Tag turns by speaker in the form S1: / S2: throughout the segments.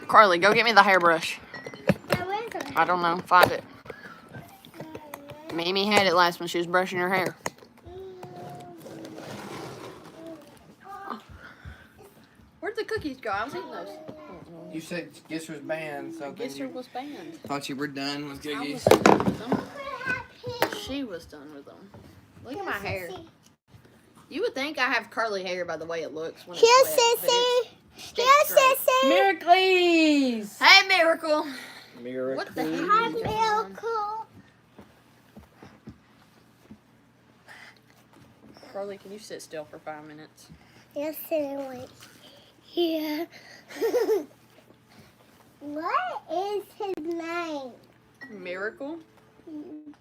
S1: Carly, go get me the hairbrush.
S2: Where is it?
S1: I don't know. Find it. Mimi had it last when she was brushing her hair. Where'd the cookies go? I was eating those.
S3: You said Gisser was banned, so then
S1: Gisser
S3: you
S1: was banned.
S3: thought you were done with
S1: I
S3: cookies.
S1: was done with them. She was done with them. Look at my hair. You would think I have curly hair by the way it looks when it's
S2: Here,
S1: wet, but
S2: Sissy.
S1: it's
S2: Here,
S1: straight.
S2: Sissy.
S4: Miracles!
S1: Hey, Miracle.
S4: Miracle.
S1: What the heck?
S2: Hi, Miracle.
S1: Carly, can you sit still for 5 minutes?
S2: Yes, anyway. Here. What is his name?
S1: Miracle?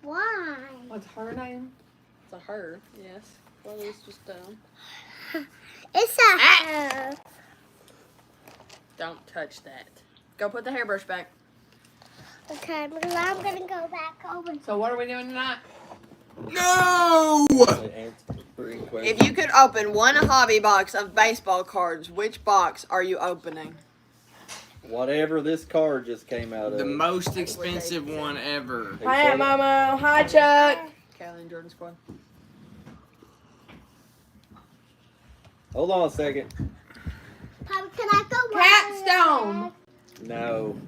S2: Why?
S4: What's her name?
S1: It's a her, yes. Carly's just
S2: It's a her.
S1: Don't touch that. Go put the hairbrush back.
S2: Okay, because I'm going to go back over.
S4: So what are we doing tonight?
S3: No!
S1: If you could open one hobby box of baseball cards, which box are you opening?
S4: Whatever this card just came out of.
S3: The most expensive one ever.
S4: They
S5: Hi,
S4: said
S5: Aunt Momo. Hi, Chuck.
S1: Callie and Jordan squad.
S4: Hold on a second.
S2: Papa, can I go
S5: Catstone.
S4: No.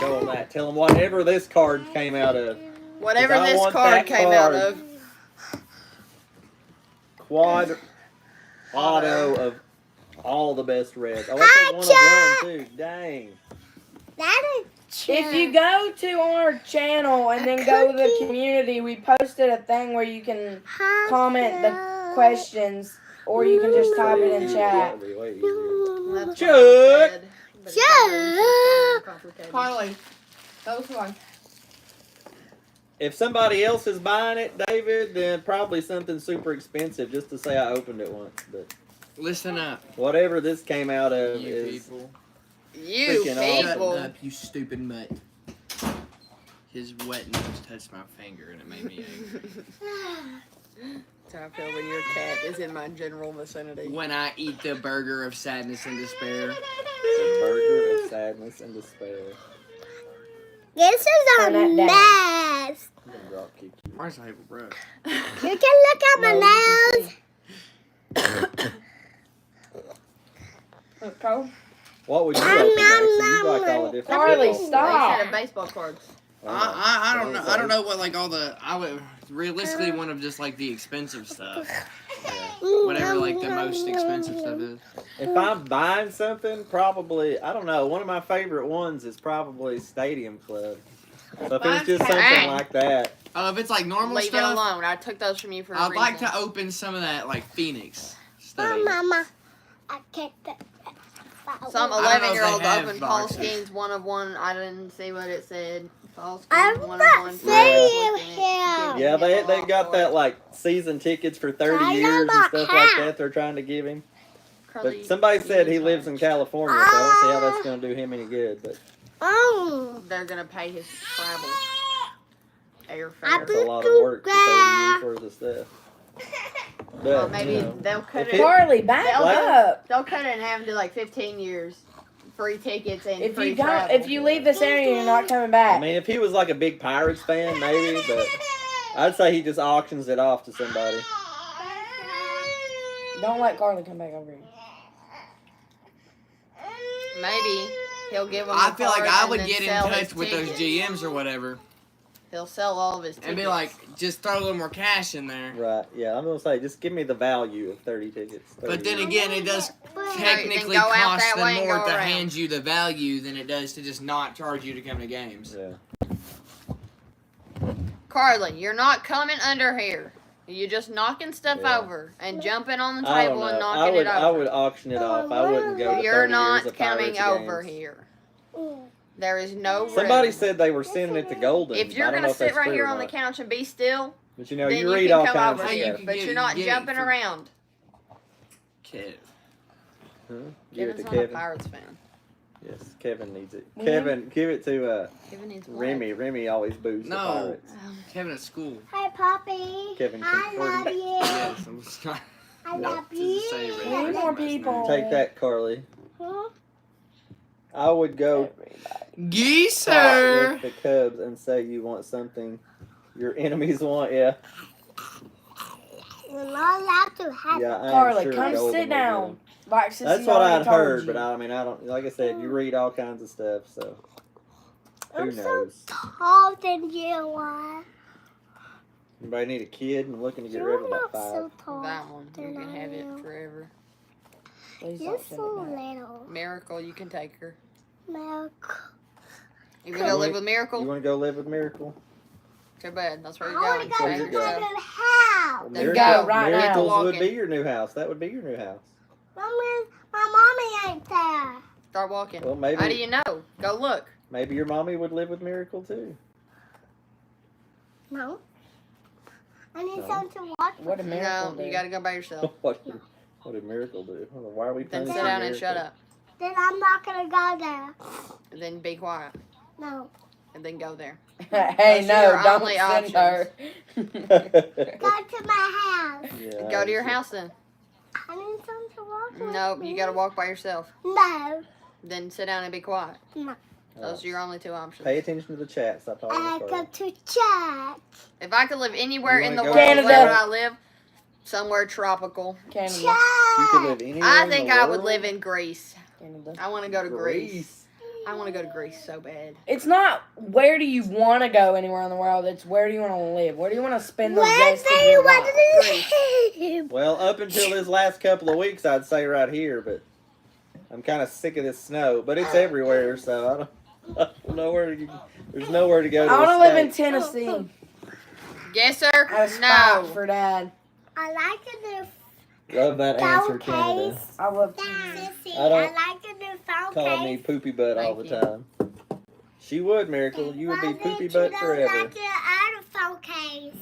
S4: Show them that. Tell them whatever this card came out of.
S1: Whatever
S4: 'Cause I
S1: this
S4: want
S1: card
S4: that
S1: came out
S4: card.
S1: of.
S4: Quad auto of all the best reds. Oh, that's a 1 of 1 too. Dang.
S2: That is
S5: If you go to our channel and then go to the
S2: cookie.
S5: community, we posted a thing where you can
S2: Hi,
S5: comment the
S2: Phil.
S5: questions or you can just type it in chat.
S4: That'd be way easier.
S1: That's what I
S4: Chuck.
S1: said, but it's not really so complicated.
S4: Carly, those ones. If somebody else is buying it, David, then probably something super expensive just to say I opened it once. But
S3: Listen up,
S4: whatever this came out of
S3: you
S4: is
S3: people.
S1: You
S4: Freaking awesome.
S3: Shut
S1: people.
S3: up, you stupid mutt. His wet nose touched my finger and it made me angry.
S1: That's how I feel when your cat is in my general vicinity.
S3: When I eat the burger of sadness and despair.
S4: the burger of sadness and despair.
S2: This is a
S5: Turn that
S2: mess.
S4: I'm gonna drop kick you.
S3: Where's the paper brush?
S2: You can look at my nails.
S5: Look, Cole.
S4: What would you open, Max? You like all the different
S5: Carly,
S4: people.
S5: stop.
S1: They said baseball cards.
S3: I don't know. I don't know what like all the. I would realistically one of just like the expensive stuff. Whatever like the most expensive stuff is.
S4: If I'm buying something, probably I don't know. One of my favorite ones is probably Stadium Club. So if it's just something
S1: Dang.
S4: like that,
S3: Oh, if it's like normal
S1: Leave it
S3: stuff,
S1: alone. I took those from you for a
S3: I'd
S1: reason.
S3: like to open some of that like Phoenix stuff.
S2: Oh, Mama. I kicked it.
S1: Some
S3: I don't know if
S1: 11-year-old
S3: they have
S1: opened Paul
S3: boxes.
S1: Skeens 1 of 1. I didn't see what it said. Paul
S2: I'm
S1: Skeens 1 of
S2: not
S1: 1.
S2: saying
S1: Give
S2: him.
S4: yeah,
S1: him
S4: they
S1: a lot
S4: got
S1: for
S4: that
S1: it.
S4: like season tickets for 30
S2: I
S4: years and
S2: know
S4: stuff
S2: my
S4: like
S2: cat.
S4: that. They're trying to give him.
S1: Carly,
S4: But somebody said he
S1: you
S4: lives in
S1: charge.
S4: California, so I don't see how that's going to do him any good. But
S2: Oh.
S1: They're going to pay his travel. Airfare.
S4: that's a lot of work for 30 years worth of stuff. But,
S1: Well, maybe
S4: you know,
S1: they'll cut
S4: if
S1: it.
S4: it-
S5: Carly, back
S1: They'll-
S5: up.
S1: They'll cut it in half and do like 15 years. Free tickets and
S5: If
S1: free
S5: you don't,
S1: travel.
S5: if you leave this area, you're not coming
S4: I
S5: back.
S4: mean, if he was like a big Pirates fan, maybe, but I'd say he just auctions it off to somebody.
S5: Don't let Carly come back over here.
S1: Maybe he'll give them.
S3: I
S1: the
S3: feel like
S1: card
S3: I
S1: and
S3: would
S1: then
S3: get in
S1: sell his
S3: touch with those
S1: tickets.
S3: GMs or whatever
S1: He'll sell all of his tickets.
S3: and be like, just throw a little more cash in there.
S4: Right, yeah, I'm going to say, just give me the value of 30 tickets. 30
S3: But then
S4: years.
S3: again, it does technically
S1: Then go out
S3: cost
S1: that way
S3: them
S1: and
S3: more
S1: go
S3: to
S1: around.
S3: hand you the value than it does to just not charge you to come to games.
S4: Yeah.
S1: Carly, you're not coming under here. You're just knocking stuff
S4: Yeah.
S1: over and jumping on the
S4: I don't
S1: table
S4: know.
S1: and
S4: I
S1: knocking
S4: would,
S1: it over.
S4: I would auction it off. I wouldn't go to
S1: You're
S4: 30
S1: not
S4: years of
S1: coming
S4: Pirates
S1: over
S4: games.
S1: here. There is no room.
S4: Somebody said they were sending it to Golden.
S1: if
S4: I
S1: you're
S4: don't know
S1: gonna
S4: if that's
S1: sit right
S4: true
S1: here
S4: or
S1: on the
S4: not.
S1: couch and be still,
S4: But you know,
S1: then
S4: you
S1: you
S4: read
S1: can
S4: all
S1: come
S4: kinds
S1: over
S4: of
S3: Hey, you
S1: here.
S4: stuff.
S1: But
S3: get-
S1: you're not
S3: get it
S1: jumping
S3: for-
S1: around.
S3: Kid.
S4: Huh? Give it
S1: Kevin's
S4: to
S1: not a
S4: Kevin.
S1: Pirates fan.
S4: Yes, Kevin needs it.
S5: Mhm.
S4: Kevin, give it to
S1: Kevin needs what?
S4: Remy. Remy always boos the
S3: No.
S4: Pirates.
S3: Kevin at school.
S2: Hi, Poppy.
S4: Kevin
S2: I love
S4: Conforti.
S2: you.
S3: Yes, I'm just trying
S2: I love
S3: to say
S2: you.
S3: it.
S5: We need more people.
S4: Take that, Carly.
S2: Huh?
S4: I would go
S3: Geezer.
S4: with the Cubs and say you want something your enemies want. Yeah,
S2: You're not allowed to have
S4: yeah. I am
S5: Carly,
S4: sure
S5: come
S4: Golden
S5: sit
S4: will get
S5: down.
S4: them.
S5: Like, Sissy
S4: That's what
S5: already
S4: I'd
S5: told
S4: heard,
S5: you.
S4: but I mean, I don't. Like I said, you read all kinds of stuff, so who
S2: I'm so
S4: knows?
S2: tall than you are.
S4: Anybody need a kid and looking to get rid
S2: You're
S4: of about
S2: not
S4: 5?
S2: so tall.
S1: That one. You
S2: than
S1: can
S2: I
S1: have it
S2: am.
S1: forever.
S5: Please
S2: You're
S5: don't send
S2: so
S5: it back.
S2: little.
S1: Miracle, you can take her.
S2: Milk.
S1: You gonna go live with Miracle?
S4: You want to go live with Miracle?
S1: Too bad. That's where
S2: I
S1: you're
S2: want
S1: going.
S2: to go
S4: Where'd
S2: to
S4: you
S1: Save
S4: go?
S1: yourself.
S2: the house.
S1: Then
S4: Miracle-
S1: go
S5: right now.
S4: Miracles would
S1: Walking.
S4: be your new house. That would be your new house.
S2: Mommy, my mommy ain't there.
S1: Start walking.
S4: Well, maybe
S1: How do you know? Go look.
S4: maybe your mommy would live with Miracle too.
S2: No. I need
S4: No.
S2: something to watch.
S5: What a miracle.
S1: No, you gotta go by yourself.
S4: What did Miracle do? Why are we
S1: Then
S4: punishing
S1: sit down and
S4: Miracle?
S1: shut up.
S2: Then I'm not gonna go there.
S1: And then be quiet.
S2: No.
S1: And then go there.
S5: Hey,
S1: Those
S5: no,
S1: are your
S5: don't
S1: only
S5: send her.
S2: Go to my house.
S4: Yeah,
S1: Go to your house then.
S2: I need something to watch with
S1: Nope,
S2: me.
S1: you gotta walk by yourself.
S2: No.
S1: Then sit down and be quiet.
S2: No.
S1: Those are your only two options.
S4: Pay attention to the chat. Stop talking.
S2: I
S4: to
S2: go
S4: Carly.
S2: to church.
S1: If I could live anywhere
S4: You
S1: in the
S4: wanna
S1: world,
S4: go-
S5: Canada.
S1: where would I live? Somewhere tropical.
S5: Canada.
S4: You could
S2: Church.
S4: live anywhere.
S1: I
S4: in
S1: think
S4: the
S1: I would
S4: world?
S1: live in Greece.
S5: Canada.
S1: I want to go to Greece. I want to go to Greece so bad.
S5: It's not where do you want to go anywhere in the world. It's where do you want to live. Where do you want to spend the
S2: Where
S5: rest
S2: do
S5: of
S2: you
S5: your
S2: want
S5: life?
S2: to live?
S4: Well, up until this last couple of weeks, I'd say right here, but I'm kind of sick of this snow. But it's everywhere, so I don't know where to. There's nowhere to go. To
S5: I want to live in
S4: escape.
S5: Tennessee.
S1: Yes, sir.
S5: I have a spot
S1: No.
S5: for Dad.
S2: I like to do
S4: Love that answer,
S2: phone
S4: Canada.
S2: case.
S5: I love.
S2: Sissy,
S4: I don't-
S2: I like to do phone
S4: Call me
S2: case.
S4: poopy butt all
S1: Thank
S4: the
S1: you.
S4: time. She would, Miracle. You would be
S2: Why
S4: poopy
S2: did
S4: butt
S2: you
S4: forever.
S2: don't like your other phone case?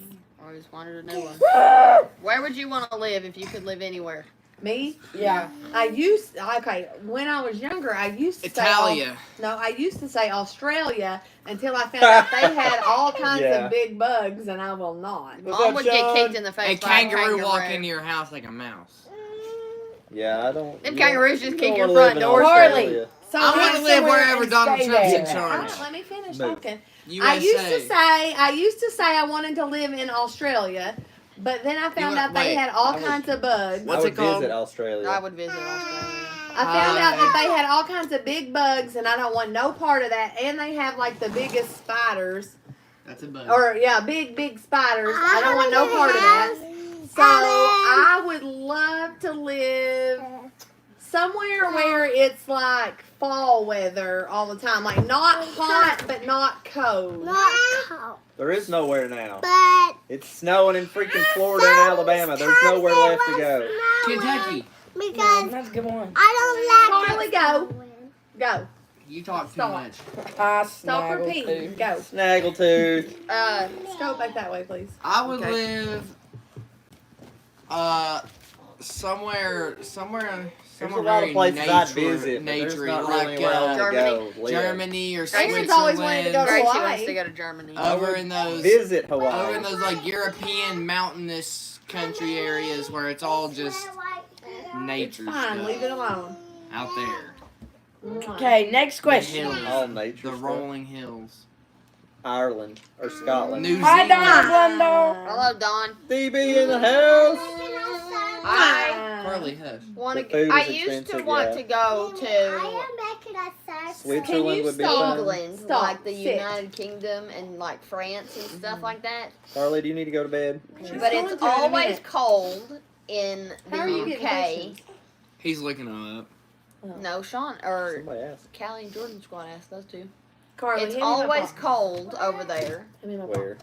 S1: I always wanted a new one. Where would you want to live if you could live anywhere?
S6: Me?
S5: Yeah.
S6: When I was younger, I used to
S3: Italia.
S6: I used to say Australia until I found out they had all kinds
S4: Yeah.
S6: of big bugs, and I will not.
S4: What's
S1: Mom
S4: up,
S1: would get
S4: Sean?
S1: kicked in the
S3: A
S1: face by
S3: kangaroo walk into your house like a mouse.
S4: Yeah, I don't.
S1: Them
S4: you
S1: kangaroos
S4: don't-
S1: just
S4: you
S1: kick
S4: don't
S1: your
S4: wanna
S1: front
S4: live in
S1: door.
S4: Australia.
S6: So
S3: I want to live
S5: somewhere
S3: wherever
S5: and
S3: Donald
S5: stay
S3: Trump's in
S5: there.
S3: charge.
S6: Let me finish
S4: Move.
S6: talking.
S3: USA.
S6: I used to say I wanted to live in Australia, but then I found out they
S3: wait,
S6: had all
S4: I would-
S6: kinds of bugs.
S3: What's
S4: I would
S3: it called?
S4: visit Australia.
S1: I would visit Australia.
S6: I found out that they had all kinds of big bugs, and I don't want no part of that. And they have like the biggest spiders,
S3: That's a bug.
S6: or big spiders. I don't want no part of that. So I would love to live somewhere where it's like fall weather all the time, like not hot but not cold.
S2: Not cold.
S4: There is nowhere now.
S2: But
S4: It's snowing in freaking Florida and Alabama. There's nowhere left to go.
S3: Kentucky.
S2: Because
S5: That's a good one.
S2: I don't like
S6: Carly,
S2: it
S6: go.
S2: snowing.
S6: Go.
S3: You talk too
S6: Stop.
S3: much.
S5: I
S6: Stop
S5: snaggle
S6: repeating.
S5: too.
S6: Go.
S4: Snaggletooth.
S6: Let's go back that way, please.
S3: I would
S1: Okay.
S3: live somewhere
S4: There's a
S3: somewhere
S4: lot of
S3: very
S4: places I'd
S3: nature,
S4: visit, but there's
S3: naturey,
S4: not
S3: like
S4: really where I want to
S1: Germany.
S4: go. live.
S3: Germany or
S6: Grayson's always wanted to go
S3: Switzerland.
S6: to
S1: Gracie
S6: Hawaii.
S1: wants to go to Germany.
S3: Over in those
S4: Visit
S3: over
S4: Hawaii.
S3: in those like European mountainous country areas where it's all just nature
S6: Fine,
S3: stuff
S6: leave it alone.
S3: out there.
S5: Okay, next question.
S3: The hills,
S4: All nature
S3: the
S4: stuff.
S3: rolling hills.
S4: Ireland or Scotland.
S3: New
S5: Hi,
S3: Zealand.
S5: Don Blundell.
S1: Hello, Don.
S4: DB in the house.
S1: I
S3: Carly, hush.
S1: want
S4: The
S1: to.
S4: food
S1: I
S4: is
S1: used to
S4: expensive,
S1: want
S4: yeah.
S1: to go
S2: I
S1: to
S2: am making a search.
S4: Switzerland would be fun.
S1: England,
S6: Stop.
S1: like the
S6: Sit.
S1: United Kingdom and like France and stuff like that.
S4: Carly, do you need to go to bed?
S6: She's
S1: But
S6: going
S1: it's
S6: to in a
S1: always
S6: minute.
S1: cold in the
S6: How are you getting
S1: UK.
S6: questions?
S3: He's looking them up.
S1: No, Sean or
S4: Somebody asked.
S1: Callie and Jordan squad asked those two.
S6: Carly,
S1: It's
S6: hand me my
S1: always
S6: phone.
S1: cold over there
S6: Hand me my phone.
S4: Where?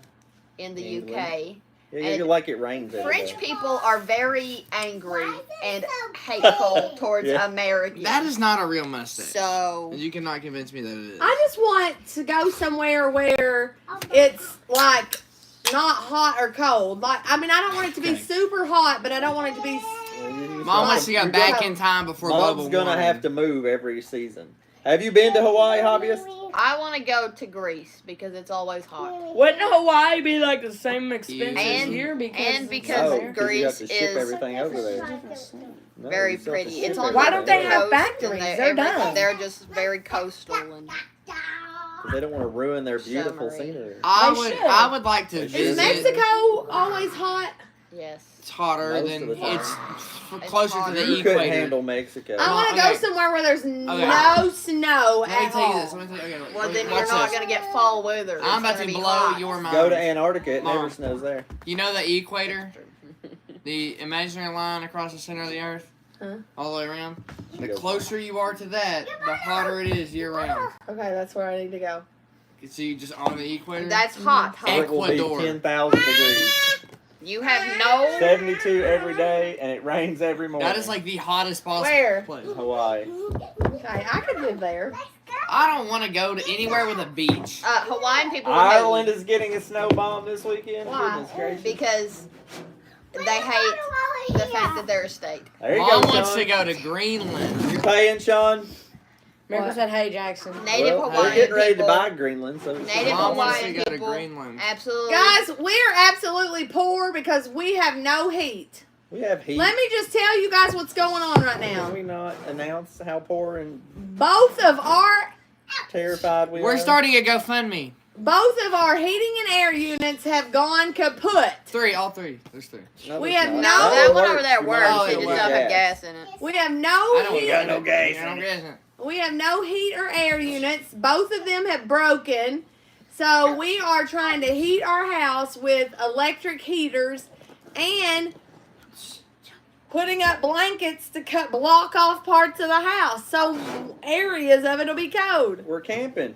S1: in the
S4: England?
S1: UK.
S4: Yeah,
S1: And
S4: you like it rains every
S1: French
S4: day.
S1: people are very angry and hateful towards
S4: Yeah.
S1: Americans.
S3: That is not a real mustache.
S1: So
S3: You cannot convince me that it is.
S6: I just want to go somewhere where it's like not hot or cold. Like, I mean, I don't want it to be
S3: Okay.
S6: super hot, but I don't want it to be.
S3: Mom wants to go back in time before global
S4: Mom's gonna
S3: warming.
S4: have to move every season. Have you been to Hawaii, hobbyist?
S1: I want to go to Greece because it's always hot.
S5: Wouldn't Hawaii be like the same expense
S1: And-
S5: as here? Because
S1: and
S5: it's
S1: because
S5: there?
S4: No, 'cause
S1: Greece
S4: you have to ship
S1: is
S4: everything over there. No,
S1: very
S4: you still have to
S1: pretty.
S4: ship
S1: It's on
S5: Why
S1: the
S5: don't they
S4: everything
S5: have
S1: coast,
S5: factories?
S1: and
S5: They're
S1: everything-
S5: done.
S1: They're just very coastal and
S4: They don't want to ruin their beautiful
S1: Summery.
S4: scenery.
S5: should.
S3: I would like to
S4: They
S6: Is
S4: should.
S3: visit.
S6: Mexico always hot?
S1: yes.
S3: It's hotter
S4: Most
S3: than
S4: of the time.
S3: it's closer to
S1: hotter.
S3: the
S4: You couldn't
S3: equator.
S4: handle Mexico.
S6: I want to
S3: okay.
S6: go somewhere where there's no snow
S3: Let me
S6: at
S3: tell you
S6: all.
S3: this. Let me tell you. Okay,
S1: Well, then
S3: watch
S1: you're not
S3: this.
S1: going to get fall weather.
S3: I'm
S1: It's
S3: about to
S1: gonna be
S3: blow
S1: hot.
S3: your mind.
S4: Go to Antarctica. It never
S3: Mom.
S4: snows there.
S3: You know the equator, the imaginary line across the center of the earth,
S6: Huh?
S3: all the way around. The
S4: Go.
S3: closer you are to that, the hotter it is year round.
S6: Okay, that's where I need to go.
S3: You see, just on the equator.
S1: That's hot.
S3: And-
S4: It will be
S3: Ecuador.
S4: 10,000 degrees.
S1: You have no.
S4: 72 every day, and it rains every morning.
S3: That is like the hottest possible
S6: Where?
S3: place.
S4: Hawaii.
S6: Okay, I could live there.
S3: I don't want to go to anywhere with a beach.
S1: Hawaiian people would
S4: Ireland
S1: hate
S4: is getting a snow bomb this weekend.
S6: Why?
S4: Goodness
S1: you
S4: gracious.
S1: because they hate the fact that they're a state.
S4: There you
S3: Mom
S4: go,
S3: wants
S4: Sean.
S3: to go to Greenland.
S4: You paying, Sean?
S5: Remember
S6: What?
S5: said, "Hey Jackson."
S1: Native
S4: Well,
S1: Hawaiian
S4: we're getting ready
S1: people.
S4: to buy Greenland, so
S1: Native
S3: Mom wants to
S1: Hawaiian
S3: go to
S1: people.
S3: Greenland.
S1: Absolutely.
S6: Guys, we're absolutely poor because we have no heat.
S4: we have heat.
S6: Let me just tell you guys what's going on right
S4: Can
S6: now.
S4: we not announce how poor and
S6: Both of our
S4: terrified we are?
S3: We're starting a GoFundMe.
S6: heating and air units have gone kaput.
S3: All three. There's three.
S4: No,
S6: We
S4: it's
S6: have
S4: not.
S6: no-
S1: No,
S4: it
S1: that one over
S4: works.
S1: there
S4: You
S1: works.
S4: might
S3: Oh,
S4: as
S1: It
S3: it
S4: well
S1: just
S3: works.
S1: doesn't have
S4: gas.
S1: gas in it.
S6: We have
S3: I
S6: no
S3: don't
S6: heat.
S4: got no gas
S3: I don't
S4: in
S3: gas in it.
S6: We have no heat or air units. Both of them have broken. So we are trying to heat our house with electric heaters and putting up blankets to block off parts of the house. So areas of it will be cold.
S4: We're camping.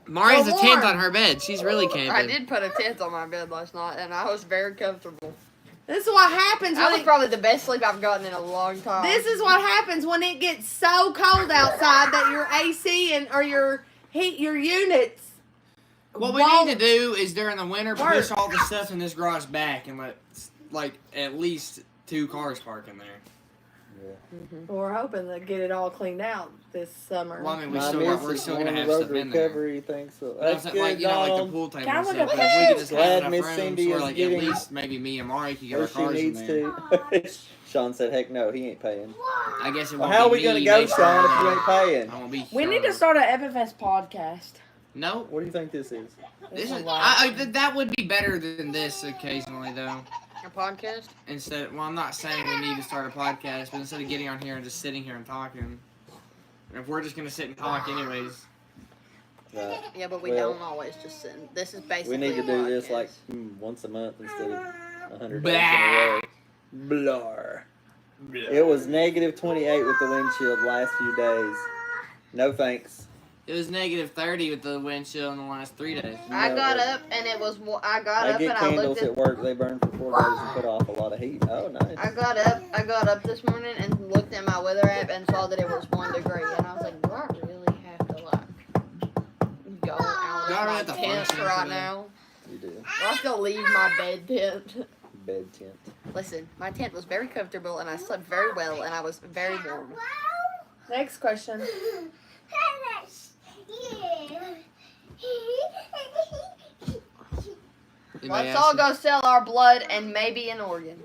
S3: Mari's a
S6: Well,
S3: tent
S6: warm.
S3: on her bed. She's really camping.
S1: I did put a tent on my bed last night, and I was very comfortable.
S6: This is what happens
S1: That
S6: when
S1: was probably the best sleep I've gotten in a long time.
S6: this is what happens when it gets so cold outside that your AC or your units.
S3: What we
S6: won't
S3: need to do is during the winter
S6: work.
S3: push all the stuff in this garage back and let like at least 2 cars park in there.
S6: We're hoping to get it all cleaned out this summer.
S3: Well, I mean,
S4: My
S3: we're
S4: missus
S3: still
S4: on
S3: gonna
S4: the
S3: have
S4: road
S3: stuff in there.
S4: recovery thing. So
S3: But I'm
S4: that's
S3: saying,
S4: good,
S3: like, you know, like the
S4: Dom.
S3: pool table
S5: Can I
S3: and
S5: look
S3: stuff.
S5: up
S3: But if we could just
S4: Glad
S3: have enough
S4: Miss
S3: room
S4: Cindy
S3: where
S4: is
S3: like
S4: getting-
S3: at least maybe me and Mari could get our
S4: Where she
S3: cars in
S4: needs
S3: there.
S4: to. Sean said, "Heck no, he ain't paying."
S3: I guess it
S4: Well,
S3: won't
S4: how are
S3: be
S4: we gonna
S3: me
S4: go,
S3: next
S4: Sean,
S3: time,
S4: if you
S3: though.
S4: ain't paying?
S3: I won't be.
S5: We need to
S3: Sean.
S5: start a FFS podcast.
S3: No,
S4: What do you think this is?
S3: this is.
S5: Wow.
S3: That would be better than this occasionally though.
S1: a podcast.
S3: Instead, well, I'm not saying we need to start a podcast, but instead of getting on here and just sitting here and talking, if we're just gonna sit and talk anyways,
S4: Right.
S1: Yeah, but we
S4: Well,
S1: don't always just sit. This is basically.
S4: We need to
S1: a
S4: do this
S1: podcast.
S4: like once a month instead of 100
S3: Blah.
S4: days in a row. Blar. It was negative 28 with the wind chill the last few days. No thanks.
S3: it was negative 30 with the wind chill in the last 3 days.
S1: I
S4: No,
S1: got
S4: it-
S1: up and it was. I got
S4: I
S1: up
S4: get
S1: and I
S4: candles
S1: looked at.
S4: at work. They burn for 4 days and put off a lot of heat. Oh, nice.
S1: I got up this morning and looked at my weather app and saw that it was 1 degree, and I was like, do I really have to like go out
S3: Do I
S1: of my
S3: really have to
S1: tent
S3: function
S1: right
S3: today?
S1: now?
S4: You do.
S1: Do I have to leave my bed tent?
S4: Bed tent.
S1: Listen, my tent was very comfortable and I slept very well and I was very warm.
S6: Next question.
S3: Anybody
S1: Let's
S3: ask
S1: all
S3: me?
S1: go sell our blood and maybe an organ.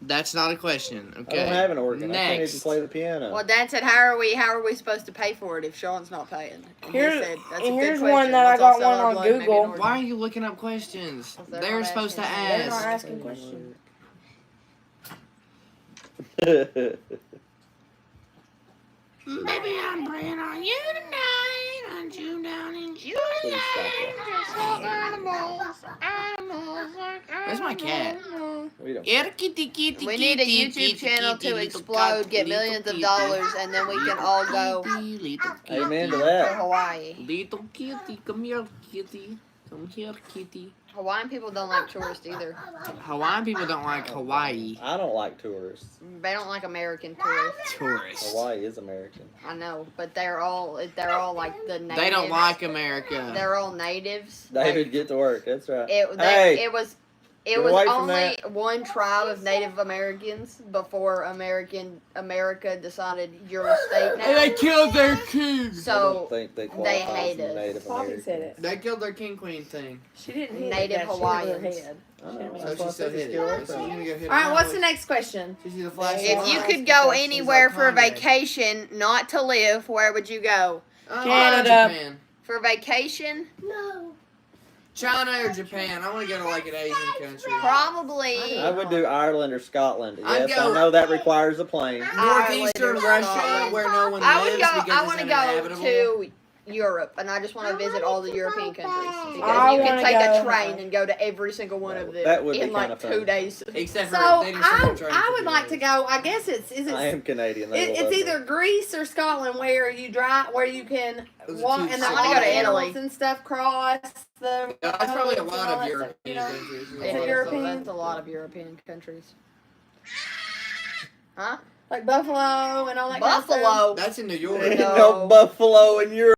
S3: That's not a question.
S4: I
S3: Okay.
S4: don't have an organ. I can't even
S3: Next.
S4: play the piano.
S1: Well, Dad said, how are we supposed to pay for it if Sean's not paying? And he
S5: Here-
S1: said, that's a
S5: and
S1: good
S5: here's
S1: question.
S5: one that I
S1: Let's all
S5: got
S1: sell
S5: one
S1: our
S5: on
S1: blood and maybe an
S5: Google.
S1: organ."
S3: Why are you looking up questions?
S1: They're
S3: They're
S1: not
S3: supposed to
S1: asking.
S5: They're not
S3: ask.
S5: asking questions.
S3: Maybe I'm praying on you tonight, on you down in
S4: Please stop
S3: Where's my cat?
S4: that. We don't.
S1: We need a YouTube channel to explode, get millions of dollars, and then we can all go
S4: Amen to
S1: to
S4: that.
S1: Hawaii.
S3: Little kitty, come here, kitty. Come here, kitty.
S1: Hawaiian people don't like tourists either.
S3: Hawaiian people don't like Hawaii.
S4: I don't like tourists.
S1: They don't like American tourists.
S3: Tourists.
S4: Hawaii is American.
S1: I know, but they're all like the natives.
S3: They don't like America.
S1: They're all natives.
S4: David,
S1: Like,
S4: get to work. That's right.
S1: it
S4: Hey,
S1: was It
S4: Get
S1: was
S4: away from
S1: only one tribe of Native Americans before America decided you're a state
S3: And they
S1: now.
S3: killed their king.
S4: I don't
S1: So
S4: think they
S1: they
S4: qualify
S1: hate
S4: as
S1: us.
S4: Native
S6: Poppy
S4: American.
S6: said it.
S3: They killed their king queen thing.
S6: She didn't hit
S1: Native
S6: it. She hit her
S1: Hawaiians.
S6: head.
S4: I know,
S6: So
S4: that's
S3: So
S4: why I
S3: she still
S4: said
S3: hit
S4: just
S3: it.
S4: get away
S3: So
S4: from
S3: you
S4: it.
S3: gonna go hit
S6: All right,
S3: her
S6: what's the
S3: with-
S6: next question?
S3: You see the flash?
S1: if you
S6: Wow.
S1: could go
S6: She's
S1: anywhere
S3: like
S1: for
S3: Kanye.
S1: vacation, not to live, where would you go?
S5: Canada.
S3: Japan.
S1: For vacation,
S2: No.
S3: China or Japan. I want to go to like an Asian country.
S1: probably
S4: I would do Ireland or Scotland.
S3: I'd
S4: Yes,
S3: go-
S4: I know that requires a plane.
S3: Northeastern
S1: Ireland or
S3: Russia,
S1: Scotland.
S3: where no one
S1: I would
S3: lives
S1: go.
S3: because
S1: I
S3: it's
S1: want to go
S3: uninhabitable.
S1: to Europe, and I just want to visit all the European countries
S5: I
S1: because you can
S5: wanna
S1: take a
S5: go-
S1: train and go to every single one of them
S4: That would be
S1: in like
S4: kinda fun.
S1: 2 days.
S3: Except for
S6: So
S3: they do some trains
S6: I
S3: for
S6: would like to
S3: days.
S6: go. I guess is
S4: I
S6: it?
S4: am Canadian. They will
S6: It's
S4: love
S6: either
S4: me.
S6: Greece or Scotland where you drive, where you can
S3: Those are
S6: walk
S3: two
S6: and the
S3: cities.
S1: I wanna go to
S6: animals
S1: Italy.
S6: and stuff cross the.
S3: Yeah, that's probably a
S6: roads and
S3: lot
S6: all
S3: of
S6: that
S3: European
S6: stuff, you know?
S3: countries.
S6: Is it
S1: Yeah,
S6: European?
S1: That's a lot of European countries. Huh?
S6: Like Buffalo and all that kind of stuff.
S1: Buffalo.
S3: That's in New York.
S4: Ain't
S1: No.
S4: no buffalo in Europe.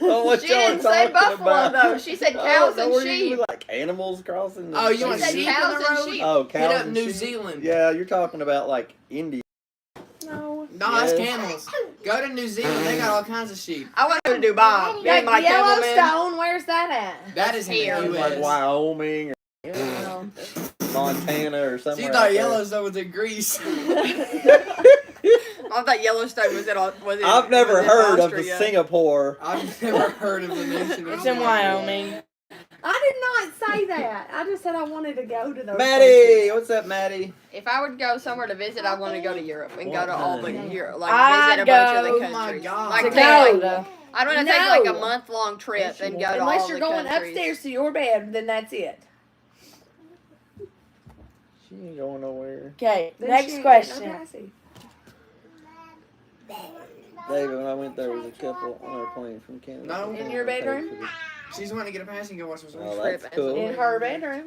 S4: Oh, what
S1: She
S4: y'all
S1: didn't say
S4: talking
S1: buffalo
S4: about?
S1: though. She said
S4: Oh,
S1: cows
S4: no,
S1: and
S4: where you
S1: sheep.
S4: like animals crossing.
S3: Oh, you
S1: She
S3: want
S1: said
S3: sheep
S1: cows
S3: in the
S1: and
S3: road?
S1: sheep.
S4: Oh, cows
S3: Hit up
S4: and
S3: New
S4: sheep?
S3: Zealand.
S4: Yeah, you're talking about like India.
S6: No.
S3: No, that's
S4: Yes.
S3: camels. Go to New Zealand. They got all kinds of sheep.
S1: I want to go to Dubai. Me
S6: Like
S1: and my camelman.
S6: Yellowstone, where's that at?
S3: That is in
S1: Here.
S3: the
S4: Like
S3: U.S.
S4: Wyoming or
S6: No.
S4: Montana or
S3: She
S4: somewhere.
S3: thought
S4: out there.
S3: Yellowstone was in Greece.
S1: I thought Yellowstone was in.
S4: I've never
S1: was in
S4: heard of the
S1: Austria.
S3: Oh,
S4: Singapore.
S3: I've never heard of the nation of
S5: It's in Wyoming.
S6: I did not say that. I just said I wanted to go to those.
S4: Maddie, what's up, Maddie?
S1: If I would go somewhere to visit, I want to go to Europe and go to all the Europe, like
S5: I'd
S1: visit a bunch of
S5: go-
S1: the
S3: Oh my
S1: countries.
S3: God.
S1: Like
S5: To
S1: take, like,
S5: Canada.
S1: I want to take like a
S6: No.
S1: month-long trip and go to
S6: Unless
S1: all
S6: you're
S1: the
S6: going
S1: countries.
S6: upstairs to your bed, then that's it.
S4: She ain't going nowhere.
S5: Okay,
S6: Then
S5: next
S6: she ain't
S5: question.
S6: getting no passy.
S4: David, when I went there was a couple on a plane from Canada.
S3: No.
S6: In your bedroom?
S3: She's wanting to get a pass and go watch some
S4: Oh,
S3: trip.
S4: that's cool.
S6: In her bedroom.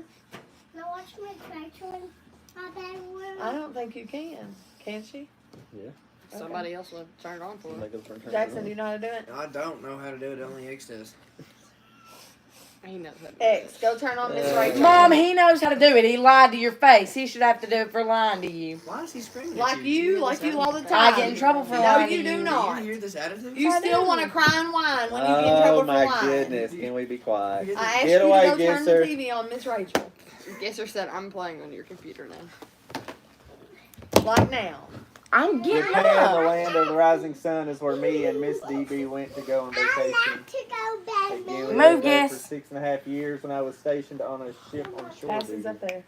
S2: Now watch my cartoon. My bedroom.
S6: I don't think you can. Can she?
S1: Somebody else will turn it on for her.
S4: Make us turn it
S6: Jackson,
S4: on.
S6: do you know how to do it?
S3: I don't know how to do it. Only X does.
S1: He knows that.
S6: X, go turn on Miss Rachel.
S5: Mom, he knows how to do it. He lied to your face. He should have to do it for lying to you.
S3: Why is he screaming?
S6: Like
S3: at
S6: you,
S3: hear
S6: like
S3: this
S6: you all the
S3: attitude?
S6: time.
S5: I get in trouble for
S6: No,
S5: lying
S6: you
S5: to
S6: do
S5: you.
S6: not.
S3: You hear this attitude?
S6: You
S5: I
S6: still
S5: do.
S6: want to cry and whine when you get in
S4: Oh
S6: trouble
S4: my
S6: for lying.
S4: goodness! Can we be quiet?
S3: You
S6: I asked
S4: Get
S6: you
S4: away,
S6: to go turn
S4: Gisser.
S6: the TV on Miss Rachel.
S1: Gesser said, "I'm playing on your computer now."
S6: Like now.
S5: I'm getting
S4: Japan, the
S5: up.
S4: land of the rising sun, is where me and Miss DB went to go on
S2: I
S4: vacation.
S2: like to go
S4: Again,
S2: bed.
S4: we
S5: Move,
S4: lived there for
S5: Guess.
S4: 6.5 years when I was stationed on a ship on shore
S6: Passes
S4: duty.
S6: up there.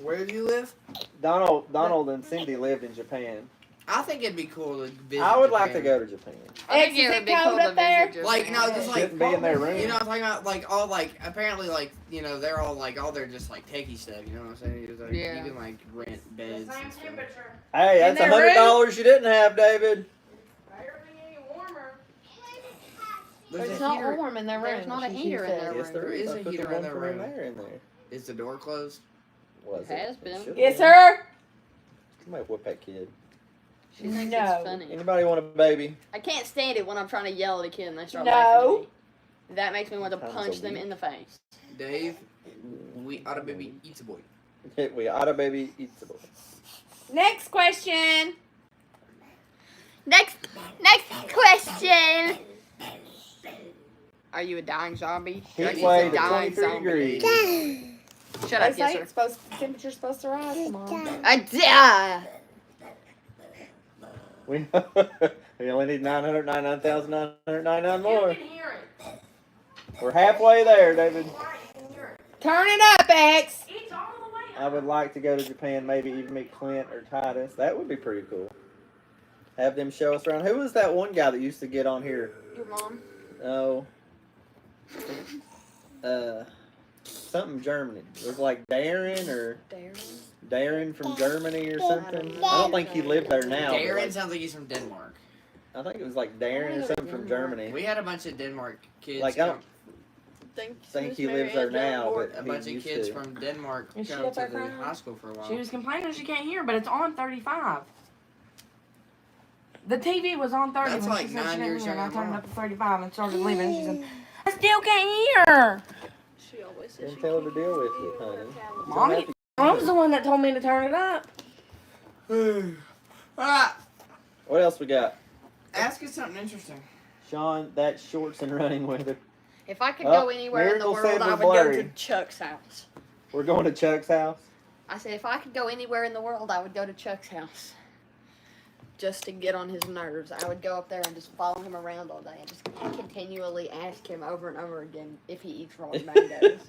S3: Where do you live?
S4: Donald and Cindy lived in Japan.
S3: I think it'd be cool to visit.
S4: I would like to
S3: Japan.
S4: go to Japan.
S1: I
S6: X,
S1: think it
S6: is
S1: would
S6: it
S1: be
S6: cold
S1: cool to
S6: up there?
S1: visit
S3: Like
S1: Japan.
S3: no, just like
S4: Shouldn't be in their room.
S3: you know, I'm talking about like all like apparently like you know they're all like all they're just like techie stuff. You know what I'm saying? It's like,
S1: Yeah.
S3: You can like rent beds. And stuff.
S4: Hey,
S6: In
S4: that's
S6: their
S4: $100 you didn't have, David.
S3: There's
S6: It's
S3: a
S6: not
S3: heater.
S6: warm in their room.
S1: There's not a
S6: she
S1: heater in
S6: said.
S1: their
S4: Yes,
S1: room.
S4: there
S3: There
S4: is.
S3: is
S4: I
S3: a
S4: put
S3: heater
S4: the
S3: in
S4: one
S3: their
S4: from in
S3: room.
S4: there in there.
S3: Is the door closed?
S4: Was
S1: It has
S4: it?
S1: been.
S4: Should've
S6: Yes,
S4: been.
S6: sir.
S4: You might whip that kid.
S1: She thinks
S6: No.
S1: it's funny.
S4: Anybody want a baby?
S1: I can't stand it when I'm trying to yell at a kid and they start
S6: No.
S1: laughing at me. That makes me want to
S4: Times
S1: punch
S4: a
S1: them
S4: week.
S1: in the face.
S3: Dave, we ought to baby eats a boy.
S4: We ought a baby eats a boy.
S6: Next question.
S1: Next question. Are you a dying zombie?
S4: Heat
S1: He's
S4: wave
S1: a
S4: at
S1: dying
S4: 23
S1: zombie.
S4: degrees.
S1: Shut
S6: They
S1: up,
S6: say
S1: Gesser.
S6: it's supposed, temperature's supposed to rise tomorrow.
S1: I die.
S4: We only need 999,999 more. We're halfway there, David.
S6: Turn it up, X.
S4: I would like to go to Japan, maybe even meet Clint or Titus. That would be pretty cool. Have them show us around. Who was that one guy that used to get on here?
S1: Your mom.
S4: Oh. Something Germany. It was like Darren or Darren from Germany or something. I don't think he lived there now. but
S3: Darren
S4: like-
S3: sounds like he's from Denmark.
S4: I think it was like Darren or something from Germany.
S3: We had a bunch of Denmark kids.
S4: Like, I don't
S3: come,
S4: think he lives there now, but
S3: a
S4: he
S3: bunch of
S4: used
S3: kids
S4: to.
S3: from Denmark
S6: Is she
S3: come
S6: up
S3: to
S6: there
S3: the
S6: crying?
S3: high school for a while.
S5: She was complaining she can't hear, but it's on 35. The TV was on 30
S3: That's
S5: when
S3: like
S5: she said
S3: 9
S5: she didn't
S3: years
S5: hear, and I
S3: younger
S5: turned
S3: than
S5: it up to 35 and started leaving. She said, I still can't hear.
S1: She always says
S4: Didn't
S1: she
S4: tell her
S1: can't
S4: to deal with
S1: do
S4: it, honey.
S1: tablet.
S5: Mommy, Mom's the one that told me to turn it up.
S3: Alright,
S4: What else we got?
S3: ask us something interesting.
S4: Sean, that's shorts and running weather.
S1: If I could
S4: Oh,
S1: go anywhere in the
S4: Miracle
S1: world,
S4: said
S1: I
S4: we're
S1: would go
S4: blurry.
S1: to Chuck's house.
S4: We're going to Chuck's house.
S1: I said if I could go anywhere in the world, I would go to Chuck's house. Just to get on his nerves. I would go up there and just follow him around all day and just continually ask him over and over again if he eats raw mangoes.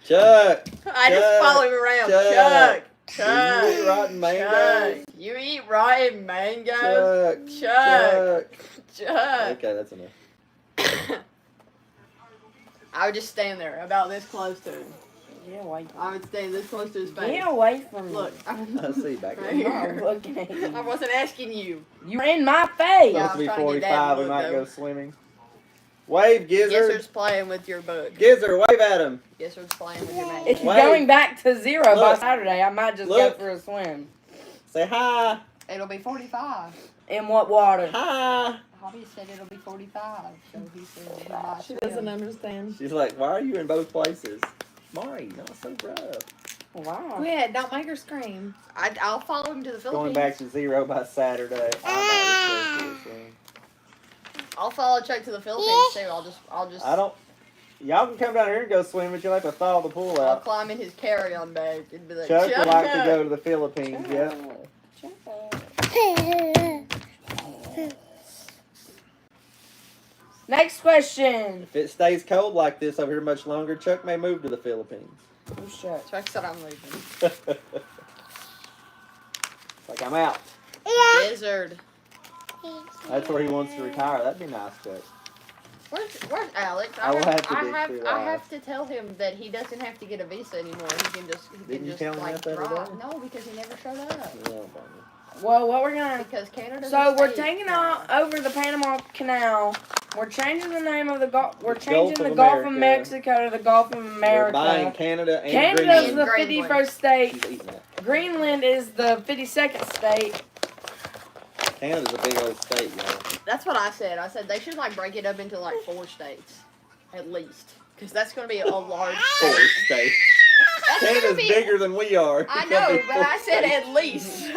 S4: Chuck,
S1: I just
S4: Chuck,
S1: follow him around.
S4: Chuck,
S1: Chuck.
S4: do you eat rotten mangoes?
S1: Chuck. You eat rotten mangoes?
S4: Chuck,
S1: Chuck.
S4: Chuck.
S1: Chuck.
S4: Okay, that's enough.
S1: I would just stand there about this close to him.
S5: Get away.
S1: I would stand this close to his face.
S5: Get away from me.
S1: Look.
S4: I see back
S1: Right
S4: there.
S5: I'm
S1: here.
S5: not looking at
S1: I
S5: you.
S1: wasn't asking you.
S5: You're in my face.
S1: Yeah.
S4: Supposed to be
S1: I'm trying to get
S4: 45.
S1: Dad to
S4: We
S1: look,
S4: might
S1: though.
S4: go swimming. Wave, Gizzard.
S1: Gizzard's playing with your book.
S4: Gizzard, wave at him.
S1: Gizzard's playing with your
S5: It's
S1: man.
S4: Wait.
S5: going back to 0 by
S4: Look.
S5: Saturday. I might just
S4: Look.
S5: go for a swim.
S4: Say hi.
S1: It'll be 45.
S5: In what water?
S4: Hi.
S1: Hobby said it'll be 45, so he said he might
S6: She
S1: swim.
S6: doesn't understand.
S4: She's like, why are you in both places? Mari, not so rough.
S5: Wow.
S6: Quit, don't make her scream.
S1: I'll follow him to the
S4: Going
S1: Philippines.
S4: back to 0 by Saturday. I know this goes
S1: I'll follow Chuck to the Philippines too. I'll just.
S4: I don't. Y'all can come down here and go swim, but you'll have to thaw the pool
S1: I'll
S4: out.
S1: climb in his carry-on bag and be like,
S4: Chuck would like to
S1: Chuck."
S4: go to the Philippines, yep.
S5: Next question.
S4: If it stays cold like this over here much longer, Chuck may move to the Philippines.
S5: Oh, shit.
S1: Chuck said I'm leaving.
S4: Like, I'm out.
S1: Gizzard.
S4: That's where he wants to retire. That'd be nice, Chuck.
S1: Where's Alex?
S4: I will have to
S1: I
S4: be
S1: have,
S4: too
S1: I
S4: loud.
S1: have to tell him that he doesn't have to get a visa anymore. He
S4: Didn't
S1: can
S4: you
S1: just
S4: tell him
S1: like
S4: that the other
S1: drive.
S4: day?
S1: No, because he never showed up.
S4: Yeah,
S5: Well, what we're gonna...
S1: Because Canada.
S5: So we're taking out over the Panama Canal. We're changing the name of the Gulf. We're changing the Gulf of
S4: America.
S5: Mexico to the Gulf of
S4: We're buying
S5: America.
S4: Canada and
S5: Canada's
S4: Greenland.
S5: the
S1: Greenland.
S5: 51st state.
S4: She's eating that.
S5: Greenland is the 52nd state.
S4: Canada's a big old state, y'all.
S1: That's what I said. I said they should like break it up into like 4 states, at least, because that's going to be a large
S4: Four
S1: state.
S4: states.
S1: That's gonna
S4: Canada's
S1: be-
S4: bigger than we are.
S1: I
S4: It's gonna
S1: know,
S4: be
S1: but
S4: four
S1: I said
S4: states.
S1: at least.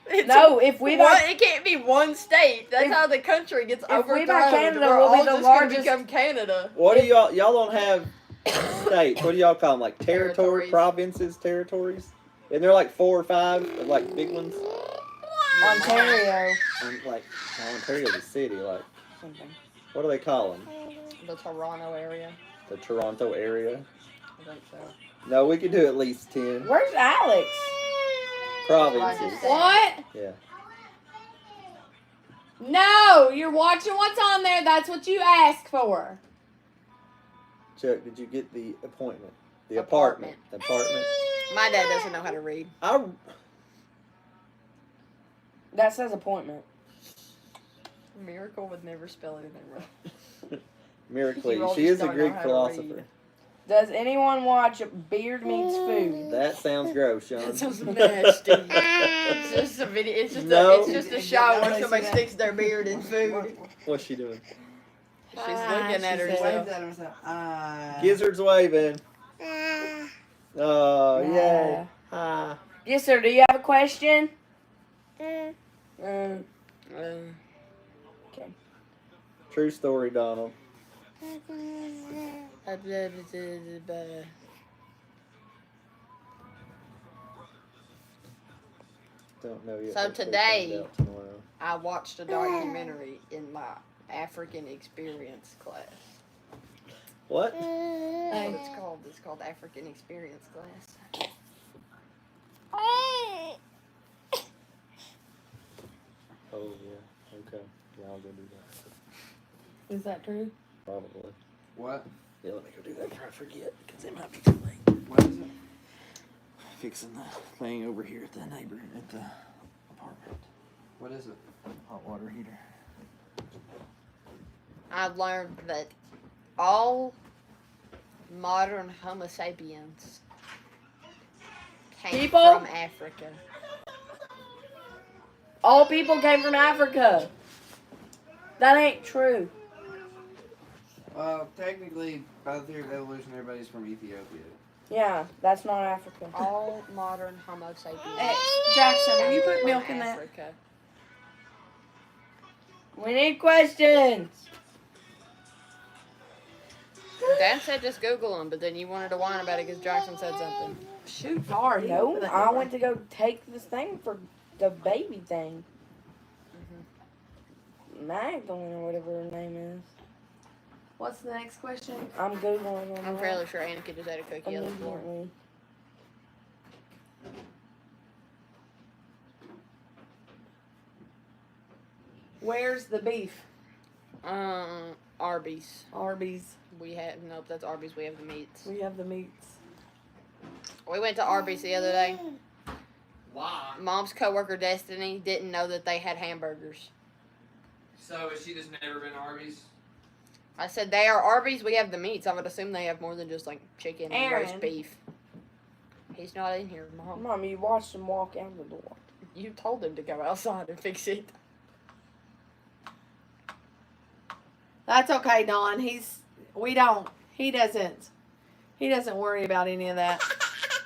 S1: It's
S5: No, if we buy,
S1: it can't be one state. That's
S5: If-
S1: how the country gets
S5: if we
S1: overthrown.
S5: buy Canada,
S1: We're
S5: we'll be
S1: all
S5: the
S1: just
S5: largest-
S1: gonna become Canada.
S4: What do y'all don't have states? What do y'all call them? Like territory,
S1: Territories.
S4: provinces, territories? And they're like 4 or 5, like big ones.
S5: Ontario.
S4: Like Ontario's a city. Like what do they call them?
S1: The Toronto area.
S4: The Toronto area.
S1: I think so.
S4: No, we could do at least 10
S5: Where's Alex?
S4: provinces.
S6: What?
S4: Yeah.
S6: No, you're watching what's on there. That's what you asked for.
S4: Chuck, did you get the appointment? The
S1: Apartment.
S4: apartment.
S1: My dad doesn't know how to read.
S5: That says appointment.
S1: Miracle would never spell anything wrong.
S4: Miracle.
S1: You all
S4: She
S1: just
S4: is a
S1: don't know
S4: Greek
S1: how to
S4: philosopher.
S1: read.
S5: Does anyone watch Beard Meets Food?
S4: That sounds gross, Sean.
S1: That sounds nasty. It's just a video. It's just
S4: No.
S1: a. It's just a show where somebody sticks their beard in food.
S4: What's she doing?
S1: She's looking at herself.
S4: Gizzard's waving. Oh, yay.
S5: Yeah.
S4: Hi.
S5: Yes, sir. Do you have a question?
S4: True story, Donald. Don't know yet.
S1: So
S4: but we'll
S1: today-
S4: find out tomorrow.
S1: I watched a documentary in my African experience class.
S4: What?
S1: That's what it's called. It's called African experience class.
S4: Oh, yeah. Okay. Yeah, I'll go do that.
S5: Is that true?
S4: Probably.
S3: What?
S4: Yeah, let me go do that before I forget, because it might be too late.
S3: What is it?
S4: Fixing the thing over here at the neighbor, at the apartment.
S3: What is it?
S4: Hot water heater.
S1: I've learned that all modern Homo sapiens came
S5: People?
S1: from Africa.
S5: All people came from Africa. That ain't true.
S3: Well, technically, by the theory of evolution, everybody's from Ethiopia.
S5: Yeah, that's not Africa.
S1: All modern Homo sapiens.
S5: Hey, Jackson, will you put
S1: from
S5: milk in that?
S1: Africa.
S5: We need questions.
S1: Dan said just Google them, but then you wanted to whine about it because Jackson said something.
S6: Shoot hard.
S5: No, I went to go take this thing for the baby thing. Magdalene or whatever her name is.
S6: What's the next question?
S5: I'm Googling on
S1: I'm
S5: that
S1: fairly sure Anakin just ate a cookie on the floor.
S5: immediately.
S6: Where's the beef?
S1: Arby's.
S6: Arby's.
S1: We have nope. That's Arby's. We have the meats.
S6: We have the meats.
S1: We went to Arby's the other day.
S3: Why?
S1: Mom's coworker Destiny didn't know that they had hamburgers.
S3: So, has she just never been to Arby's?
S1: I said they are Arby's. We have the meats. I would assume they have more than just like chicken and roast
S6: Aaron.
S1: beef. He's not in here, Mom.
S5: Mom, you watched him walk out the door.
S1: You told him to go outside and fix it.
S6: That's okay, Don. He doesn't worry about any of that.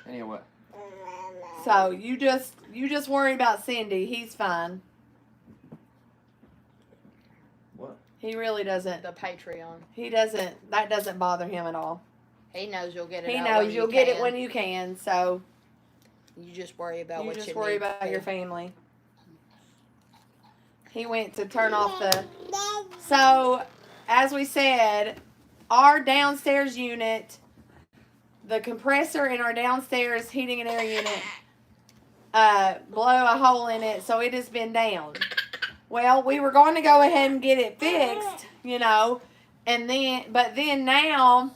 S3: Anyway.
S6: So you just worry about Cindy. He's fine.
S3: What?
S6: He really doesn't.
S1: The Patreon.
S6: That doesn't bother him at all.
S1: He knows you'll get it.
S6: He
S1: out
S6: knows
S1: when
S6: you'll
S1: you
S6: get it
S1: can.
S6: when you can, so
S1: You just worry about
S6: you
S1: what
S6: just
S1: you
S6: worry
S1: need
S6: about
S1: to.
S6: your family. He went to turn off the... So, as we said, our downstairs unit, the compressor in our downstairs heating and air unit, blew a hole in it, so it has been down. Well, we were going to go ahead and get it fixed, and then now,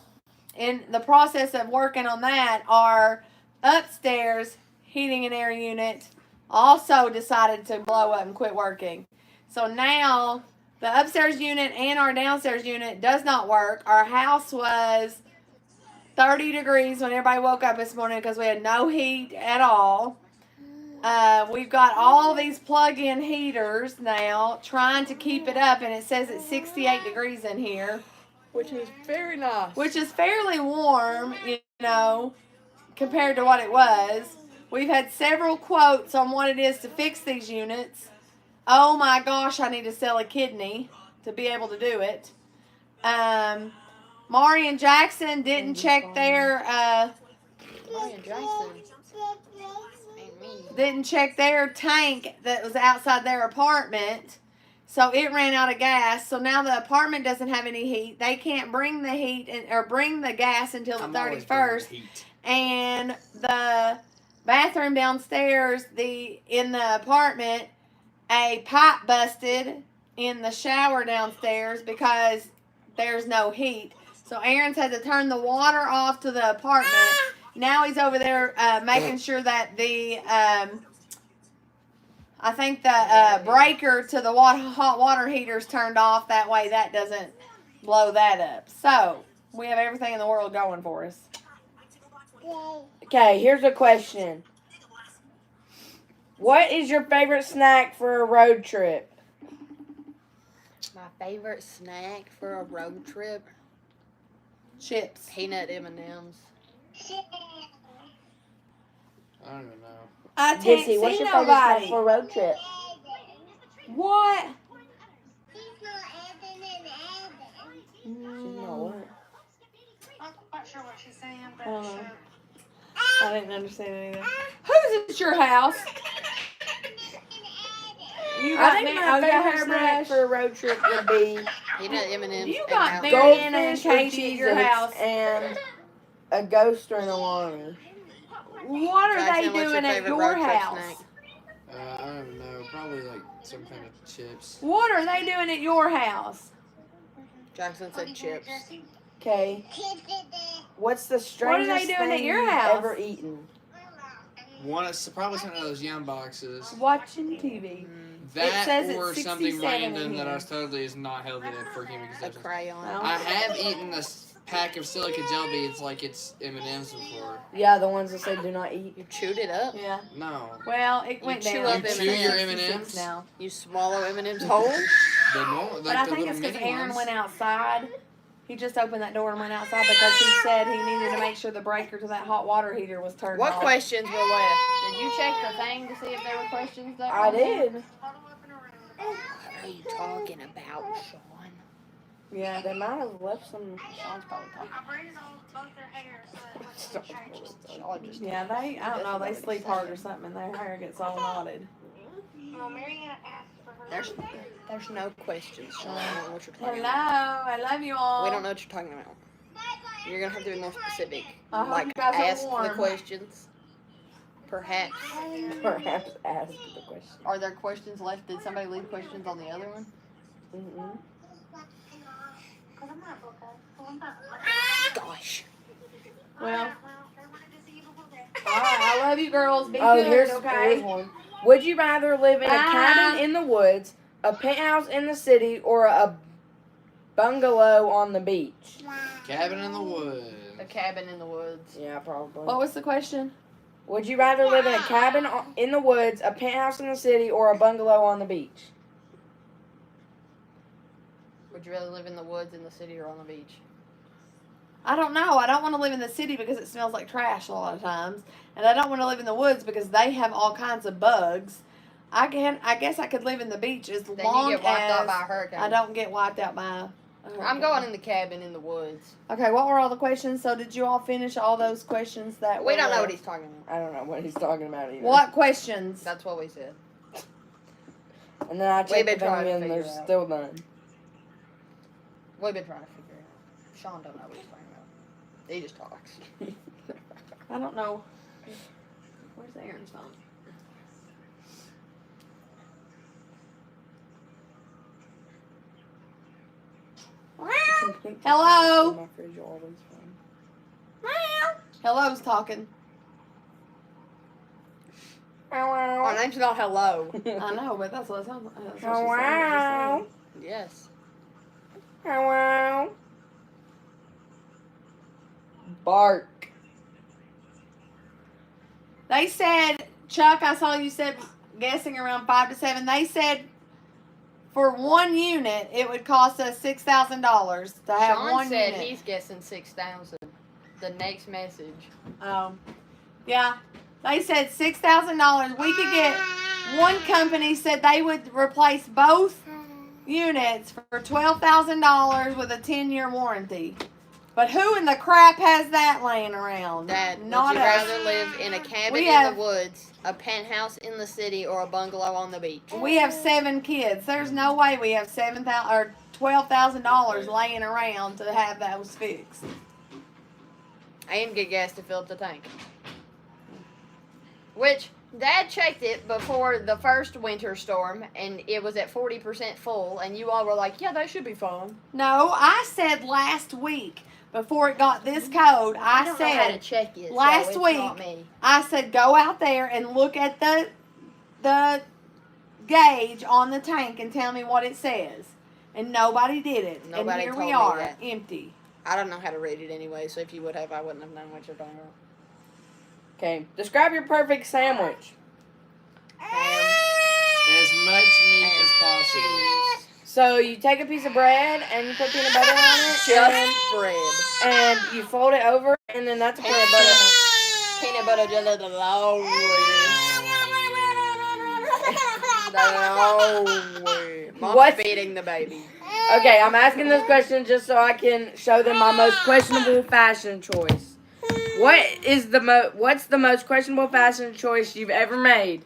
S6: in the process of working on that, our upstairs heating and air unit also decided to blow up and quit working. So now the upstairs unit and our downstairs unit does not work. Our house was 30 degrees when everybody woke up this morning because we had no heat at all. We've got all these plug-in heaters now trying to keep it up, and it says it's 68 degrees in here.
S1: Which is very nice.
S6: Which is fairly warm, compared to what it was. We've had several quotes on what it is to fix these units. Oh my gosh, I need to sell a kidney to be able to do it. Mari and Jackson didn't check their tank that was outside their apartment. So it ran out of gas. So now the apartment doesn't have any heat. They can't bring the heat or bring the gas until the 31st. And the bathroom downstairs, in the apartment, a pipe busted in the shower downstairs because there's no heat. So Aaron's had to turn the water off to the apartment. Now he's over there making sure that the I think the breaker to the hot water heater's turned off. That way that doesn't blow that up. So we have everything in the world going for us.
S5: Okay, here's a question. What is your favorite snack for a road trip?
S1: My favorite snack for a road trip?
S6: Chips.
S1: Peanut M&Ms.
S3: I don't even know.
S6: I can't
S5: Dissy, what's
S6: see
S5: your favorite snack
S6: nobody.
S5: for a road trip?
S6: What?
S5: She's not what?
S7: I'm not sure what she's saying, but
S6: I didn't understand anything. Who's at your house? You
S5: I
S6: got
S5: think
S6: me.
S5: my
S6: Oh, you got
S5: favorite snack
S6: hairbrush.
S5: for a Road trip would be
S1: Peanut M&Ms.
S6: You
S1: and
S6: got
S1: Mountain
S6: Mary
S1: Dew.
S6: Ann and
S5: goldfish with
S6: Casey at your
S5: Cheez-Its
S6: house.
S5: and a ghost or an alarm.
S6: What are
S1: Jackson,
S6: they
S1: what's your
S6: doing at
S1: favorite
S6: your
S1: road trip
S6: house?
S1: snack?
S3: I don't even know. Probably like some kind of chips.
S6: What are they doing at your house?
S1: Jackson said chips.
S5: Okay. What's the
S6: What are
S5: strangest
S6: they doing at
S5: thing
S6: your
S5: you've
S6: house?
S5: ever eaten?
S3: One, it's probably some of those Yum boxes.
S6: Watching TV.
S3: That
S6: says it's
S3: or
S6: 67
S3: something
S6: in
S3: random that
S6: here.
S3: I was told is not healthy for human
S1: A
S3: consumption.
S1: crayon.
S6: Well,
S3: I have eaten a pack of silica gel beads like it's M&M's before.
S5: Yeah, the ones that say do not eat.
S1: You chewed it up.
S6: Yeah.
S3: No.
S6: Well, it went
S1: chew
S6: down.
S1: up
S6: to
S1: You chew your
S6: 66
S3: M&Ms?
S6: now.
S1: You swallow M&M's whole.
S3: The normal, like
S6: But I
S3: the
S6: think
S3: little
S6: it's because
S3: mini
S6: Aaron
S3: ones.
S6: went outside.
S5: He just opened that door and went outside because he said he needed to make sure the breaker to that hot water heater was turned
S1: What
S5: off.
S1: questions were left? Did you check the thing to see if there were questions left?
S5: I did.
S1: What are you talking about, Sean?
S5: Yeah, they might have left some.
S1: Sean's probably talking.
S7: I braided both their hair so that it wouldn't change.
S1: Sean just.
S5: Yeah, they. I don't know. They sleep hard or something, and their hair gets all knotted.
S7: Well, Marianne asked for her.
S1: There's no questions, Sean. I don't know what you're talking
S5: Hello,
S1: about.
S5: I love you all.
S1: We don't know what you're talking about. You're gonna have to be more specific.
S5: I hope
S1: Like
S5: you guys are
S1: ask the
S5: warm.
S1: questions. Perhaps.
S5: Perhaps ask the question.
S1: Are there questions left? Did somebody leave questions on the other one?
S5: Mm-mm.
S7: Because I'm not booked up. So I'm not.
S1: Gosh.
S5: Well,
S7: They wanted to see you before that.
S5: all right. I love you, girls. Be
S6: Oh,
S5: good,
S6: here's
S5: okay?
S6: one.
S5: Would you rather live in a
S6: Ah.
S5: cabin in the woods, a penthouse in the city, or a bungalow on the beach?
S3: Cabin in the woods.
S1: A cabin in the woods.
S6: Yeah, probably.
S5: What was the question? Would you rather live in a cabin in the woods, a penthouse in the city, or a bungalow on the beach?
S1: Would you rather live in the woods, in the city, or on the beach?
S5: I don't know. I don't want to live in the city because it smells like trash a lot of times, and I don't want to live in the woods because they have all kinds of bugs. I guess I could live in the beach as
S1: Then
S5: long
S1: you get wiped out
S5: as
S1: by a hurricane.
S5: I don't get wiped out by. a
S1: I'm
S5: hurricane.
S1: going in the cabin in the woods.
S5: Okay, what were all the questions? So did you all finish all those questions that
S1: We
S5: were
S1: don't know what
S5: left?
S1: he's talking about.
S6: I don't know what he's talking about either.
S5: What questions?
S1: That's what we said.
S6: And then I
S1: We've
S6: checked
S1: been
S6: the thing
S1: trying to
S6: and
S1: figure
S6: there's
S1: it out.
S6: still none.
S1: We've been trying to figure it out. Sean don't know what he's talking about. He just talks.
S5: I don't know. Where's Aaron's phone? Hello?
S6: In my fridge always fun.
S5: Hello's talking.
S1: Our name's not hello.
S5: I know, but that's what it sounds like. That's what she
S6: Hello?
S5: sounded like
S1: Yes.
S6: Hello. Bark.
S5: They said, Chuck, I saw you said guessing around 5 to 7. They said for one unit it would cost us $6,000 to have
S1: Sean
S5: one
S1: said
S5: unit.
S1: he's guessing 6,000. The next message.
S5: Yeah. They said $6,000. We could get one company said they would replace both units for $12,000 with a 10-year warranty. But who in the crap has that laying around?
S1: Dad,
S5: Not
S1: would you
S5: us.
S1: rather live in a cabin
S5: We
S1: in
S5: have-
S1: the woods, a penthouse in the city, or a bungalow on the beach?
S5: We have 7 kids. There's no way we have $7,000 or $12,000 laying around to have those fixed.
S1: And get gas to fill up the tank. Which, Dad checked it before the first winter storm, and it was at 40% full, and you all were like, yeah, that should be fun.
S5: No, I said last week before it got this cold. I
S1: don't know how to
S5: said
S1: check it,
S5: last
S1: so it's
S5: week-
S1: not me.
S5: I said go out there and look at the gauge on the tank and tell me what it says. And nobody did it.
S1: Nobody
S5: and here
S1: told
S5: we
S1: me
S5: are,
S1: that.
S5: empty.
S1: I don't know how to read it anyway, so if you would have, I wouldn't have known what you're talking about.
S6: Okay. Describe your perfect sandwich.
S3: As much meat as possible.
S6: So you take a piece of bread and you put peanut butter on it,
S1: Just bread.
S6: and you fold it over, and then that's peanut butter.
S1: Peanut butter jelly, the low. Mom's
S6: What?
S1: feeding the baby.
S6: Okay, I'm asking this question just so I can show them my most questionable fashion choice. What's the most questionable fashion choice you've ever made?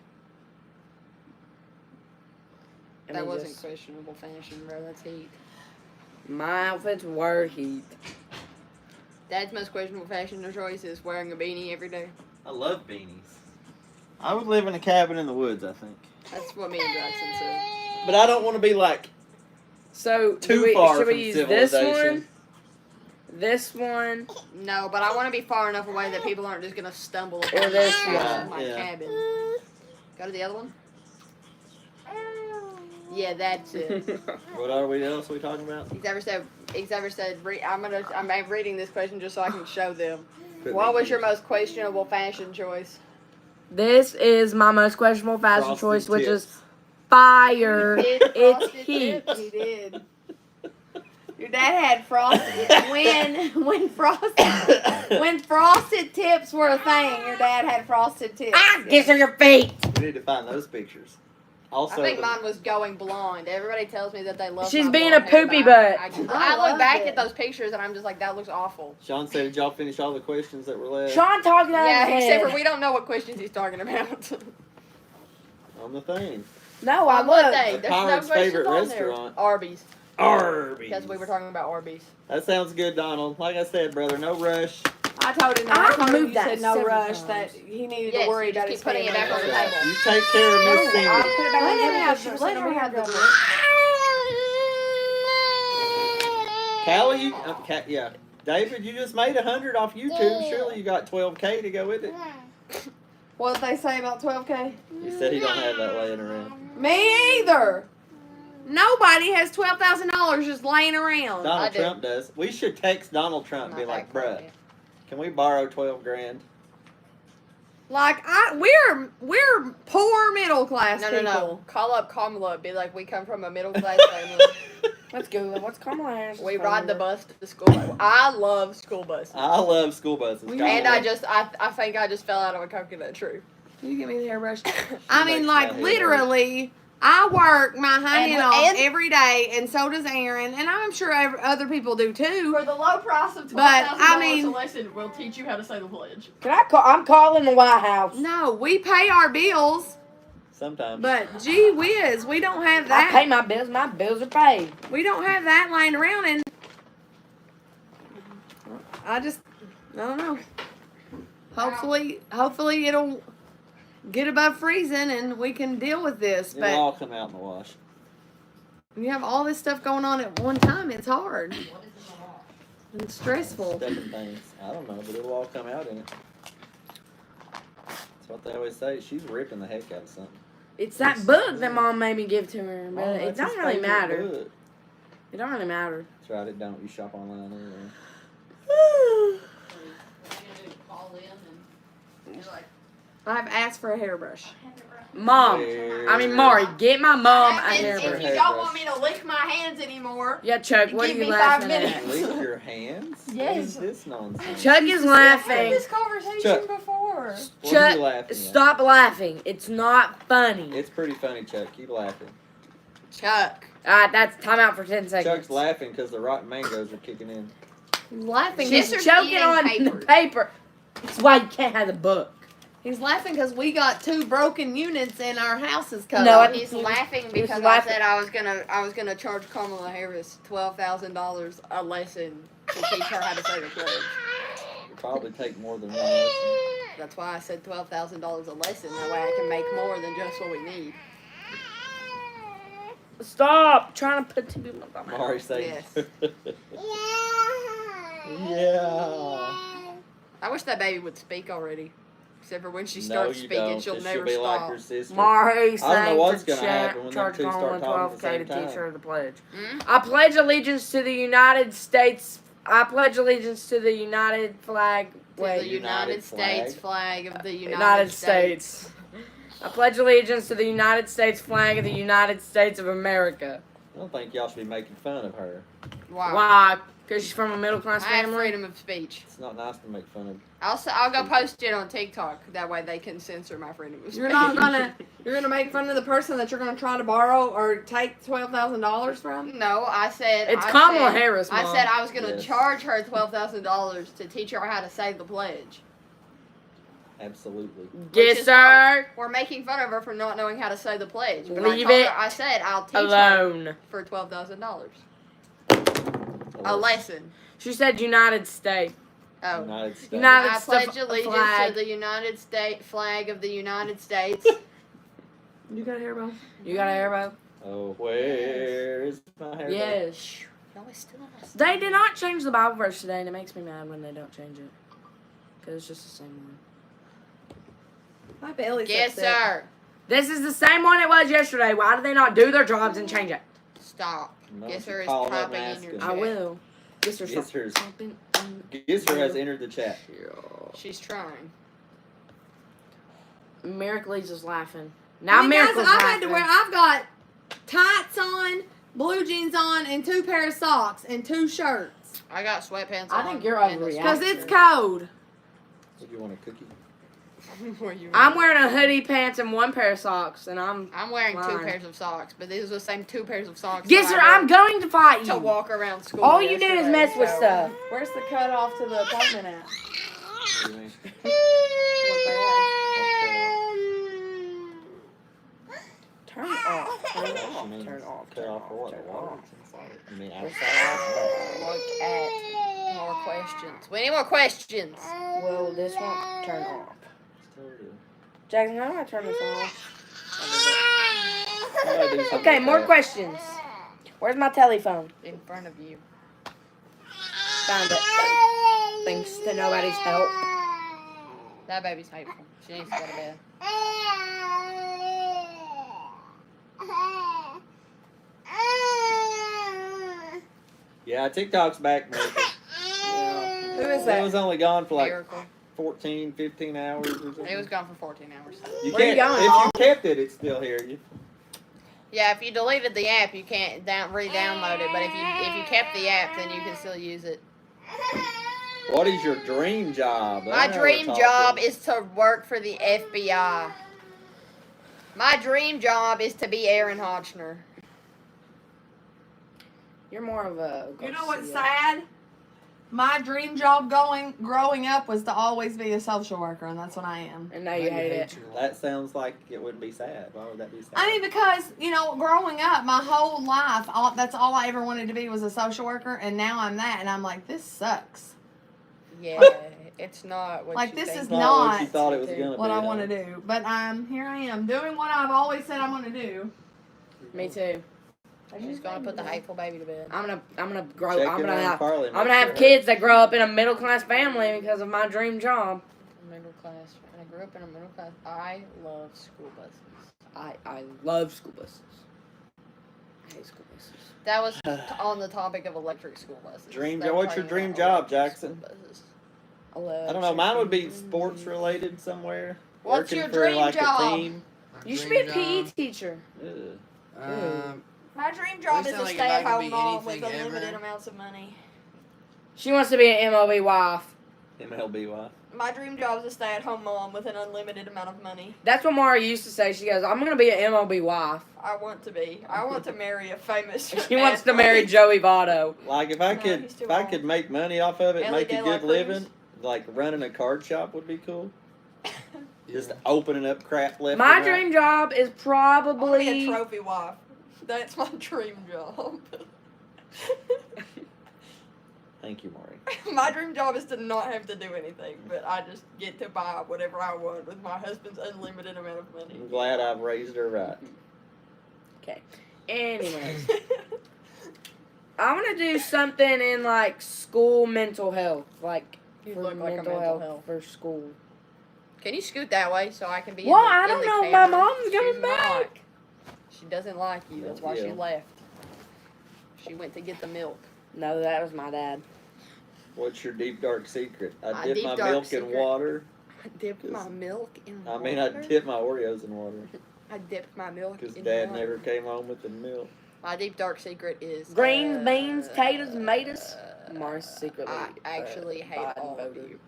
S1: That wasn't questionable fashion, bro. That's heat.
S6: My outfits were heat.
S1: Dad's most questionable fashion choice is wearing a beanie every day.
S4: I love beanies. I would live in a cabin in the woods, I think.
S1: That's what me and Jackson said.
S4: But I don't want to be like
S6: So
S4: too far
S6: should
S4: from
S6: we use this
S4: civilization.
S6: one? This one?
S1: No, but I want to be far enough away that people aren't just gonna stumble
S6: Or
S1: upon
S6: this
S4: one.
S1: my
S4: Yeah.
S1: cabin. Go to the other one. Yeah, that's it.
S4: What else are we talking about?
S1: Xavier said, I'm reading this question just so I can show them.
S4: Put
S1: What
S4: me
S1: was your
S4: here.
S1: most questionable fashion choice?
S6: This is my most questionable fashion
S4: Frosted
S6: choice, which
S4: tips.
S6: is fire.
S1: Did
S6: It's
S1: frosted
S6: heat.
S1: tips. He did.
S5: Your dad had frosted when frosted tips were a thing. Your dad had frosted tips.
S6: Kiss her your feet.
S4: We need to find those pictures. Also,
S1: I think mine was going blonde. Everybody tells me that they love.
S6: She's
S1: my
S6: being
S1: blonde
S6: a
S1: hair,
S6: poopy
S1: but
S6: butt.
S1: I
S5: love
S1: look back
S5: it.
S1: at those pictures and I'm just like, that looks awful.
S4: Sean said, "Did y'all finish all the questions that were left
S6: Sean talking out
S1: Yeah,
S6: of his
S1: except
S6: head.
S1: for we don't know what questions he's talking about.
S4: on the thing?"
S6: No, I
S1: On what
S6: looked.
S1: day?
S4: A
S1: There's no
S4: Pirate's
S1: questions
S4: favorite
S1: on there.
S4: restaurant.
S1: Arby's.
S4: Arby's.
S1: Because we were talking about Arby's.
S4: That sounds good, Donald. Like I said, brother, no rush.
S5: I told him that.
S6: I
S5: I told him
S6: moved
S5: you
S6: that
S5: said no
S6: several
S5: rush.
S6: times.
S5: That he needed
S1: Yes,
S5: to worry
S1: you just
S5: about
S1: keep
S5: his
S1: putting it
S5: family.
S1: back on the table.
S4: You take care of Miss Cindy.
S5: I'll put it back on the
S1: Let him
S5: table.
S1: have
S5: She
S1: the-
S5: was
S1: let
S5: sitting
S1: her
S5: over
S1: have
S5: here
S1: the-
S5: doing
S4: Callie, you, yeah. David, you just made 100 off YouTube. Surely you got 12K to go with it.
S5: it. What did they say about 12K?
S4: He said he don't have that laying around.
S5: Me either. Nobody has $12,000 just laying around.
S1: I
S4: Donald
S1: do.
S4: Trump does. We should text Donald Trump and be
S1: Not
S4: like,
S1: that
S4: bruh,
S1: crazy.
S4: can we borrow 12 grand?
S5: Like we're poor middle class
S1: No,
S5: people.
S1: no. Call up Kamala. Be like, we come from a middle class family.
S6: Let's go. What's Kamala Harris?
S1: We ride the bus to school. I love school buses.
S4: I love school buses.
S5: And
S4: God,
S1: I think I just fell out of a coconut tree.
S5: Can you give me the hairbrush? I mean,
S4: makes
S5: like
S4: my hair
S5: literally, I work my hind end off
S1: and-
S5: every day, and so does Aaron, and I'm sure other people do too.
S1: For the low price of
S5: But, I mean-
S1: a lesson, we'll teach you how to say the pledge.
S6: Can I call? I'm calling the White House.
S5: No, we pay our bills,
S4: Sometimes.
S5: but gee whiz, we don't have
S6: I
S5: that.
S6: pay my bills. My bills are paid.
S5: We don't have that laying around, and I don't know. Hopefully it'll get above freezing and we can deal with this.
S4: It'll
S5: But
S4: all come out in the wash.
S5: when you have all this stuff going on at one time, it's hard and stressful.
S4: Different things. I don't know, but it'll all come out in it. That's what they always say. She's ripping the heck out of something.
S6: It's that book that Mom made me give to her, but
S4: Oh,
S6: it
S4: that's
S6: don't
S4: his
S6: really
S4: favorite
S6: matter.
S4: book.
S6: It don't really matter.
S4: That's right, it don't. You shop online anyway.
S5: I've asked for a hairbrush.
S6: Mom, I mean Mari, get my mom a
S1: And
S6: hairbrush.
S1: if you don't want me to lick my hands anymore,
S6: Yeah, Chuck, what are
S1: give
S6: you
S1: me
S6: laughing
S1: 5
S6: at?
S1: minutes.
S4: Lick your hands?
S1: Yes.
S4: What is this nonsense?
S6: Chuck is
S1: we had
S6: laughing.
S1: this conversation
S4: Chuck.
S1: before.
S4: What are
S6: Chuck,
S4: you laughing at?
S6: stop laughing. It's not funny.
S4: It's pretty funny, Chuck. Keep laughing.
S1: Chuck.
S6: Alright, that's time out for 10 seconds.
S4: Chuck's laughing because the rotten mangoes are kicking in.
S5: He's laughing.
S6: She's
S1: Sister's
S6: choking
S1: eating
S6: on the
S1: papers.
S6: paper. That's why you can't have the book.
S5: He's laughing because we got 2 broken units in our houses cut
S6: No,
S5: off.
S1: He's laughing
S6: He's
S1: because
S6: laughing.
S1: I said I was gonna charge Kamala Harris $12,000 a lesson to teach her how to say the pledge.
S4: It'll probably take more than one lesson.
S1: That's why I said $12,000 a lesson. That way I can make more than just what we need.
S6: Stop trying to put two people in my mouth.
S4: Mari saying.
S1: Yes.
S4: Yeah.
S1: I wish that baby would speak already. Except for when she
S4: No,
S1: starts
S4: you
S1: speaking,
S4: don't.
S1: she'll
S4: 'cause
S1: never
S4: be like
S1: stop.
S4: her sister.
S6: Mari
S4: I don't know
S6: sang
S4: what's
S6: to
S4: gonna happen when them
S6: charge
S4: two start
S6: Colin
S4: talking at the
S6: 12K
S4: same
S6: to teach
S4: time.
S6: her the pledge.
S1: Hmm?
S6: I pledge allegiance to the United States. I pledge allegiance to the United flag.
S1: To
S6: Wait,
S1: the United States flag of the
S6: United States. I pledge allegiance to the United States flag of the United States of America.
S4: I don't think y'all should be making fun of her.
S1: Wow.
S6: Why? Because she's from a middle class
S1: I have
S6: family.
S1: freedom of speech.
S4: It's not nice to make fun of.
S1: I'll go post it on TikTok. That way they can censor my freedom of speech.
S5: You're gonna make fun of the person that you're gonna try to borrow or take $12,000 from?
S1: No, I said
S6: It's
S1: I
S6: Kamala
S1: said-
S6: Harris, Mom.
S1: I said I was gonna
S4: Yes.
S1: charge her $12,000 to teach her how to say the pledge.
S4: Absolutely.
S6: Yes,
S1: Which is
S6: sir.
S1: We're making fun of her for not knowing how to say the pledge. But
S6: Leave
S1: I told
S6: it
S1: her, I said I'll teach her
S6: Alone.
S1: for $12,000.
S4: A
S1: A lesson.
S6: She said United States.
S1: Oh.
S4: United States.
S6: United
S1: I
S6: States
S1: pledge allegiance
S6: flag.
S1: to the United States flag of the United States.
S5: You got a hairball?
S6: You got a hairbow?
S4: Oh, where is my hair?
S6: Yes.
S1: Y'all is still on my
S6: They did not change the Bible verse today, and it makes me mad when they don't change it. Because it's just the same one.
S5: My belly's
S1: Yes,
S5: upset.
S1: sir.
S6: This is the same one it was yesterday. Why do they not do their jobs and change it?
S1: Stop.
S4: No,
S1: Yes,
S4: she
S1: sir is
S4: called up
S1: typing
S4: and
S1: in your
S4: asked
S1: chat.
S6: I will. Yes, sir.
S4: Yes, sir.
S6: Something in
S4: Yes, sir has entered the chat.
S1: She's trying.
S6: Miracles is laughing.
S5: I
S6: Now
S5: mean, guys,
S6: Miracle's
S5: I've
S6: laughing.
S5: had to wear. I've got tights on, blue jeans on, and 2 pair of socks and 2 shirts.
S1: I got sweatpants
S6: I
S1: on.
S6: think you're
S1: and a
S6: overreacting.
S5: Cause
S1: sweatshirt.
S5: it's cold.
S4: Would you want a cookie?
S1: Were you
S6: I'm wearing a hoodie, pants, and 1 pair of socks, and I'm.
S1: I'm wearing 2
S6: Fine.
S1: pairs of socks, but these are the same 2 pairs of socks.
S6: Guess
S1: that
S6: what?
S1: I
S6: I'm going to fight
S1: wore to
S6: you.
S1: walk around school.
S6: All you do is
S1: yesterday,
S6: mess with
S1: so-
S6: stuff.
S5: Where's the cutoff to the apartment at?
S4: What do you mean?
S6: Turn it off. Turn it
S4: She
S6: off.
S4: means
S6: Turn it off.
S4: Cut off for what?
S6: Turn
S4: The
S6: it
S4: water
S6: off.
S4: that's inside. I mean, outside.
S1: Look at more questions. We need more questions.
S6: Well, this won't turn off.
S4: Still do.
S6: Jackson, how do I turn this off?
S4: Somebody do something
S6: Okay,
S4: like
S6: more
S4: that.
S6: questions. Where's my telephone?
S1: In front of you.
S6: Found it. Thanks to nobody's help.
S1: That baby's hateful. She needs to go to bed.
S4: Yeah, TikTok's back, man.
S5: Who is
S4: It
S5: that?
S4: was only gone for like
S1: Miracle.
S4: 14, 15 hours or something.
S1: It was gone for 14 hours.
S4: You
S6: Where you
S4: can't,
S6: going,
S4: if
S6: Mom?
S4: you kept it, it's still here.
S1: Yeah, if you deleted the app, you can't re-download it. But if you kept the app, then you can still use it.
S4: What is your dream job?
S1: My dream job is to work for the FBI. My dream job is to be Aaron Hodgner.
S6: You're more of a.
S5: You know what's
S6: Garcia.
S5: sad? My dream job growing up was to always be a social worker, and that's what I am.
S6: And now you hate it.
S4: That sounds like it wouldn't be sad. Why would that be sad?
S5: I mean, because, growing up, my whole life, that's all I ever wanted to be was a social worker, and now I'm that, and I'm like, this sucks.
S1: Yeah, it's not what
S5: Like,
S1: you
S5: this
S1: think.
S5: is
S4: Not
S5: not
S4: what you thought it was gonna be.
S5: What I
S4: huh?
S5: want to do. But here I am, doing what I've always said I'm going to do.
S6: Me too.
S1: She's gonna put the hateful baby to bed.
S6: I'm gonna grow.
S4: Check
S6: I'm
S4: in
S6: gonna
S4: on
S6: have.
S4: Carly,
S6: I'm
S4: make
S6: gonna have
S4: sure her-
S6: kids that grow up in a middle class family because of my dream job.
S1: Middle class. I grew up in a middle class. I love school buses.
S6: I love school buses. I hate school buses.
S1: That was on the topic of electric school buses.
S4: Dream
S1: They
S4: job-
S1: were
S4: what's your
S1: talking
S4: dream
S1: about
S4: job,
S1: electric
S4: Jackson?
S1: school buses.
S6: I love.
S4: I don't know. Mine would be sports related somewhere.
S1: What's
S4: Working
S1: your
S4: for,
S1: dream
S4: like,
S1: job?
S4: A team.
S6: You should be a PE teacher.
S4: Ugh.
S1: My dream
S3: We
S1: job is
S3: sound
S1: a
S3: like if I could
S1: stay-at-home
S3: be
S1: mom with
S3: anything
S1: unlimited
S3: ever.
S1: amounts of money.
S6: She wants to be an MLB wife.
S4: MLB wife.
S1: My dream job is a stay-at-home mom with an unlimited amount of money.
S6: That's what Mara used to say. She goes, "I'm gonna be an MLB wife."
S1: I want to be. I want to marry a famous.
S6: She wants to marry
S1: athlete.
S6: Joey Votto.
S4: Like if I
S1: No,
S4: could,
S1: he's too
S4: if I
S1: old.
S4: could make money off of it,
S1: Ellie
S4: make a
S1: De La
S4: good
S1: Cruz.
S4: living, like running a card shop would be cool. Just opening up crap left.
S6: My
S4: and right.
S6: dream job is
S1: I want to be a
S6: probably.
S1: trophy wife. That's my dream job.
S4: Thank you, Maury.
S1: My dream job is to not have to do anything, but I just get to buy whatever I want with my husband's unlimited amount of money.
S4: I'm glad I've raised her right.
S6: Okay. Anyways, I'm gonna do something in like school mental health, like
S1: You
S6: for
S1: look like a
S6: mental
S1: mental
S6: health
S1: health.
S6: for school.
S1: Can you scoot that way so I can be?
S6: Well, I
S1: in
S6: don't
S1: the
S6: know if
S1: camera?
S6: my mom's coming
S1: She's
S6: back.
S1: not. She doesn't like you. That's why she
S4: Yeah.
S1: left. She went to get the milk.
S6: No, that was my dad.
S4: What's your deep dark secret? I
S1: My
S4: dip
S1: deep
S4: my
S1: dark
S4: milk in
S1: secret?
S4: water.
S1: I dipped my milk in
S4: I
S1: water.
S4: mean, I dip my Oreos in water
S1: I dipped my milk
S4: because
S1: in
S4: Dad
S1: water.
S4: never came home with the milk.
S1: My deep dark secret is
S6: Greens, beans, taters, tomatoes. Mars secretly.
S1: I actually hate
S6: Biden
S1: all of
S6: voter.
S1: you.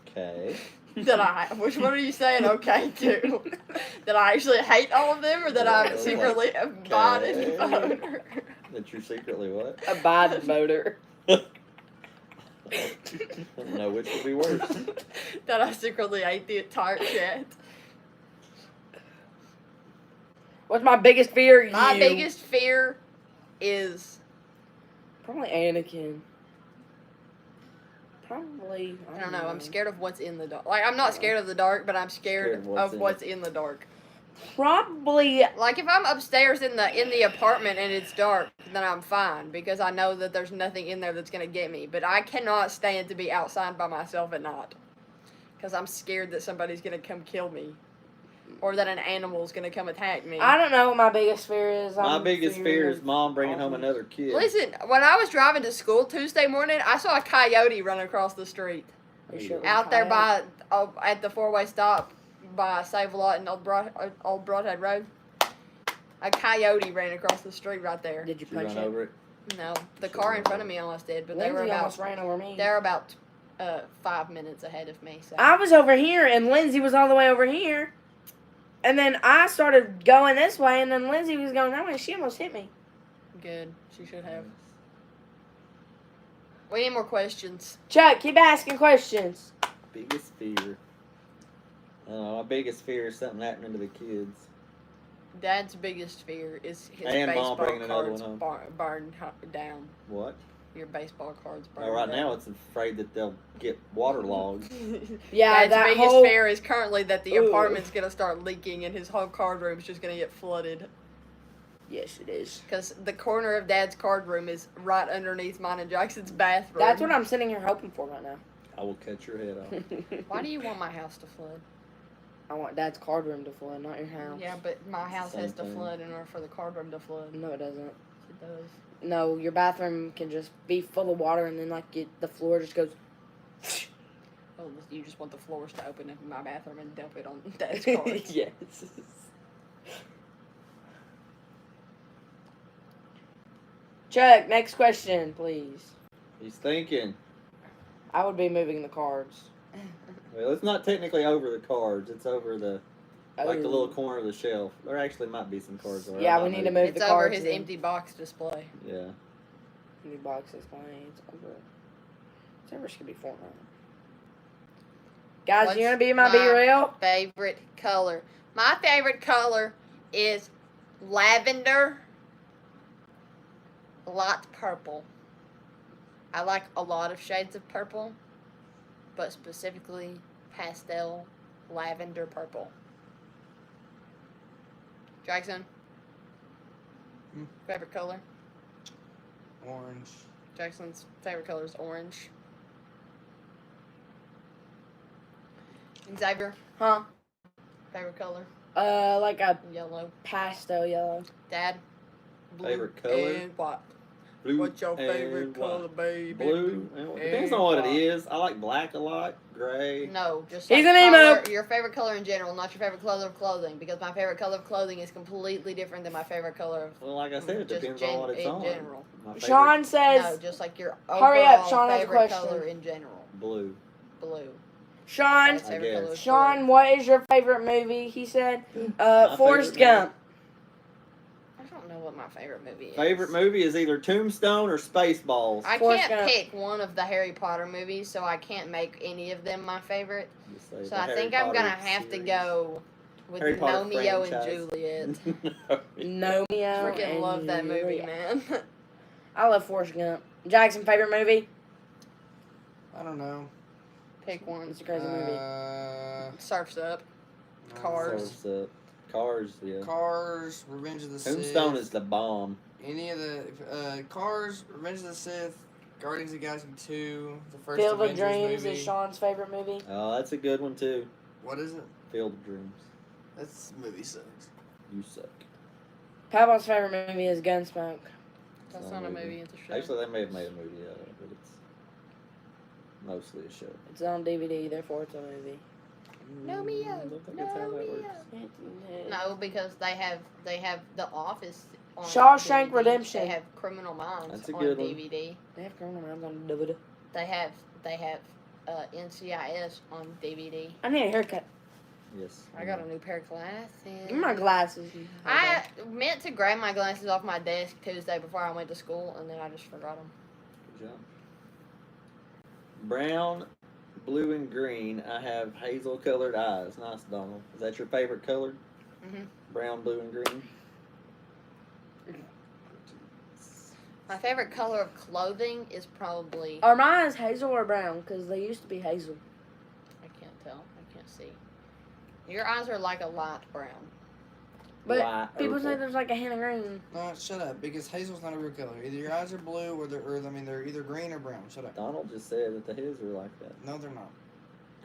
S4: Okay.
S1: Which one are you saying okay to? That I actually hate all of them, or that I'm
S4: Yeah,
S1: secretly a Biden voter?
S4: That you're secretly what?
S6: A Biden voter.
S4: I don't know which would be worse.
S1: That I secretly hate the entire chat.
S6: What's my biggest fear?
S1: My
S6: You.
S1: biggest fear is
S6: Probably Anakin. Probably.
S1: I don't know. I'm scared of what's in the dark. Like I'm not scared of the dark, but I'm scared of what's in the dark.
S6: Probably.
S1: Like if I'm upstairs in the apartment and it's dark, then I'm fine because I know that there's nothing in there that's gonna get me. But I cannot stand to be outside by myself at night because I'm scared that somebody's gonna come kill me, or that an animal's gonna come attack me.
S6: I don't know what my biggest fear is.
S4: My
S6: I'm
S4: biggest
S6: fearing
S4: fear
S6: of-
S4: is Mom bringing home another kid.
S1: Listen, when I was driving to school Tuesday morning, I saw a coyote run across the street
S6: Are you sure it was
S1: out there
S6: coyote?
S1: at the four-way stop by Save a Lot and Old Broadhead Road. A coyote ran across the street right there.
S5: Did you
S4: Did you
S5: punch
S4: run
S5: it?
S4: over it?
S1: No, the car in front of me almost did, but they were
S5: Lindsay
S1: about
S5: almost ran over me.
S1: they're about 5 minutes ahead of me. So
S5: I was over here, and Lindsay was all the way over here. And then I started going this way, and then Lindsay was going that way. She almost hit me.
S1: good. She should have. We need more questions.
S5: Chuck, keep asking questions.
S4: Biggest fear. My biggest fear is something happening to the kids.
S1: Dad's biggest fear is his
S4: And Mom
S1: baseball
S4: bringing another
S1: cards
S4: one
S1: burned down.
S4: What?
S1: Your baseball cards burned
S4: Well, right
S1: down.
S4: now it's afraid that they'll get waterlogged.
S5: Yeah,
S1: Dad's
S5: that
S1: biggest
S5: whole
S1: fear is currently that the
S5: Ooh.
S1: apartment's gonna start leaking and his whole card room's just gonna get flooded.
S5: Yes, it is.
S1: Because the corner of Dad's card room is right underneath mine and Jackson's bathroom.
S5: That's what I'm sitting here hoping for right now.
S4: I will cut your head off.
S1: Why do you want my house to flood?
S5: I want Dad's card room to flood, not your house.
S1: Yeah, but my house
S4: Same
S1: has to
S4: thing.
S1: flood in order for the card room to flood.
S5: No, it doesn't.
S1: It does.
S5: No, your bathroom can just be full of water, and then the floor just goes.
S1: Oh, you just want the floors to open up in my bathroom and dump it on Dad's cards.
S5: Yes. Chuck, next question, please.
S4: He's thinking.
S5: I would be moving the cards.
S4: Well, it's not technically over the cards. It's over the like the
S5: Oh.
S4: little corner of the shelf. There actually might be some cards. There.
S5: Yeah,
S4: I'm
S5: we
S4: not
S5: need to
S4: moving.
S5: move
S1: It's
S5: the
S1: over
S5: cards.
S1: his
S5: in.
S1: empty box display.
S4: Yeah.
S5: New boxes, fine. It's over. Servers could be Fortnite. Guys,
S1: What's
S5: you gonna be my
S1: my-
S5: Be Real?
S1: Favorite color. My favorite color is lavender, light purple. I like a lot of shades of purple, but specifically pastel lavender purple. Jackson? Favorite color?
S3: Orange.
S1: Jackson's favorite color is orange. Xavier?
S5: Huh?
S1: Favorite color?
S5: Like a
S1: Yellow.
S5: pastel yellow.
S1: Dad? Blue
S4: Favorite color?
S1: and white.
S4: Blue
S1: What's your favorite
S4: and
S1: color,
S4: white.
S1: baby?
S4: Blue. It depends
S1: and
S4: on what it
S1: white.
S4: is. I like black a lot. Gray.
S1: No, just
S5: He's
S1: like
S5: an emo.
S1: color, your favorite color in general, not your favorite color of clothing, because my favorite color of clothing is completely different than my favorite color of
S4: Well, like I said, it
S1: just
S4: depends on what it's
S1: in
S4: on.
S1: general.
S4: My favorite,
S5: Sean says,
S1: No, just like your
S5: Hurry up,
S1: overall
S5: Sean has a
S1: favorite
S5: question.
S1: color in general.
S4: blue.
S1: Blue.
S5: Sean,
S1: Dad's favorite color is
S5: Sean,
S1: blue.
S5: what is your favorite movie? He said,
S4: My
S5: Forrest
S4: favorite
S5: Gump.
S1: I don't know what my favorite movie is.
S4: Favorite movie is either Tombstone or Spaceballs.
S1: I
S5: Forrest
S1: can't
S5: Gump.
S1: pick one of the Harry Potter movies, so I can't make any of them my favorite.
S4: Just say
S1: So
S4: the
S1: I
S4: Harry
S1: think I'm
S4: Potter
S1: gonna have to
S4: series.
S1: go with
S4: Harry Potter
S1: Romeo and
S4: franchise.
S1: Juliet.
S5: Nomeo.
S1: Freaking
S5: and
S1: love that movie,
S5: Juliet.
S1: man.
S5: I love Forrest Gump. Jackson, favorite movie?
S3: I don't know.
S1: Pick one.
S5: It's a crazy movie.
S1: Surf's Up.
S3: no.
S1: Cars.
S4: Cars, Cars, yeah.
S3: Cars, Revenge of the
S4: Tombstone
S3: Sith.
S4: is the bomb.
S3: Any of the Cars, Revenge of the Sith, Guardians of the Galaxy 2, the first
S5: Field of
S3: Avengers
S5: Dreams
S3: movie.
S5: is Sean's favorite movie.
S4: Oh, that's a good one too.
S3: What is it?
S4: Field of Dreams.
S3: This movie sucks.
S4: You suck.
S5: Papa's favorite movie is Gunsmoke.
S1: That's
S4: It's
S1: not a
S4: movie.
S1: movie, it's a show.
S4: Actually, they may have made a movie out of it, but it's mostly a show.
S5: It's on DVD, therefore it's a movie.
S1: Romeo,
S4: I don't think that's how that works.
S1: No, because they have The Office on
S5: Shawshank
S1: DVD.
S5: Redemption.
S1: They have Criminal Minds
S4: That's a
S1: on
S4: good one.
S1: DVD.
S5: They have Criminal Minds on DVD.
S1: They have NCIS on DVD.
S5: I need a haircut.
S4: Yes.
S1: I got a new pair of glasses.
S5: Give me my glasses.
S1: I meant to grab my glasses off my desk Tuesday before I went to school, and then I just forgot them.
S4: Good job. Brown, blue, and green. I have hazel colored eyes. Nice, Donald. Is that your favorite color?
S1: Mhm.
S4: Brown, blue, and green.
S1: My favorite color of clothing is probably
S5: Are mine hazel or brown? Because they used to be hazel.
S1: I can't tell. I can't see. Your eyes are like a light brown.
S5: But
S4: White,
S5: people say
S4: purple.
S5: there's like a hint of green.
S3: No, shut up. Because hazel's not a real color. Either your eyes are blue or they're either green or brown. Shut up.
S4: Donald just said that his are like that.
S3: No, they're not.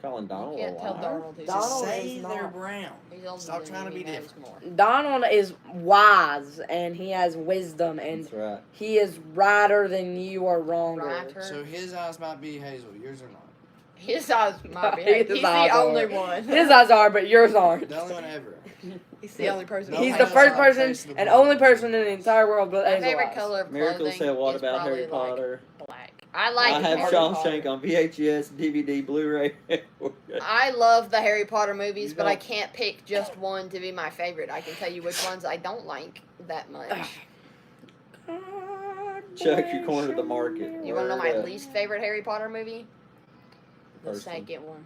S4: Calling Donald
S1: You can't
S4: a
S1: tell
S4: liar.
S1: Donald who's
S5: Donald
S3: Just say
S5: is
S3: they're
S5: not.
S3: brown.
S1: He's older
S3: Stop
S1: than
S3: trying to
S1: you,
S3: be
S1: he knows
S3: different.
S1: more.
S5: Donald is wise and he has wisdom and
S4: That's right.
S5: he is righter than you or wronger.
S1: Righter.
S3: So his eyes might be hazel. Yours are not.
S1: His eyes might be.
S5: His
S1: He's
S5: eyes
S1: the only
S5: are.
S1: one.
S5: His eyes are, but yours aren't.
S3: The only one ever.
S1: He's the only person.
S8: He's
S1: who
S8: the
S1: has
S8: first
S1: a-
S8: person and only person in the entire world with
S1: My
S8: hazel
S1: favorite
S8: eyes.
S1: color of
S4: Miracle
S1: clothing
S4: said, "What
S1: is
S4: about
S1: probably
S4: Harry Potter?"
S1: like black. I like
S4: I have
S1: Harry
S4: Shawshank
S1: Potter.
S4: on VHS, DVD, Blu-ray.
S1: I love the Harry Potter movies,
S4: You
S1: but I
S4: don't-
S1: can't pick just one to be my favorite. I can tell you which ones I don't like that much.
S4: Chuck, you cornered the market.
S1: You want to know my
S4: Word up.
S1: least favorite Harry Potter movie? The
S4: First one.
S1: second one.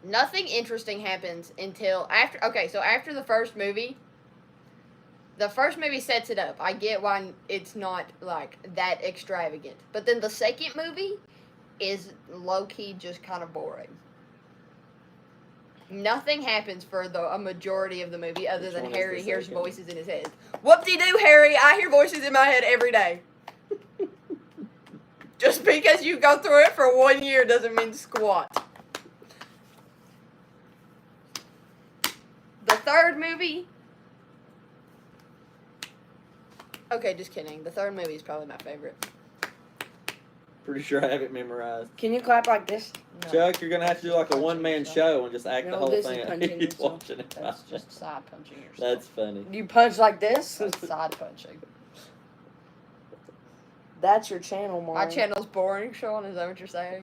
S1: Nothing interesting happens until after. Okay, so after the first movie sets it up. I get why it's not like that extravagant, but then the second movie is low key just kind of boring. Nothing happens for a majority of the movie other
S4: Which
S1: than
S4: one is
S1: Harry
S4: the
S1: hears
S4: second?
S1: voices in his head. Whoop-de-doo, Harry! I hear voices in my head every day. Just because you go through it for 1 year doesn't mean squat. The third movie. Okay, just kidding. The third movie is probably my favorite.
S4: Pretty sure I have it memorized.
S8: Can you clap like this?
S1: No.
S4: Chuck, you're gonna have to do like a one-man show and just act the
S8: No,
S4: whole
S8: this is
S4: thing.
S8: punching
S4: He's
S8: yourself.
S4: watching it.
S1: That's just side punching yourself.
S4: That's funny.
S8: You punch like this?
S1: That's side punching.
S8: That's your channel, Mom.
S1: My channel's boring, Sean. Is that what you're saying?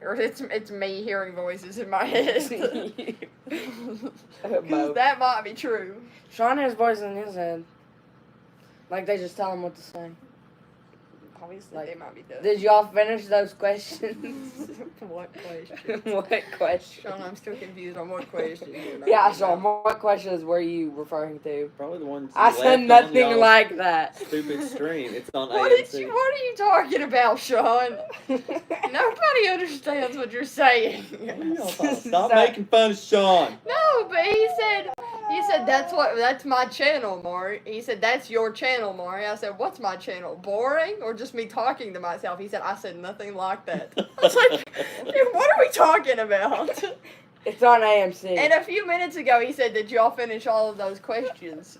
S1: Or it's me hearing voices in my head. Because that might be true.
S8: Sean has voices in his head. Like they just tell him what to say.
S1: Obviously,
S8: Like,
S1: they might be done.
S8: Did y'all finish those questions?
S1: What question?
S8: What question?
S1: Sean, I'm still confused on what question. you're
S8: Yeah,
S1: talking
S8: Sean,
S1: about.
S8: what questions were you referring to?
S4: Probably the ones.
S8: I
S4: you
S8: said
S4: left on
S8: nothing
S4: y'all's
S8: like that.
S4: Stupid stream. It's on
S1: What
S4: AMC.
S1: What are you talking about, Sean? Nobody understands what you're saying.
S4: Stop making fun of Sean.
S1: No, but he said that's my channel, Maury. He said that's your channel, Maury. I said, what's my channel? Boring or just me talking to myself? He said, I said nothing like that. I was like, dude, what are we talking about?
S8: It's on AMC.
S1: And a few minutes ago, he said, did y'all finish all of those questions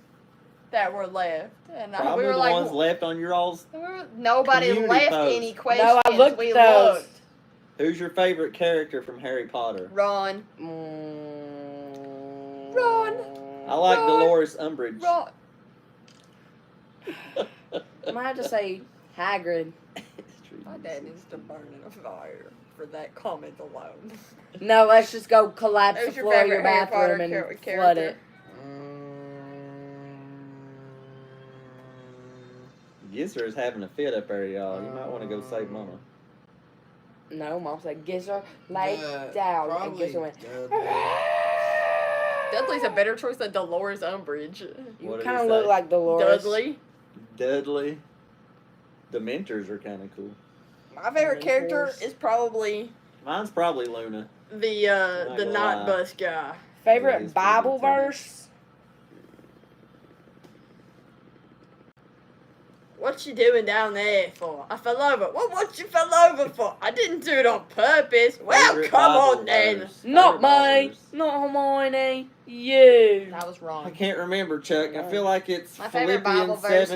S1: that were left? And
S4: Probably
S1: we were
S4: the
S1: like,
S4: ones left on your all's.
S1: nobody
S4: community
S1: left
S4: post.
S1: any questions.
S8: No, I looked
S1: we
S8: those.
S1: looked.
S4: Who's your favorite character from Harry Potter?
S1: Ron. Ron.
S4: I like
S1: Ron.
S4: Dolores Umbridge.
S1: Ron.
S8: I might have to say Hagrid.
S1: My dad needs to burn in a fire for that comment alone.
S8: No, let's just go collapse
S1: Who's
S8: the
S1: your
S8: floor of your
S1: favorite Harry Potter
S8: bathroom and
S1: character?
S8: flood it.
S4: Gizzer is having a fit up there, y'all. You might want to go save Mama.
S8: No, Mom said, Gizzer, lay
S3: Uh,
S8: down. And
S3: probably
S8: Gizzer went,
S1: Dudley's a better choice than Dolores Umbridge.
S8: you
S4: What did
S8: kind
S4: he
S8: of look
S4: say?
S8: like Dolores.
S1: Dudley.
S4: Dudley. Dementors are kind of cool.
S1: My favorite character
S8: Mentors.
S1: is probably
S4: Mine's probably Luna.
S1: the
S4: Not gonna
S1: night
S4: lie.
S1: bus guy.
S8: Favorite
S4: He's
S8: Bible
S4: pretty good.
S8: verse?
S1: What you doing down there for? I fell over. What you fell over for? I didn't do it on purpose. Well,
S4: Favorite
S1: come
S4: Bible
S1: on then.
S4: verse.
S8: Not
S4: Favorite Bible
S8: me.
S4: verse.
S8: Not Hermione. You.
S1: That was
S4: I
S1: wrong.
S4: can't remember, Chuck. I feel like it's
S1: My favorite Bible
S4: Philippians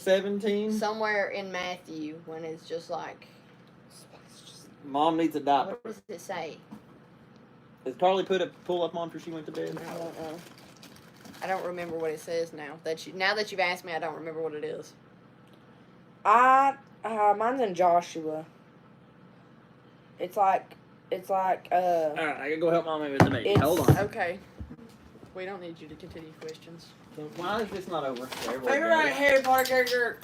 S1: verse
S4: 17:17.
S1: Somewhere in Matthew when it's just like,
S4: Mom needs a diaper.
S1: what does it say?
S4: Has Carly put a pull up on for she went to bed?
S1: I don't know. I don't remember what it says now. Now that you've asked me, I don't remember what it is.
S8: Mine's in Joshua. It's like,
S4: Alright, I gotta go help Mommy with the baby.
S8: It's-
S4: Hold on.
S1: Okay. We don't need you to continue questions.
S4: So why is this not over? There we
S3: Favorite
S4: go.
S3: Harry Potter character?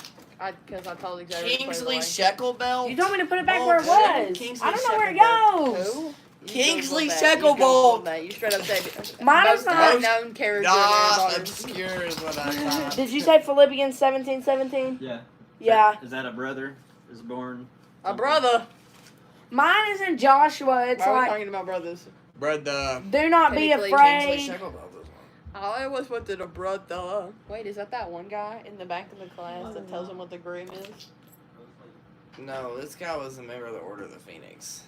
S1: Because I told Xavier
S3: Kingsley
S1: to
S3: Shacklebelt.
S8: you told me to put it back
S3: Oh,
S8: where it
S3: shit.
S8: was.
S3: Kingsley
S8: I don't know where it
S3: Shacklebolt.
S8: goes.
S1: Who?
S3: Kingsley
S1: You Googled that.
S3: Shacklebolt.
S1: You straight up said
S8: Mine
S1: most
S8: is not-
S1: unknown character in
S3: Nah,
S1: Harry Potter.
S3: obscure is what I thought.
S8: Did you say Philippians 17:17?
S4: Yeah.
S8: Yeah.
S4: Is that a brother? Is born?
S1: A brother.
S8: Mine is in Joshua. It's
S1: Why are we
S8: like,
S1: talking about brothers?
S3: Brother.
S8: do not be
S1: Technically,
S8: afraid.
S3: Kingsley Shacklebolt was one.
S1: I always wanted a brother. Wait, is that one guy in the back of the class that tells him what the grim is?
S3: No, this guy was a member of the Order of the Phoenix.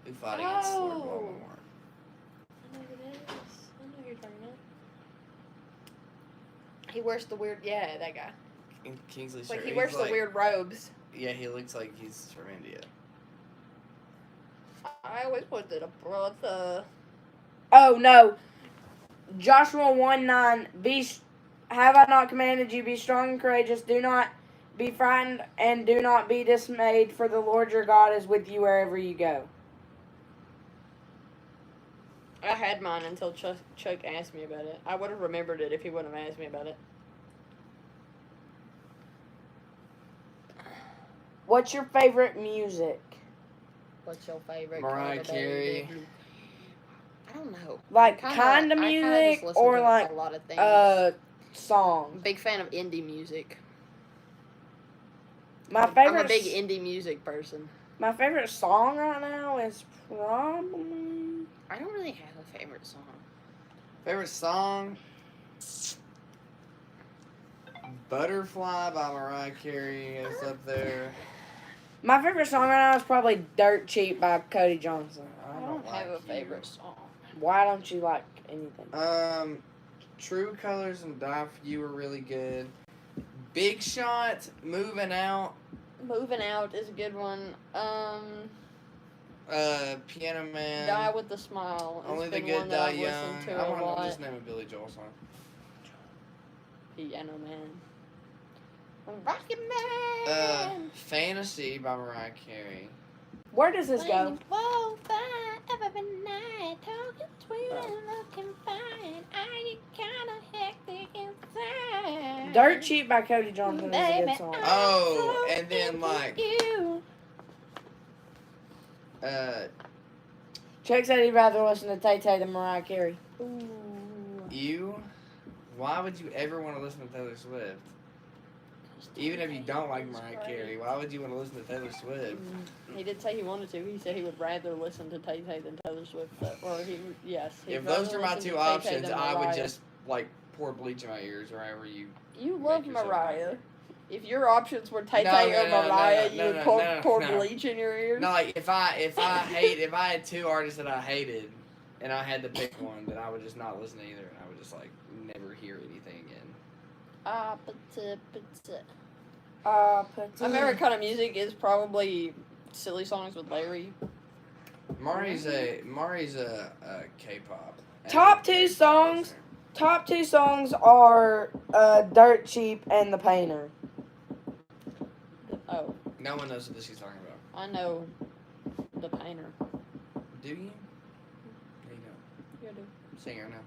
S3: Who fought against Lord
S1: Oh.
S3: Voldemort.
S1: I know who it is. I know who you're talking about. He wears the weird, that guy.
S3: Kingsley
S1: It's like he
S3: Shacklebolt.
S1: wears the weird robes.
S3: Yeah, he looks like he's from India.
S1: I I always put it a brother.
S8: Oh no, Joshua 1:9. Have I not commanded you? Be strong and courageous. Do not be frightened and do not be dismayed, for the Lord your God is with you wherever you go.
S1: I had mine until Chuck asked me about it. I would have remembered it if he wouldn't have asked me about it.
S8: What's your favorite music?
S1: What's your favorite?
S3: Mariah Carey.
S1: I don't know.
S8: Like
S1: I
S8: kind of
S1: just
S8: music
S1: listen
S8: or
S1: to
S8: like
S1: a lot of things.
S8: songs?
S1: Big fan of indie music.
S8: My favorite.
S1: I'm a big indie music person.
S8: My favorite song right now is probably.
S1: I don't really have a favorite song.
S3: Favorite song? Butterfly by Mariah Carey is up there.
S8: My favorite song right now is probably "Dirt Cheap" by Cody Johnson.
S1: I don't have a
S3: like you.
S1: favorite song.
S8: Why don't you like anything?
S3: True Colors and Die For You were really good. Big Shot, Moving Out.
S1: Moving Out is a good one.
S3: Piano Man.
S1: Die With a Smile. It's
S3: Only the
S1: been
S3: Good
S1: one that
S3: Die
S1: I've
S3: Young.
S1: listened to
S3: I
S1: a
S3: want to
S1: lot.
S3: just name a Billy Joel song.
S1: Piano Man. Rocket Man.
S3: Fantasy by Mariah Carey.
S8: Where does this go?
S2: Whoa, every night, talking sweet and looking fine. Are you kind of hectic inside?
S8: "Dirt Cheap" by Cody Johnson is a good song.
S3: Oh, and then like
S2: You.
S8: Chuck said he'd rather listen to Tay Tay than Mariah Carey.
S3: you. Why would you ever want to listen to Taylor Swift? Even if you don't like Mariah Carey, why would you want to listen to Taylor Swift?
S1: He did say he wanted to. He said he would rather listen to Tay Tay than Taylor Swift. Or he, yes. he'd
S3: If those
S1: rather
S3: are my
S1: listen
S3: two
S1: to Tay Tay
S3: options,
S1: than
S3: I would
S1: Mariah.
S3: just like pour bleach in my ears wherever you.
S1: You love
S3: yourself
S1: Mariah.
S3: happy.
S1: If your options were Tay
S3: No,
S1: Tay
S3: no,
S1: or
S3: no,
S1: Mariah,
S3: no,
S1: you would
S3: no,
S1: pour,
S3: no,
S1: pour
S3: no.
S1: bleach in your ears.
S3: No, like if I had two artists that I hated, and I had to pick one, then I would just not listen to either, and I would just like never hear anything again.
S1: Americana music is probably silly songs with Larry.
S3: Mari's a K-pop.
S8: Top two songs. Top two songs are "Dirt Cheap" and "The Painter."
S1: Oh,
S3: No one knows what she's talking about.
S1: I know the painter.
S3: Do you? No, you don't.
S1: You do.
S3: Sing her now.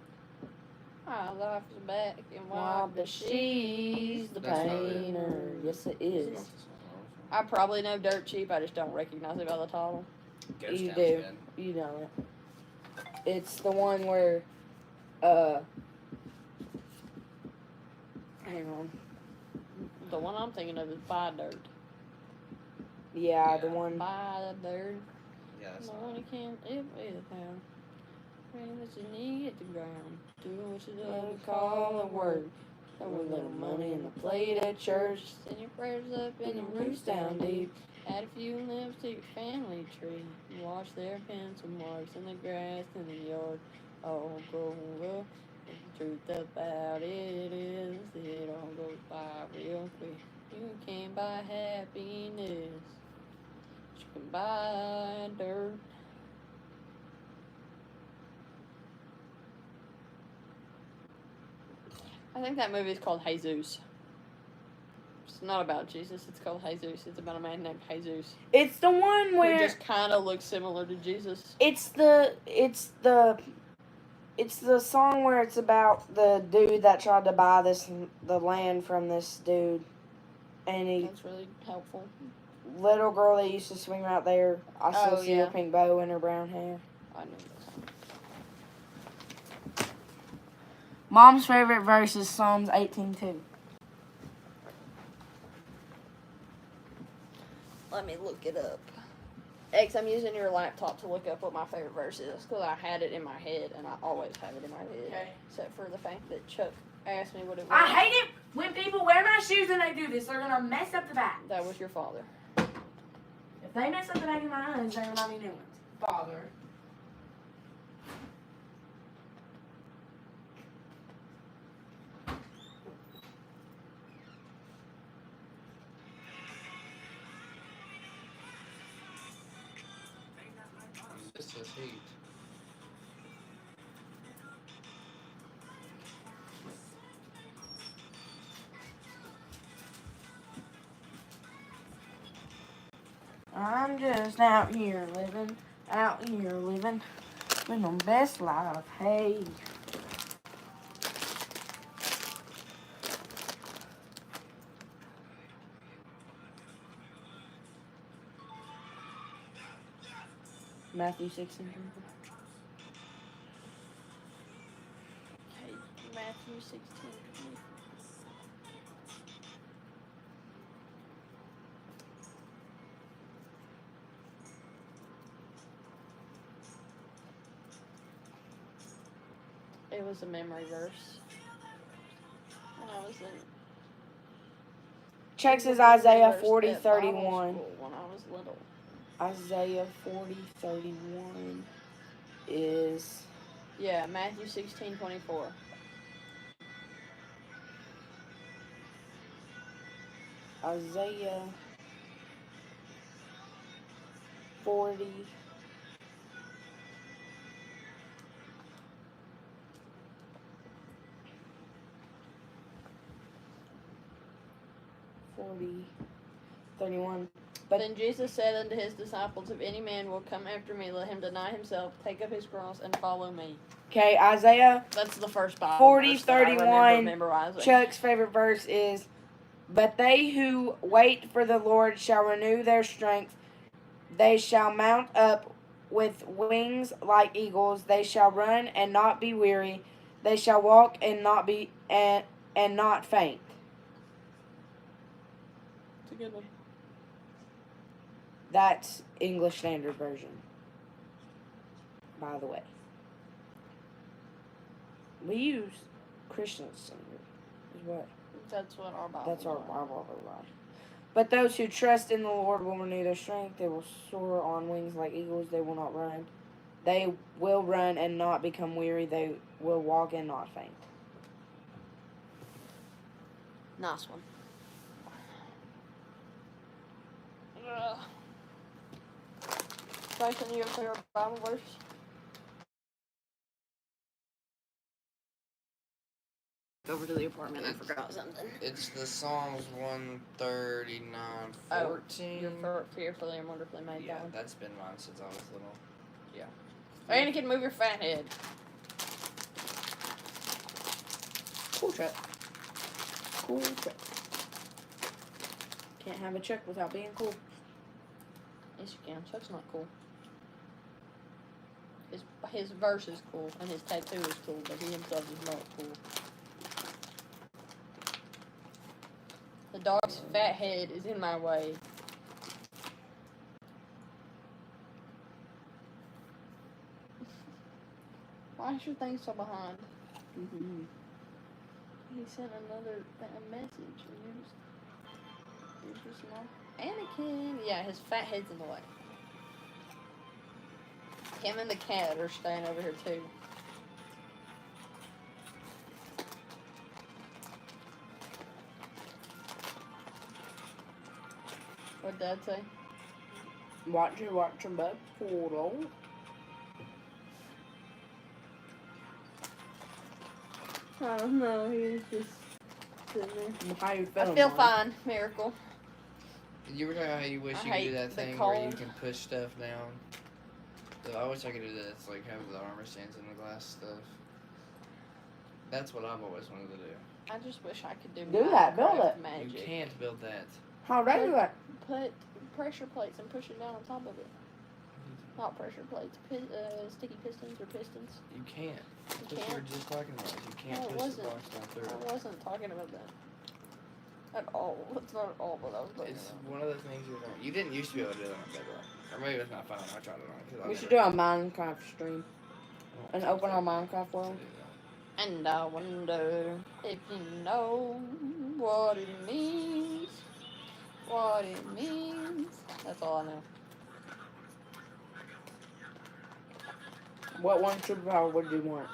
S1: My life is back and
S8: Why
S1: why
S8: the
S1: the she's
S8: the
S3: That's not it.
S8: painter. Yes, it is.
S1: I probably know Dirt Cheap. I just don't recognize it by the title.
S3: Ghost
S8: You
S3: Town's
S8: do.
S3: good.
S8: You know it. It's the one where, hang on.
S1: The one I'm thinking of is Buy Dirt.
S8: Yeah, the
S3: Yeah.
S8: one.
S1: Buy the dirt.
S3: Yeah, that's
S1: No
S3: not
S1: one
S3: it.
S1: can live without. Bring what you need at the ground. Do what you
S8: Love
S1: love
S8: to call it work.
S1: Throw
S8: a little money in the plate at church.
S1: Send your prayers up and your roots down deep. Add a few limbs to your family tree. Watch their pencil marks in the grass in the yard. All grow up. The truth about it is it all goes by real quick. You can't buy happiness. You can buy dirt. I think that movie is called Jesus. It's not about Jesus. It's called Jesus. It's about a man named Jesus
S8: It's the one
S1: who
S8: where
S1: just kind of looks similar to Jesus.
S8: it's the song where it's about the dude that tried to buy the land from this dude, and he
S1: That's really helpful.
S8: little girl that used to swing right there. I still
S1: Oh,
S8: see
S1: yeah.
S8: her pink bow and her brown hair.
S1: I know that song.
S8: Mom's favorite verse is Psalms 18:2.
S1: Let me look it up. X, I'm using your laptop to look up what my favorite verse is because I had it in my head and I always have it in my head.
S8: Okay.
S1: Except for the fact that Chuck asked me what it was.
S8: I hate it when people wear my shoes and they do this. They're gonna mess up the back.
S1: That was your father.
S8: If they mess up the back of my eyes, they're gonna buy me new ones. Father.
S3: This this heat.
S8: I'm just out here living, living my best life. Hey. Matthew 16.
S1: Okay, Matthew 16. It was a memory verse. When I was in.
S8: Checks
S1: it was
S8: is
S1: a memory
S8: Isaiah
S1: verse
S8: 40,
S1: at Bible
S8: 31.
S1: school when I was little.
S8: Isaiah 40, 31 is
S1: Yeah, Matthew 16:24.
S8: Isaiah 40. $40, 31. But
S1: Then Jesus said unto his disciples, If any man will come after me, let him deny himself, take up his cross, and follow me.
S8: okay, Isaiah
S1: That's the first Bible
S8: 40,
S1: verse that I
S8: 31,
S1: memorizing.
S8: Chuck's favorite verse is, but they who wait for the Lord shall renew their strength. They shall mount up with wings like eagles. They shall run and not be weary. They shall walk and not be and not faint.
S1: It's a good one.
S8: That's English Standard Version, by the way. We use Christian Standard. Is what?
S1: That's what our Bible.
S8: That's our Bible. But those who trust in the Lord will renew their strength. They will soar on wings like eagles. They will not run. They will run and not become weary. They will walk and not faint.
S1: Nice one. Tyson, you have a favorite Bible verse? Over to the apartment and forgot something.
S3: It's the Psalms 139:14.
S1: You're fearfully and wonderfully made.
S3: Yeah,
S1: That one.
S3: that's been mine since I was little.
S1: Anakin, move your fat head.
S8: Cool check. Cool check. Can't have a check without being cool.
S1: Yes, you can. Chuck's not cool. His verse is cool, and his tattoo is cool, but he himself is not cool. The dog's fat head is in my way. Why is your thing so behind?
S8: Mm-hmm.
S1: He sent another a message, and you're just not. Anakin! Yeah, his fat head's in the way. Him and the cat are staying over here too. What'd Dad say?
S8: Watch your butt. Poodle.
S1: I don't know, he was just sitting there.
S8: How you
S1: I
S8: feeling?
S1: feel
S8: Mark?
S1: fine, Miracle.
S3: You ever know how you wish
S1: I
S3: you could
S1: hate
S3: do that
S1: the
S3: thing where you
S1: cold.
S3: can push stuff down? So I wish I could do that. It's like have the armor stands in the glass stuff. That's what I've always wanted to do.
S1: I just wish I could
S8: Do that, build
S1: Minecraft
S8: it.
S1: magic.
S3: You can't build that.
S8: How do you do that?
S1: Put pressure plates and push it down on top of it. Not pressure plates, sticky pistons or pistons.
S3: You can't.
S1: You
S3: That's what you were
S1: can't.
S3: just talking about. You can't
S1: No, it
S3: push the
S1: wasn't.
S3: box down through
S1: I
S3: it.
S1: wasn't talking about that. At all. That's not at all what I was talking
S3: It's
S1: about.
S3: one of the things you didn't used to be able to do it on Bedrock. Or maybe it's not fun. I tried it on. 'Cause I
S8: We should
S3: never-
S8: do a Minecraft stream and open our Minecraft world.
S1: And I wonder if you know what it means. What it means. That's all I know.
S8: What one superpower would you want?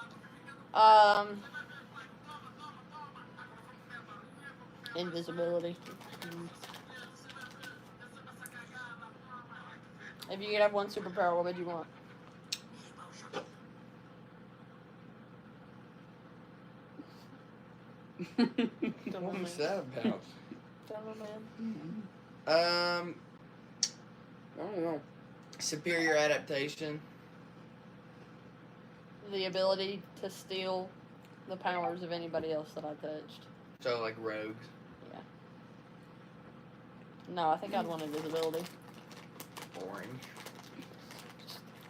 S1: Invisibility. If you could have one superpower, what would you want? Don't know,
S3: What was
S1: man.
S3: that about?
S1: Don't know, man.
S8: I don't know.
S3: Superior adaptation.
S1: The ability to steal the powers of anybody else that I touched.
S3: So like rogues.
S1: No, I think I'd want invisibility.
S3: Boring.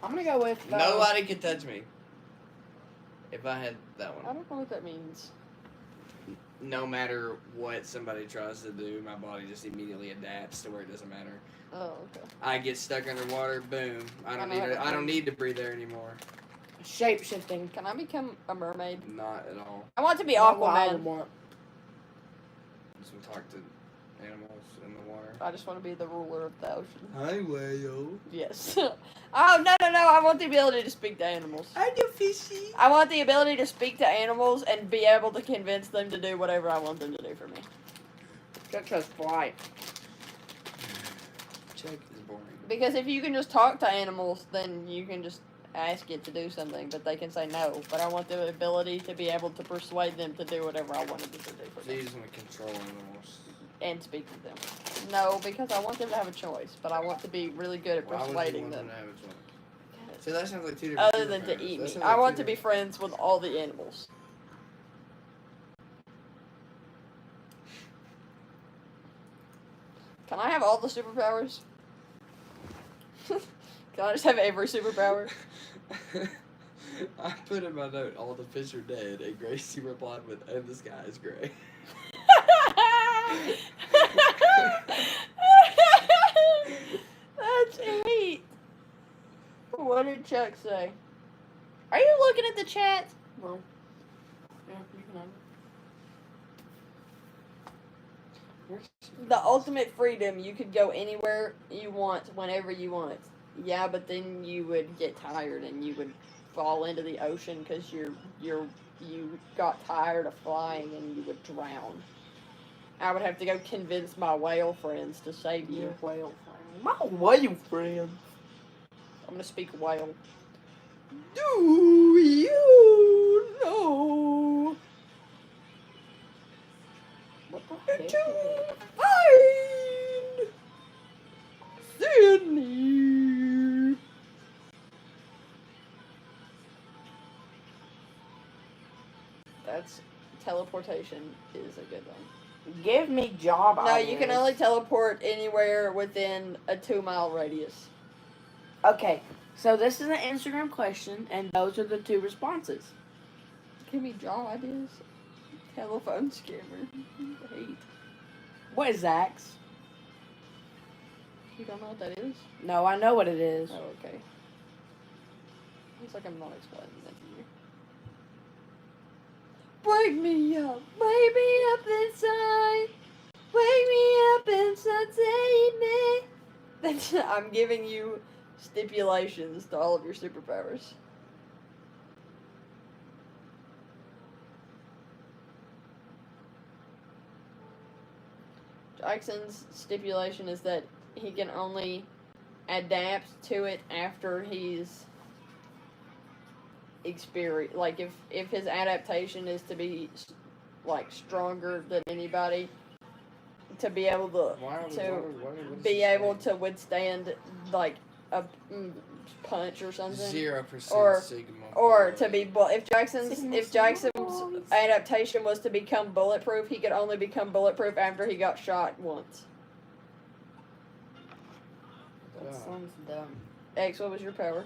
S8: I'm gonna go with
S3: Nobody could touch me. If I had that
S1: I
S3: one.
S1: don't know what that means.
S3: No matter what somebody tries to do, my body just immediately adapts to where it doesn't matter.
S1: Oh, okay.
S3: I get stuck underwater, boom. I don't
S1: know
S3: need
S1: what
S3: it.
S1: that
S3: I don't
S1: means.
S3: need to breathe there anymore.
S8: shape shifting.
S1: Can I become a mermaid?
S3: Not at all.
S1: I want to be
S8: I would
S1: Aquaman.
S8: want.
S3: Just we talk to animals in the water.
S1: I just want to be the ruler of the ocean.
S3: Hi, whale.
S1: Yes. Oh, no. I want the ability to speak to animals.
S3: Hi, you fishy.
S1: I want the ability to speak to animals and be able to convince them to do whatever I want them to do for me.
S8: Chuck says flight.
S3: Chuck is boring.
S1: Because if you can just talk to animals, then you can just ask it to do something, but they can say no. But I want the ability to be able to persuade them to do whatever I wanted them to do for
S3: So
S1: me.
S3: you just want to control animals.
S1: And speak to them. No, because I want them to have a choice, but I want to be really good at
S3: Why would you
S1: persuading
S3: want
S1: them.
S3: them to have a choice? So that sounds like two different.
S1: Other than to
S3: superpowers.
S1: eat
S3: That
S1: me.
S3: sounds
S1: I
S3: like
S1: want
S3: two
S1: to be friends with all the animals. Can I have all the superpowers? Can I just have every superpower?
S3: I put in my note, all the fish are dead, and Gracie replied with, and the sky is gray.
S1: That's 8. What did Chuck say? Are you looking at the chat?
S8: No. Yeah, you can have it.
S1: The ultimate freedom, you could go anywhere you want, whenever you want. Yeah, but then you would get tired and you would fall into the ocean because you got tired of flying and you would drown. I would have to go convince my whale friends to save you.
S8: Your whale friend. My whale friend.
S1: I'm gonna speak whale.
S3: Do you know
S8: What the heck?
S1: to find Sydney? That's teleportation is a good one.
S8: Give me job
S1: No, you can
S8: ideas.
S1: only teleport anywhere within a 2-mile radius.
S8: Okay, so this is an Instagram question, and those are the 2 responses.
S1: Give me job ideas. Telephone scammer. Hate.
S8: What is Zax?
S1: You don't know what that is?
S8: No, I know what it is.
S1: Oh, okay. Looks like I'm not explaining that to you. Wake me up inside. Wake me up inside, save me. That's, I'm giving you stipulations to all of your superpowers. Jackson's stipulation is that he can only adapt to it after he's experience. Like if his adaptation is to be like stronger than anybody, to be able to be able to withstand like a punch or something.
S3: 0%
S1: Or-
S3: Sigma.
S1: Or to be if Jackson's
S8: Sigma
S1: if Jackson's
S8: boys.
S1: adaptation was to become bulletproof, he could only become bulletproof after he got shot once.
S8: That sounds dumb.
S1: X, what was your power?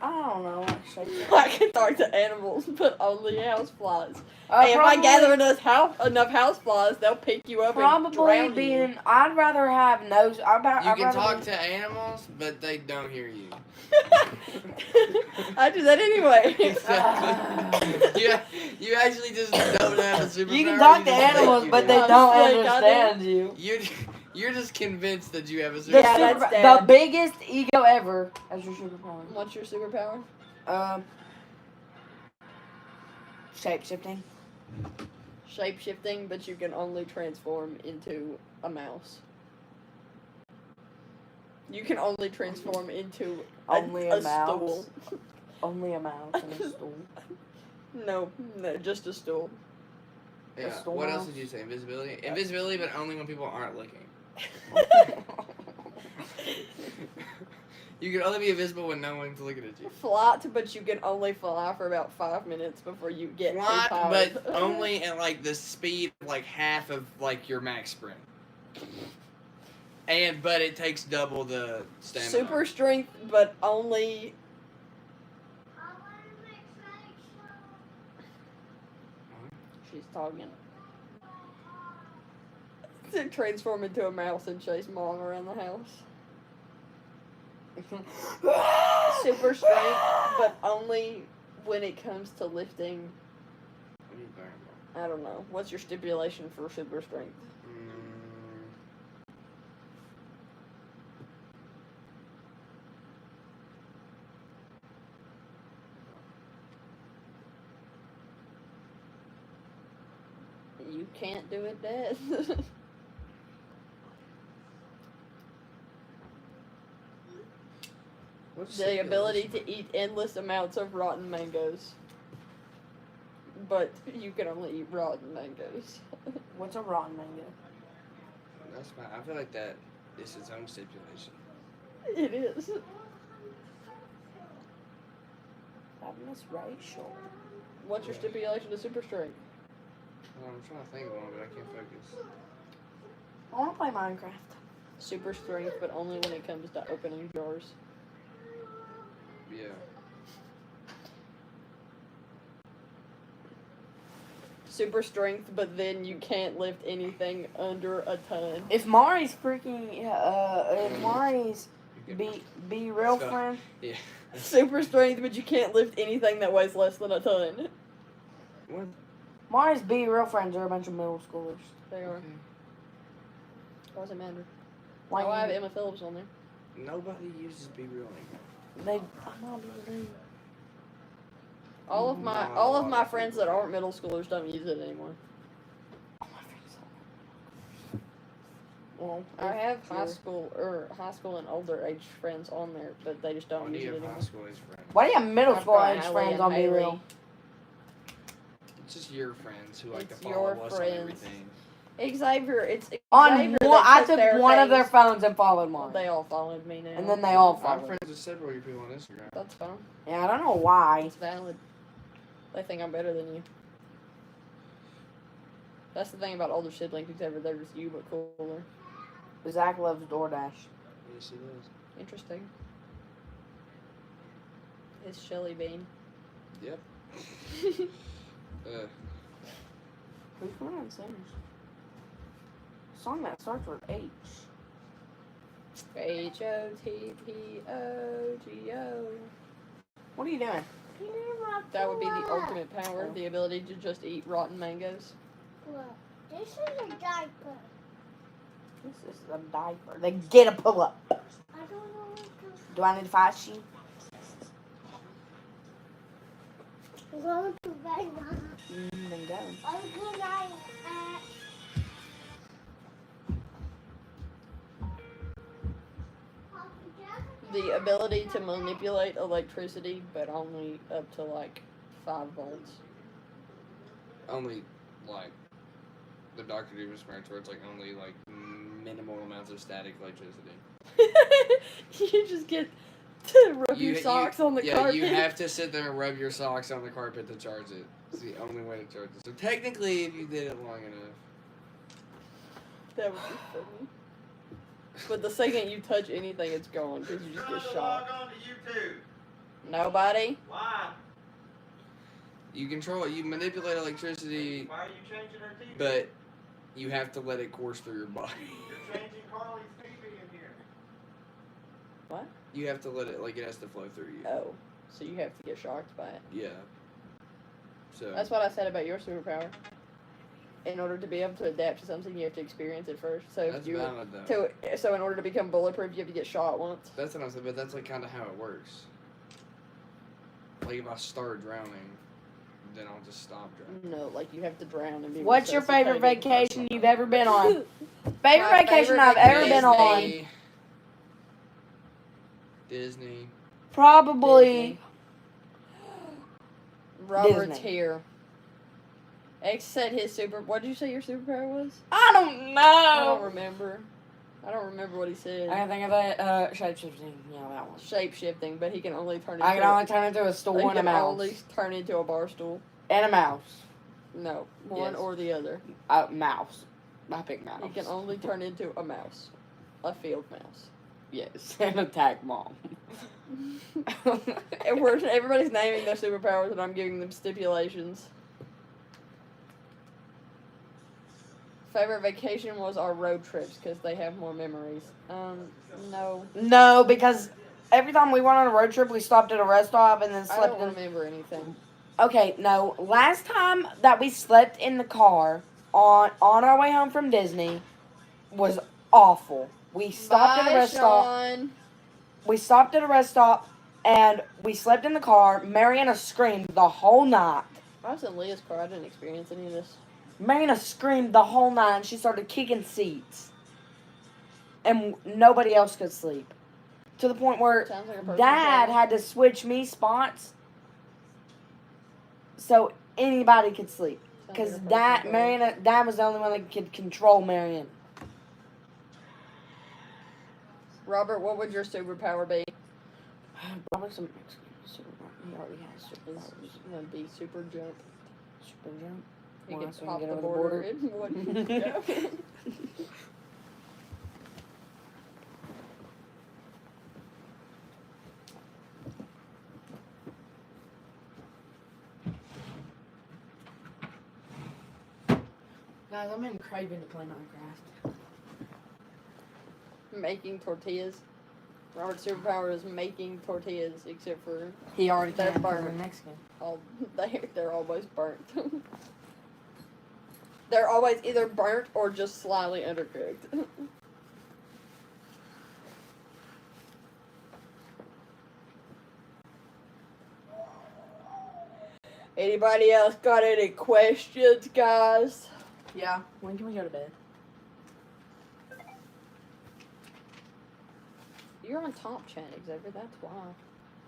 S8: I don't know. Actually.
S1: I can talk to animals, but only houseflies. Hey, if I gather enough houseflies, they'll pick you up and
S8: probably
S1: drown you.
S8: being. I'd rather have nose.
S3: You
S8: I'd
S3: can
S8: rather
S3: talk
S8: be-
S3: to animals, but they don't hear you.
S1: I do that anyway.
S3: Exactly. you actually just don't have a superpower.
S8: You can talk to
S3: just think
S8: animals,
S3: you
S8: but
S3: do.
S8: they
S1: I'm
S8: don't
S1: sick, I do.
S8: understand you.
S3: You're just convinced that you have a
S8: The,
S1: Yeah,
S3: superpower.
S1: that's
S8: the
S1: dad.
S8: biggest ego ever as your superpower.
S1: What's your superpower?
S8: Shape shifting.
S1: Shape shifting, but you can only transform into a mouse. You can only transform into
S8: Only a mouse?
S1: stool.
S8: Only a mouse and a stool.
S1: No, just a stool.
S3: Yeah.
S8: storm.
S3: What else did you say? Invisibility. Invisibility, but only when people aren't looking. You can only be invisible when no one's looking at you.
S1: Flight, but you can only fly for about 5 minutes before you get
S3: Flight,
S1: too tired.
S3: but only at like the speed of like half of like your max sprint. But it takes double the stamina.
S1: Super strength, but only. She's talking. To transform into a mouse and chase Mom around the house. Super strength, but only when it comes to lifting.
S3: What are you talking about?
S1: I don't know. What's your stipulation for super strength? You can't do it dead.
S3: What's
S1: The ability to eat endless amounts of rotten mangoes. But you can only eat rotten mangoes.
S8: What's a rotten mango?
S3: That's fine. I feel like that is its own stipulation.
S1: It is.
S8: Fabulous racial.
S1: What's your stipulation to super strength?
S3: Well, I'm trying to think of one, but I can't focus.
S8: I want to play Minecraft.
S1: Super strength, but only when it comes to opening jars.
S3: Yeah.
S1: Super strength, but then you can't lift anything under a ton.
S8: If Mari's freaking, if Mari's
S3: You can-
S8: be real
S3: So-
S8: friend,
S3: Yeah.
S1: Super strength, but you can't lift anything that weighs less than a ton.
S3: What?
S8: Mari's be real friends are a bunch of middle schoolers.
S1: They are.
S3: Okay.
S1: Why does it matter?
S8: Like,
S1: Oh, I have Emma Phillips on there.
S3: Nobody uses Be Real anymore.
S8: they, I'm not even
S1: All of my friends that aren't middle schoolers don't use it anymore. Well, I have high school and older age friends on there, but they just
S3: Why
S1: don't
S3: do
S1: use
S3: you
S1: it
S3: have
S1: anymore.
S3: high school age friends?
S8: Why do you have middle
S1: I've
S8: school
S1: got
S8: age
S1: Allie
S8: friends
S1: and
S8: on Be
S1: Haley.
S8: Real?
S3: It's just your friends who like
S1: It's
S3: to
S1: your
S3: follow us on
S1: friends.
S3: everything.
S1: Xavier, it's
S8: On
S1: Xavier
S8: one,
S1: that
S8: I
S1: took
S8: took
S1: their
S8: one of their
S1: things.
S8: phones and followed
S1: Well,
S8: mine.
S1: they all followed me now.
S8: And then they all
S3: I'm
S8: followed.
S3: friends with several of your people on Instagram.
S1: That's fine.
S8: Yeah, I don't know why.
S1: It's valid. They think I'm better than you. That's the thing about older siblings, Xavier. They're just you, but cooler.
S8: Zach loves DoorDash.
S3: Yes, it is.
S1: Interesting. It's Shelly Bean.
S3: Yep.
S8: Who's coming on singers? Song that starts with H.
S1: HOTPOGO.
S8: What are you doing?
S1: That would be the ultimate power, the ability to just eat rotten mangoes.
S2: This is a diaper.
S8: This is a diaper. They get a pull up.
S2: I don't know what to
S8: Do I need to fight sheep?
S2: I'm going to bed now.
S8: Then go.
S2: Good night.
S1: The ability to manipulate electricity, but only up to like 5 volts.
S3: Only like the Dr. Doom's parents where it's like only like minimal amounts of static electricity.
S1: You just get to rub your socks on the
S3: yeah,
S1: carpet.
S3: you have to sit there and rub your socks on the carpet to charge it. It's the only way to charge it. So technically, if you did it long enough.
S1: That would be funny. But the second you touch anything, it's gone because you just get shocked.
S4: on to YouTube.
S1: Nobody?
S4: Why?
S3: You control it. You manipulate electricity,
S4: Why are you changing her TV?
S3: but you have to let it course through your body.
S4: You're changing Carly's TV in here.
S1: What?
S3: You have to let it, like, it has to flow through you.
S1: Oh. So you have to get shocked by it.
S3: Yeah. So.
S1: That's what I said about your superpower. In order to be able to adapt to something, you have to experience it first. So if
S3: That's
S1: you
S3: valid, though.
S1: so in order to become bulletproof, you have to get shot once.
S3: That's what I'm saying, but that's, like, kind of how it works. Like, if I start drowning, then I'll just stop drowning.
S1: No, like you have to drown and be.
S8: What's your favorite
S1: resuscitated.
S8: vacation you've ever been on? Favorite
S1: My
S8: vacation
S1: favorite
S8: I've ever been on?
S3: Disney. Disney.
S8: Probably.
S1: Robert's
S8: Disney.
S1: here. X said his what did you say your superpower was?
S8: I don't
S1: I don't
S8: know.
S1: remember. I don't remember what he said.
S8: I can think of that. Shape-shifting. Yeah, that one.
S1: Shape shifting, but he can only turn into
S8: I can only turn into a stool
S1: he
S8: and a
S1: can
S8: mouse.
S1: only turn into a bar stool.
S8: And a mouse.
S1: No, one
S8: Yes.
S1: or the other.
S8: Mouse. I pick mouse.
S1: He can only turn into a mouse. A field mouse.
S8: Yes, and attack mom.
S1: And everybody's naming their superpowers and I'm giving them stipulations. Favorite vacation was our road trips because they have more memories. No.
S8: No, because every time we went on a road trip, we stopped at a rest stop and then
S1: I
S8: slept
S1: don't
S8: in.
S1: remember anything.
S8: Okay, no. Last time that we slept in the car on our way home from Disney was awful. We stopped at a rest stop.
S1: Sean.
S8: We stopped at a rest stop and we slept in the car. Mariana screamed the whole night.
S1: I was in Leah's car. I didn't experience any of this.
S8: Mariana screamed the whole night and she started kicking seats. And nobody else could sleep. To the point where
S1: Sounds like a personal
S8: Dad
S1: problem.
S8: had to switch me spots so anybody could sleep.
S1: Sounds
S8: Because
S1: like a personal problem.
S8: Dad was the only one that could control Marion.
S1: Robert, what would your superpower be?
S8: Probably some he already has
S1: It's
S8: superpowers.
S1: gonna be super jump.
S8: Super jump.
S1: He
S8: Why,
S1: can
S8: so we
S1: pop
S8: can
S1: the
S8: get over the
S1: border.
S8: border?
S1: It wouldn't go.
S8: Guys, I'm in craving to play Minecraft.
S1: Making tortillas. Robert's superpower is making tortillas, except for
S8: He already
S1: They're
S8: can.
S1: burnt.
S8: Mexican.
S1: all they're always burnt. They're always either burnt or just slightly undercooked. Anybody else got any questions, guys?
S8: Yeah. When can we go to bed?
S1: You're on top chat, Xavier, that's why.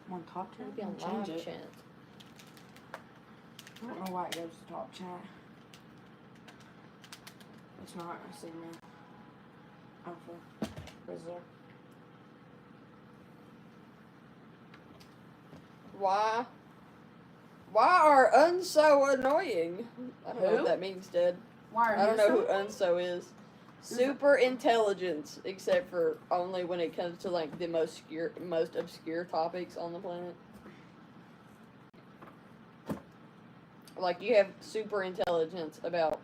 S8: I'm on top chat.
S1: You'd be on
S8: Change
S1: live
S8: it.
S1: chat.
S8: I don't know why it goes to top chat. It's not a segment. Alpha. Result.
S1: Why? Why are unso annoying? I don't know
S8: Who?
S1: what that means, Dad.
S8: Why
S1: I don't know who unso is. Super intelligence, except for only when it comes to like the most obscure topics on the planet. Like you have super intelligence about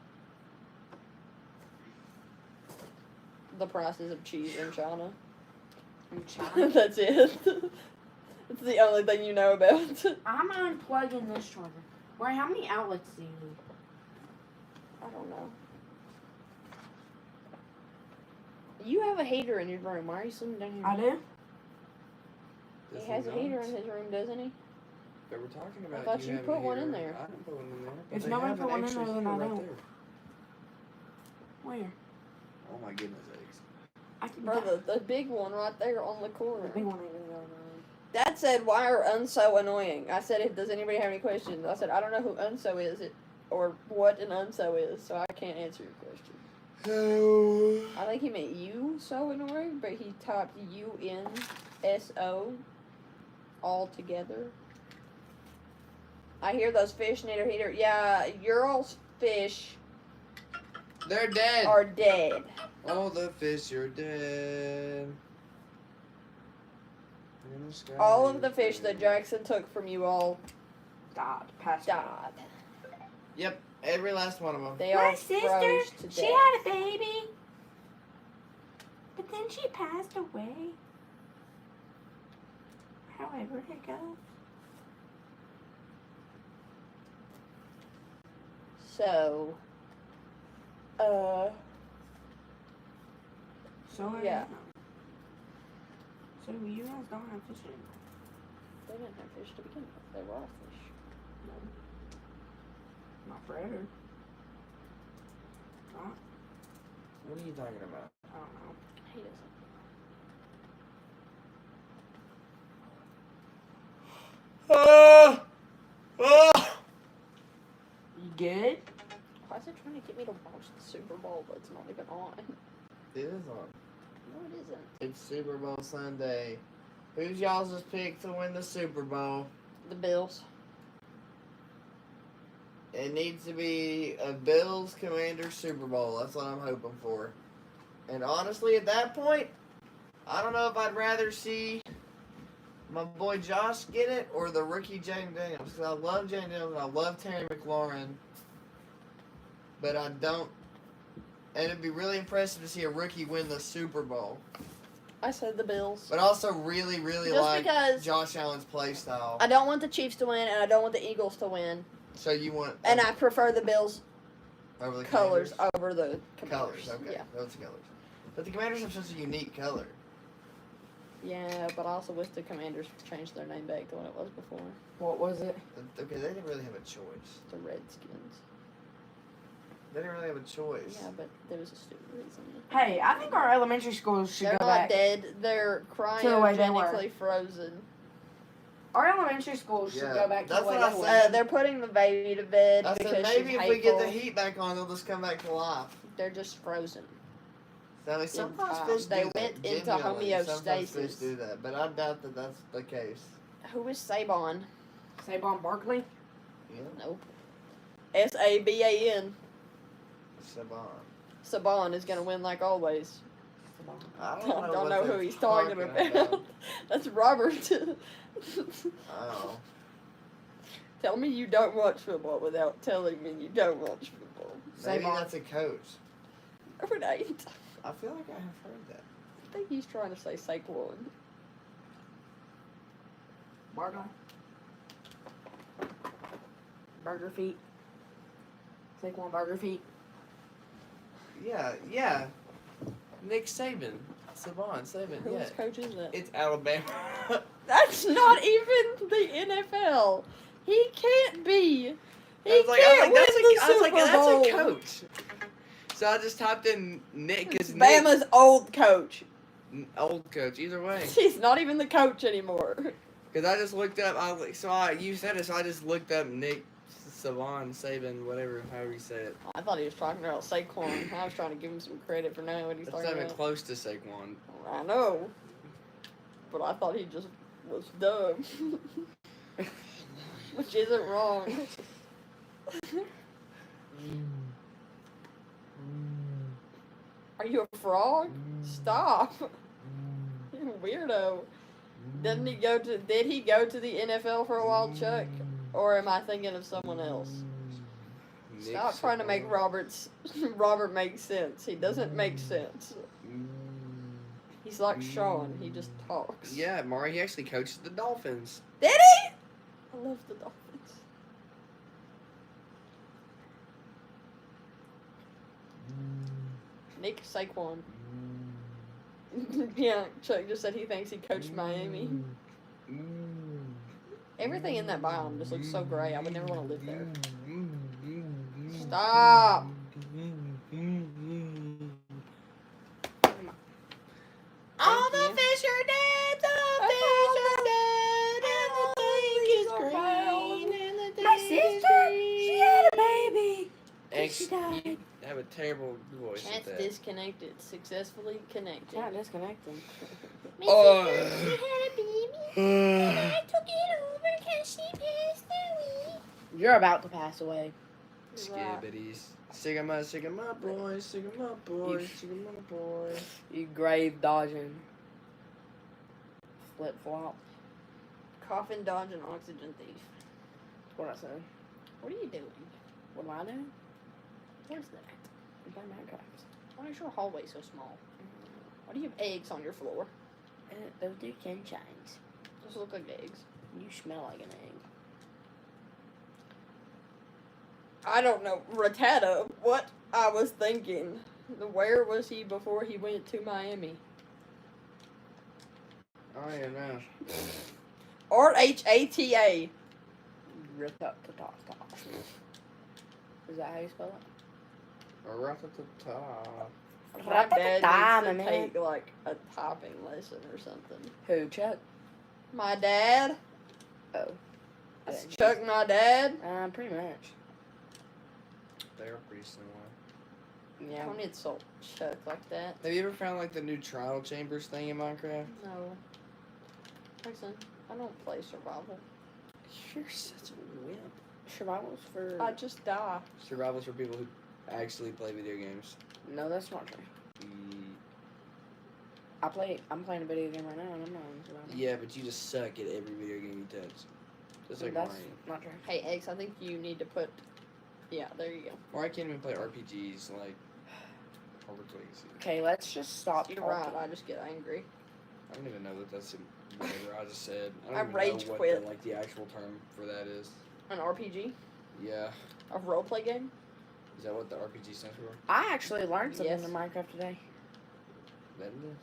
S1: the prices of cheese in China.
S8: In China?
S1: That's it. That's the only thing you know about.
S8: I'm unplugging this charger. Wait, how many outlets do you need?
S1: I don't know. You have a heater in your room. Why are you sitting down here?
S8: I do?
S1: He has a heater in his room, doesn't he?
S3: They were talking about.
S1: thought you
S3: having
S1: put
S3: a
S1: one in
S3: heater.
S1: there.
S3: I didn't put one in there.
S8: If
S3: They
S8: nobody
S3: have
S8: put
S3: an
S8: one in
S3: extra
S8: there, then
S3: heater
S8: I
S3: right
S8: don't.
S3: there.
S8: Where?
S3: Oh my goodness, eggs.
S8: I can
S1: Bro, the big one right there on the corner.
S8: The big one ain't gonna go in the room.
S1: Dad said, "Why are unso annoying?" I said, "Does anybody have any questions?" I said, "I don't know who unso is, or what an unso is, so I can't answer your question." I think he meant you so annoying, but he typed UNSO all together. I hear those fish need a heater. Yeah, Ural's fish
S3: They're dead.
S1: are dead.
S3: All the fish are dead. In the sky
S1: All of the
S3: is
S1: fish that
S3: dead.
S1: Jackson took from you all
S8: Died. Passed away.
S1: died.
S3: Yep, every last one of them.
S1: They
S2: My
S1: all
S2: sister,
S1: froze to
S2: she
S1: death.
S2: had a baby, but then she passed away. However it goes.
S1: So,
S8: So
S1: Yeah.
S8: So you guys don't have fish anymore.
S1: they didn't have fish to begin with. They were all fish.
S8: Not forever.
S3: What are you talking about?
S8: I don't know.
S1: He doesn't.
S8: You good?
S1: trying to get me to watch the Super Bowl, but it's not even on.
S3: It is on.
S1: No, it isn't.
S3: It's Super Bowl Sunday. Who's y'all's pick to win the Super Bowl?
S1: The Bills.
S3: It needs to be a Bills Commanders Super Bowl. That's what I'm hoping for. And honestly, at that point, I don't know if I'd rather see my boy Josh get it or the rookie Jane Daniels. Because I love Jane Daniels and I love Terry McLaurin. But I don't. And it'd be really impressive to see a rookie win the Super Bowl.
S1: I said the Bills.
S3: But also really, really
S1: Just
S3: like
S1: because
S3: Josh Allen's play style.
S1: I don't want the Chiefs to win, and I don't want the Eagles to win.
S3: So you want.
S1: And I prefer the Bills
S3: over the
S1: colors
S3: Commanders?
S1: over the
S3: Colors,
S1: Commanders.
S3: okay.
S1: Yeah.
S3: Those colors. But the Commanders have such a unique color.
S1: Yeah, but I also wish the Commanders changed their name back to what it was before.
S8: What was it?
S3: Okay, they didn't really have a choice.
S1: The Redskins.
S3: They didn't really have a choice.
S1: Yeah, but there was a stupid reason.
S8: Hey, I think our elementary schools should
S1: They're
S8: go
S1: not
S8: back.
S1: dead. They're
S8: To the way they were.
S1: cryogenically frozen.
S8: Our elementary schools should
S3: Yeah,
S8: go back to
S3: that's
S8: the way
S3: what I
S8: they were.
S3: said.
S1: They're putting the baby to bed
S3: I
S1: because
S3: said maybe
S1: she's
S3: if we get the
S1: hateful.
S3: heat back on, they'll just come back to life.
S1: They're just frozen.
S3: So, I mean, sometimes
S1: time.
S3: fish
S1: They
S3: do
S1: went
S3: that.
S1: into
S3: Genuinely, sometimes fish
S1: homeostasis.
S3: do that, but I doubt that that's the case.
S1: Who is Saban?
S8: Saban Barkley.
S3: Yeah,
S1: Nope. Saban.
S3: Saban.
S1: Saban is gonna win like always.
S3: I
S1: Don't know
S3: what
S1: who
S3: they're
S1: he's talking about. That's Robert.
S3: Oh.
S1: Tell me you don't watch football without telling me you don't watch football.
S3: Maybe
S8: Saban.
S3: that's a coach.
S1: No, it ain't.
S3: I feel like I have heard that.
S1: I think he's trying to say Saquon.
S8: Barkley. Burger feet. Saquon Burger feet.
S3: Yeah. Nick Saban. Saban, yeah.
S1: Whose coach is that?
S3: It's Alabama.
S1: That's not even the NFL. He can't be. He
S3: I was like,
S1: can't win
S3: that's
S1: the
S3: a
S1: Super Bowl.
S3: coach. So I just typed in Nick
S1: It's
S3: as
S1: Bama's old coach.
S3: Nick, old coach. Either way,
S1: He's not even the coach anymore.
S3: because I just looked up. You said it, so I just looked up Nick Saban, whatever, however you say it.
S1: I thought he was talking about Saquon. I was trying to give him some credit for knowing what he's
S3: That's
S1: talking
S3: not even
S1: about.
S3: close to Saquon.
S1: I know. But I thought he just was dumb. Which isn't wrong. Are you a frog? Stop. You weirdo. Did he go to the NFL for a while, Chuck? Or am I thinking of someone else?
S3: Nick
S1: Stop trying to make
S3: Saban.
S1: Robert make sense. He doesn't make sense. He's like Sean. He just talks.
S3: Yeah, Mari, he actually coaches the Dolphins.
S1: Did he? I love the Dolphins. Nick Saquon. Yeah, Chuck just said he thinks he coached Miami. Everything in that biome just looks so gray. I would never want to live there. Stop.
S3: All the
S1: Thank you.
S3: fish are dead. The
S1: I
S3: fish are
S1: found
S3: dead. And the tank is
S8: are
S3: green. And the
S8: My
S3: tank is
S8: sister,
S3: green.
S8: she had a baby.
S3: Ex-
S8: She died.
S3: you have a terrible voice
S1: Chance
S3: at that.
S1: disconnected. Successfully connected.
S8: Yeah, disconnecting.
S3: Oh.
S2: She had a baby, and I took it over because she passed away.
S8: You're about to pass away.
S3: Skibbities. Sig 'em up, boys. Sig 'em up, boys. Sig 'em up, boys.
S8: You grave dodging. Flip flop.
S1: Coffin dodging oxygen thief.
S8: That's what I said.
S1: What are you doing?
S8: What am I doing?
S1: What is that?
S8: I'm playing Minecraft.
S1: Why is your hallway so small? Why do you have eggs on your floor?
S8: Those do sunshines.
S1: Those look like eggs.
S8: You smell like an egg.
S1: I don't know. Rattata, what I was thinking. Where was he before he went to Miami?
S3: Oh, yeah, no.
S1: RHATA.
S8: Rip up the top. Is that how you spell it?
S3: Ra-ta-ta-ta.
S1: My dad
S8: Time,
S1: needs to
S8: man.
S1: take like a typing lesson or something.
S8: Who, Chuck?
S1: My dad?
S8: Oh.
S1: Is Chuck my dad?
S8: Pretty much.
S3: they are pretty similar.
S1: I
S5: Yeah.
S1: don't need salt chuck like that.
S3: Have you ever found like the new trial chambers thing in Minecraft?
S1: No. Listen, I don't play survival.
S3: You're such a wimp.
S5: Survival's for.
S1: I just die.
S3: Survival's for people who actually play video games.
S5: No, that's not true. I'm playing a video game right now, and I'm not on survival.
S3: Yeah, but you just suck at every video game you touch. Just like
S5: That's
S3: Mario.
S5: not true.
S1: Hey, Eggs, I think you need to put. Yeah, there you go.
S3: Or I can't even play RPGs like Hogwarts Legacy.
S5: Okay, let's just stop.
S1: You're
S5: talking.
S1: right. I just get angry.
S3: I don't even know that that's whatever I just said. I
S1: I
S3: don't even
S1: rage
S3: know what
S1: quit.
S3: the, like the actual term for that is.
S1: An RPG,
S3: Yeah,
S1: a roleplay game.
S3: is that what the RPG stands for?
S5: I actually learned something
S1: Yes.
S5: in Minecraft today.
S3: That it is.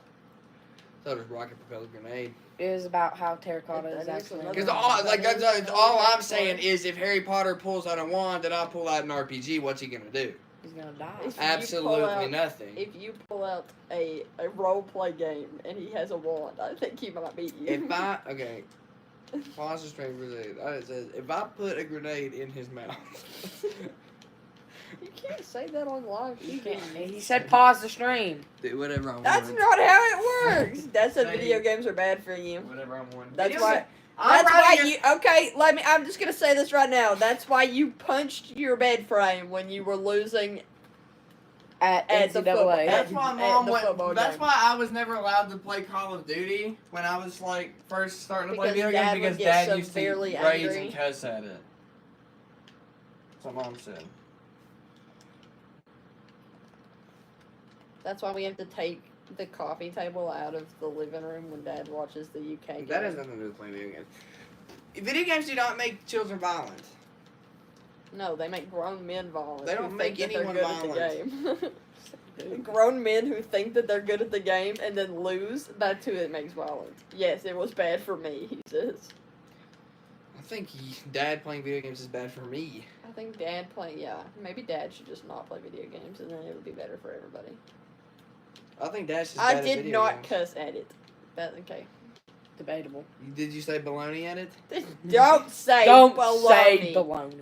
S3: I thought it was rocket propelled grenade.
S5: It was about how terracotta
S1: That
S5: is
S1: is
S5: actually.
S1: another-
S3: Because all I'm saying is if Harry Potter pulls out a wand and I pull out an RPG, what's he gonna do?
S5: He's gonna die.
S1: If you pull
S3: Absolutely
S1: out-
S3: nothing.
S1: If you pull out a roleplay game and he has a wand, I think he might beat you.
S3: Okay, pause the stream for a second. It says if I put a grenade in his mouth.
S1: You can't say that on live.
S5: He,
S1: TV.
S5: he said pause the stream.
S3: Do whatever I want.
S1: That's not how it works. That's said video games are bad for you.
S3: Whatever I want.
S1: That's
S3: Video
S1: why.
S3: ga- I'm
S1: That's why
S3: writing
S1: you. Okay, let me. I'm just gonna say this right now. That's why you punched your bed frame when you were losing
S5: At
S1: At the football-
S5: NCAA.
S3: That's why
S1: At
S3: mom
S1: the
S3: went.
S1: football
S3: That's
S1: game.
S3: why I was never allowed to play Call of Duty when I was like first starting to play
S1: Because
S3: video games
S1: Dad would
S3: because
S1: get
S3: Dad used to
S1: severely
S3: rage
S1: angry.
S3: and cuss at it. That's what mom said.
S1: That's why we have to take the coffee table out of the living room when Dad watches the UK game.
S3: That has nothing to do with playing video games. Video games do not make children violent.
S1: No, they make grown men violent.
S3: They
S1: who
S3: don't
S1: think
S3: make
S1: that they're
S3: anyone
S1: good at the game. Grown men who think that they're good at the game and then lose, that's who it makes violent. Yes, it was bad for me, he says.
S3: I think Dad playing video games is bad for me.
S1: I think Dad maybe Dad should just not play video games and then it would be better for everybody.
S3: I think Dad's just
S1: I
S3: bad at
S1: did
S3: video
S1: not
S3: games.
S1: cuss at it. That's okay.
S5: Debatable.
S3: Did you say baloney at it?
S1: Don't say
S5: Don't
S1: baloney.
S5: say baloney.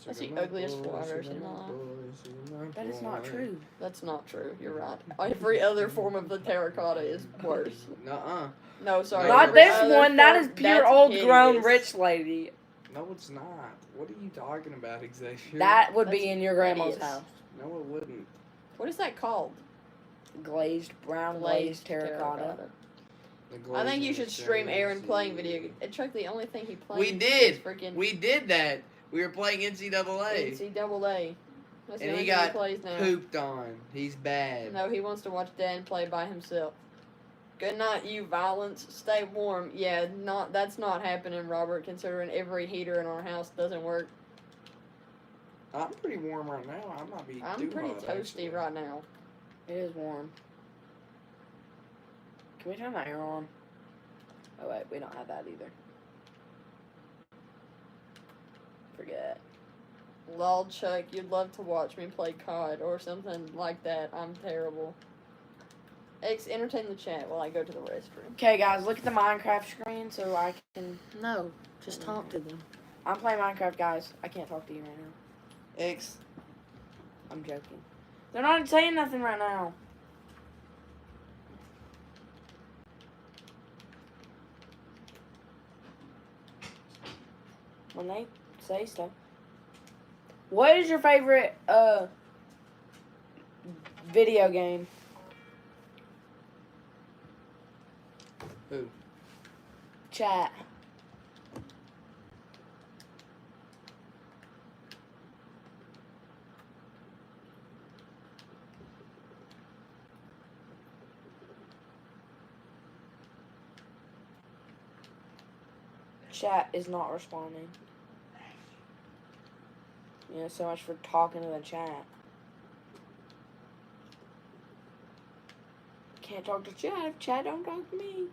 S1: That's the ugliest fly I've ever seen in my life.
S5: That is not true.
S1: That's not true. You're right. Every other form of the terracotta is worse.
S3: Nuh-uh.
S1: No, sorry.
S5: Not
S1: every
S5: this
S1: other
S5: one. That
S1: form-
S5: is pure
S1: that's
S5: old grown
S1: hideous.
S5: rich lady.
S3: No, it's not. What are you talking about, Xavier?
S5: That would be
S1: That's
S5: in your grandma's
S1: hideous.
S5: house.
S3: No, it wouldn't.
S1: What is that called?
S5: Glazed brown glazed terracotta.
S3: The
S1: I think
S3: glazing
S1: you should
S3: is
S1: stream
S3: so
S1: Aaron playing
S3: easy.
S1: video games. Chuck, the only thing he plays
S3: We did.
S1: is freaking
S3: We did that. We were playing NCAA.
S1: NCAA. That's the
S3: And
S1: only
S3: he
S1: thing
S3: got
S1: he plays now.
S3: Pooped on. He's bad.
S1: No, he wants to watch Dad play by himself. Good night, you violence. Stay warm. Yeah, that's not happening, Robert, considering every heater in our house doesn't work.
S3: I'm pretty warm right now. I'm not being
S1: I'm
S3: too
S1: pretty
S3: hot,
S1: toasty
S3: actually.
S1: right now.
S5: It is warm. Can we turn the air on? Oh wait, we don't have that either. Forget.
S1: Lol, Chuck, you'd love to watch me play COD or something like that. I'm terrible. X, entertain the chat while I go to the restroom.
S5: Okay, guys, look at the Minecraft screen so I can.
S1: No, just talk to them.
S5: I'm playing Minecraft, guys. I can't talk to you right now.
S3: X.
S5: I'm joking. They're not saying nothing right now. When they say stuff. What is your favorite video game?
S3: Who?
S5: Chat. Chat is not responding. You know, so much for talking to the chat. Can't talk to chat if chat don't talk to me.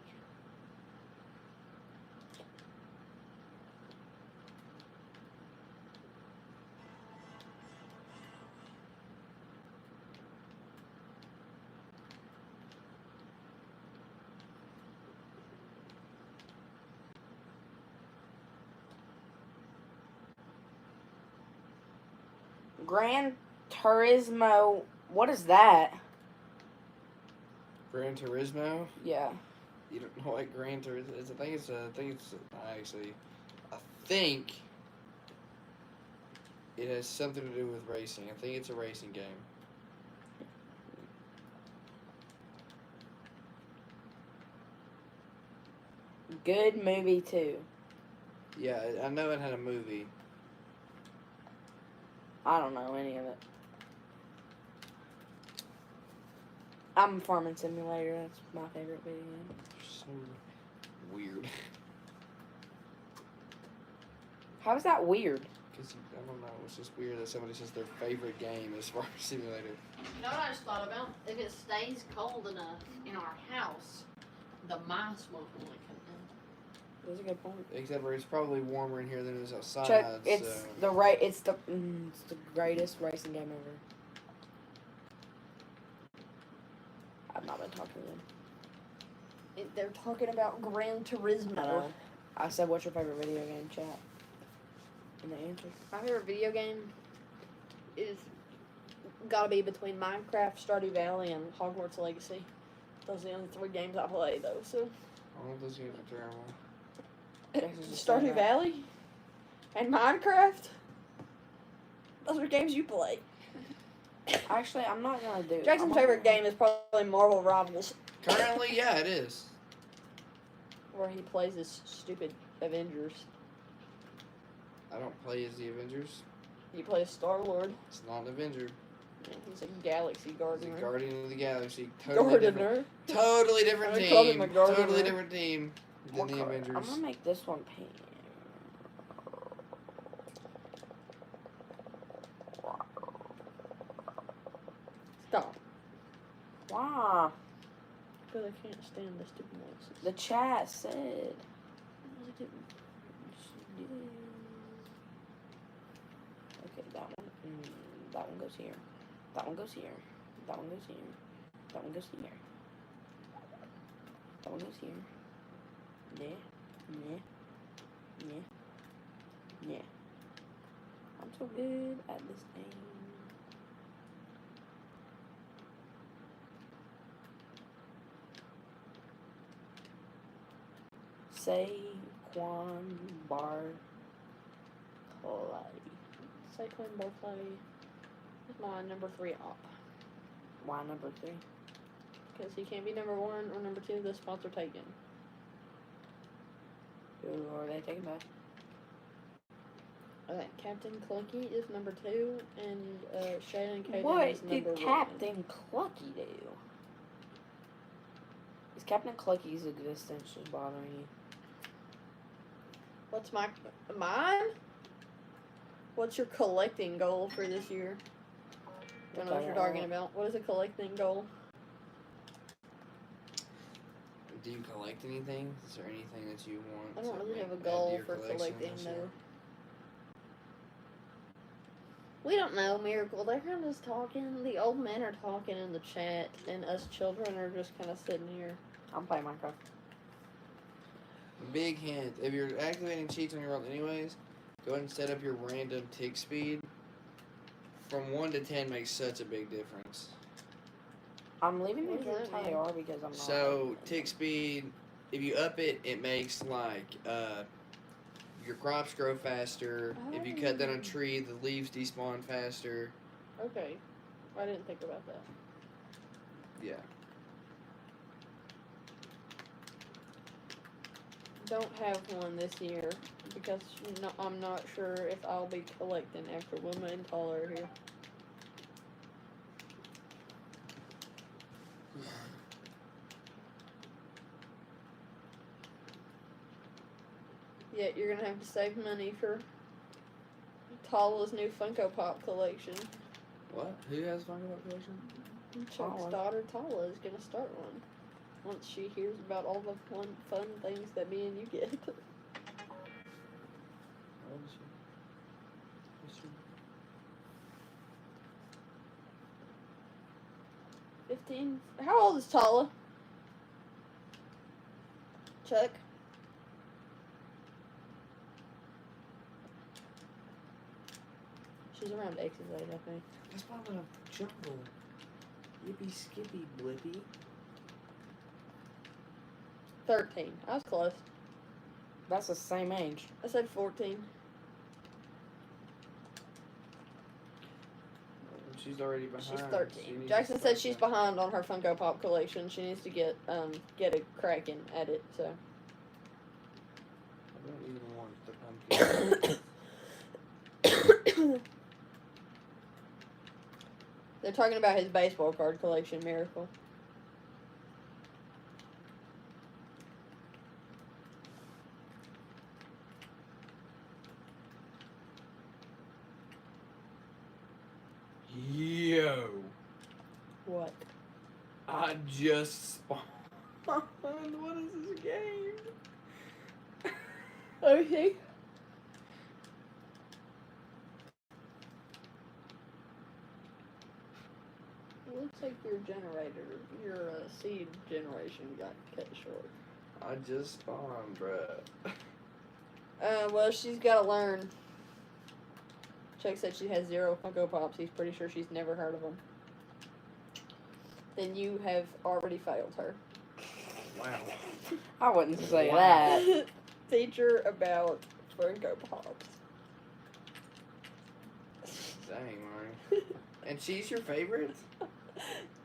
S8: Gran Turismo. What is that?
S9: Gran Turismo.
S8: Yeah.
S9: You don't know what Gran Turismo is? I think it has something to do with racing. I think it's a racing game.
S8: Good movie too.
S9: Yeah, I know it had a movie.
S8: I don't know any of it. I'm Farming Simulator. That's my favorite video game.
S9: So weird.
S8: How is that weird?
S9: Because I don't know. It's just weird that somebody says their favorite game is Farming Simulator.
S1: You know what I just thought about? If it stays cold enough in our house, the mice won't want to come in.
S8: That's a good point.
S9: Except for it's probably warmer in here than it is outside.
S8: Chuck, it's
S9: so.
S8: it's the greatest racing game ever. I've not been talking to them.
S1: They're talking about Gran Turismo.
S8: I know. I said, "What's your favorite video game?" Chat. And they answered.
S1: My favorite video game is gotta be between Minecraft, Stardew Valley, and Hogwarts Legacy. Those are the only 3 games I play, though. So
S9: All of those games are terrible.
S8: Jackson's just saying
S1: Stardew
S8: that.
S1: Valley and Minecraft. Those are games you play.
S8: Actually, I'm not gonna do.
S1: Jackson's
S8: I'm
S1: favorite
S8: not-
S1: game is probably Marvel Rivals,
S9: Currently, yeah, it is.
S1: where he plays this stupid Avengers.
S9: I don't play as the Avengers.
S1: You play as Star-Lord,
S9: It's not an Avenger.
S1: and he's a galaxy
S9: It's a
S1: gardener.
S9: Guardian of the Galaxy. Totally different.
S1: Gardener.
S9: Totally different
S1: I call him
S9: team.
S1: a gardener.
S9: Totally different team than
S8: What
S9: the
S8: color?
S9: Avengers.
S8: I'm gonna make this one pink.
S1: Stop.
S8: Wow.
S1: Because I can't stand this stupid noises.
S8: The chat said. Okay, that one. That one goes here. That one goes here. That one goes here. That one goes here. That one goes here. Yeah. Yeah. Yeah. Yeah. I'm so good at this game. Saquon Barkley.
S1: Saquon Barkley is my number 3 op.
S8: Why number 3?
S1: Because he can't be number 1 or number 2. The spots are taken.
S8: Who are they taking back?
S1: Captain Clunky is number 2, and Shannon Caden is
S8: What
S1: number
S8: did
S1: 1.
S8: Captain Clucky do? Is Captain Clucky's existence just bothering you?
S1: What's mine? What's your collecting goal for this year? I don't know what you're talking about. What is a collecting goal?
S9: Do you collect anything? Is there anything that you want?
S1: I don't
S9: to
S1: really have a
S9: add to
S1: goal
S9: your
S1: for
S9: collection
S1: collecting
S9: this year?
S1: though. We don't know, Miracle. They're kind of just talking. The old men are talking in the chat, and us children are just kind of sitting here.
S8: I'm playing Minecraft.
S9: Big hint: if you're activating cheats on your own, anyways, go ahead and set up your random tick speed. From 1 to 10 makes such a big difference.
S8: I'm leaving
S1: What
S8: the
S1: does that
S8: entire because I'm not.
S9: So tick speed, if you up it, it makes like your crops grow faster. If you cut down a tree, the leaves despawn faster.
S1: Okay. I didn't think about that.
S9: Yeah.
S1: Don't have one this year because I'm not sure if I'll be collecting after Wilma and Paula are here. Yet you're gonna have to save money for Tala's new Funko Pop collection.
S9: What? Who has Funko Pop collection?
S1: Chuck's
S8: Tala.
S1: daughter Tala is gonna start one once she hears about all the fun things that me and you get.
S9: How old is she? What's she?
S1: 15. How old is Tala? Chuck? She's around X's age, I think.
S9: That's probably a jungle. Yippee skippy blippy.
S1: 13. I was close.
S8: That's the same age.
S1: I said 14.
S9: She's already behind.
S1: She's
S9: She
S1: 13.
S9: needs
S1: Jackson
S9: to
S1: said
S9: start
S1: she's
S9: that.
S1: behind on her Funko Pop collection. She needs to get a cracking at it. So
S9: I don't even want the pumpkin.
S1: they're talking about his baseball card collection, Miracle.
S9: Yo.
S1: What?
S9: I just spawned. What is this game?
S1: Okay. It looks like your seed generation got cut short.
S9: I just spawned, bruh.
S1: Well, she's got to learn. Chuck said she has 0 Funko Pops. He's pretty sure she's never heard of them. Then you have already failed her.
S9: Wow.
S8: I wouldn't say
S9: Wow.
S8: that.
S1: Teach her about Funko Pops.
S9: Dang, Mari. And she's your favorite?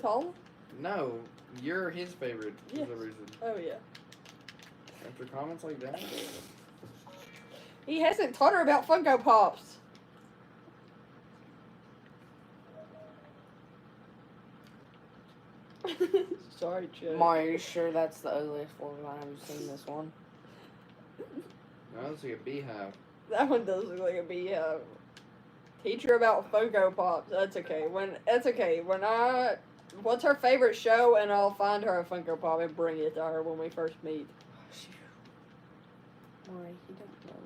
S1: Tall?
S9: No, you're his favorite for
S1: Yes.
S9: some reason.
S1: Oh, yeah.
S9: After comments like that?
S1: He hasn't taught her about Funko Pops. Sorry, Chuck.
S8: Mario, are you sure that's the ugliest one? I haven't seen this one.
S9: No, it's like a beehive.
S1: That one does look like a beehive. Teach her about Funko Pops. That's okay. What's her favorite show? And I'll find her a Funko Pop and bring it to her when we first meet.
S8: Mario, you don't know.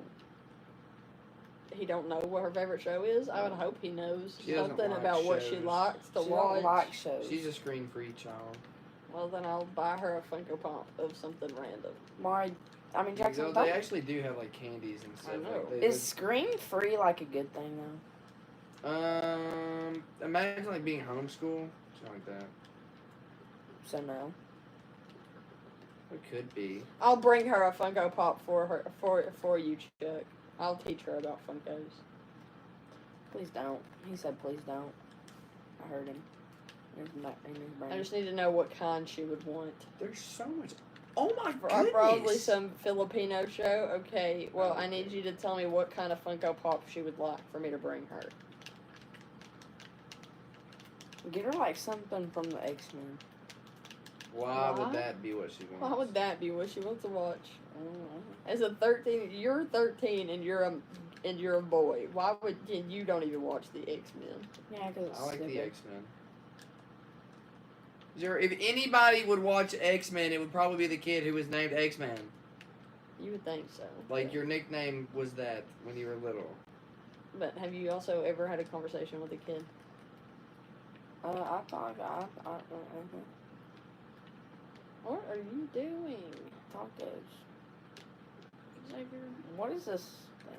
S1: He don't know what her favorite show is. I would hope he knows
S9: She doesn't
S1: something
S9: like
S1: about what she
S9: shows.
S1: likes to
S8: She
S1: watch.
S8: don't like shows.
S9: She's a screen-free child.
S1: Well, then I'll buy her a Funko Pop of something random.
S8: Mario, I mean, Jackson,
S9: You know, they actually do have like candies and stuff.
S1: know.
S9: Like they,
S8: is screen free like a good thing though?
S9: imagine like being homeschooled, something like that.
S8: So no.
S9: It could be.
S1: I'll bring her a Funko Pop for you, Chuck. I'll teach her about Funkos.
S8: Please don't. He said please don't. I heard him. In his brain.
S1: I just need to know what kind she would want.
S9: There's so much. Oh my
S1: Probably
S9: goodness!
S1: some Filipino show. Okay, well, I need you to tell me what kind of Funko Pop she would like for me to bring her.
S8: Get her like something from the X-Men.
S9: Why
S1: Why?
S9: would that be what she wants?
S1: Why would that be what she wants to watch?
S8: I don't know.
S1: As a 13, you're 13 and you're a boy. Why would you don't even watch the X-Men?
S8: Yeah, because it's
S9: I like the
S8: stupid.
S9: X-Men. If anybody would watch X-Men, it would probably be the kid who was named X-Man.
S1: You would think so.
S9: Like your nickname was that when you were little.
S1: But have you also ever had a conversation with a kid?
S8: I thought
S1: What are you doing,
S8: tacos.
S1: Xavier?
S8: What is this thing?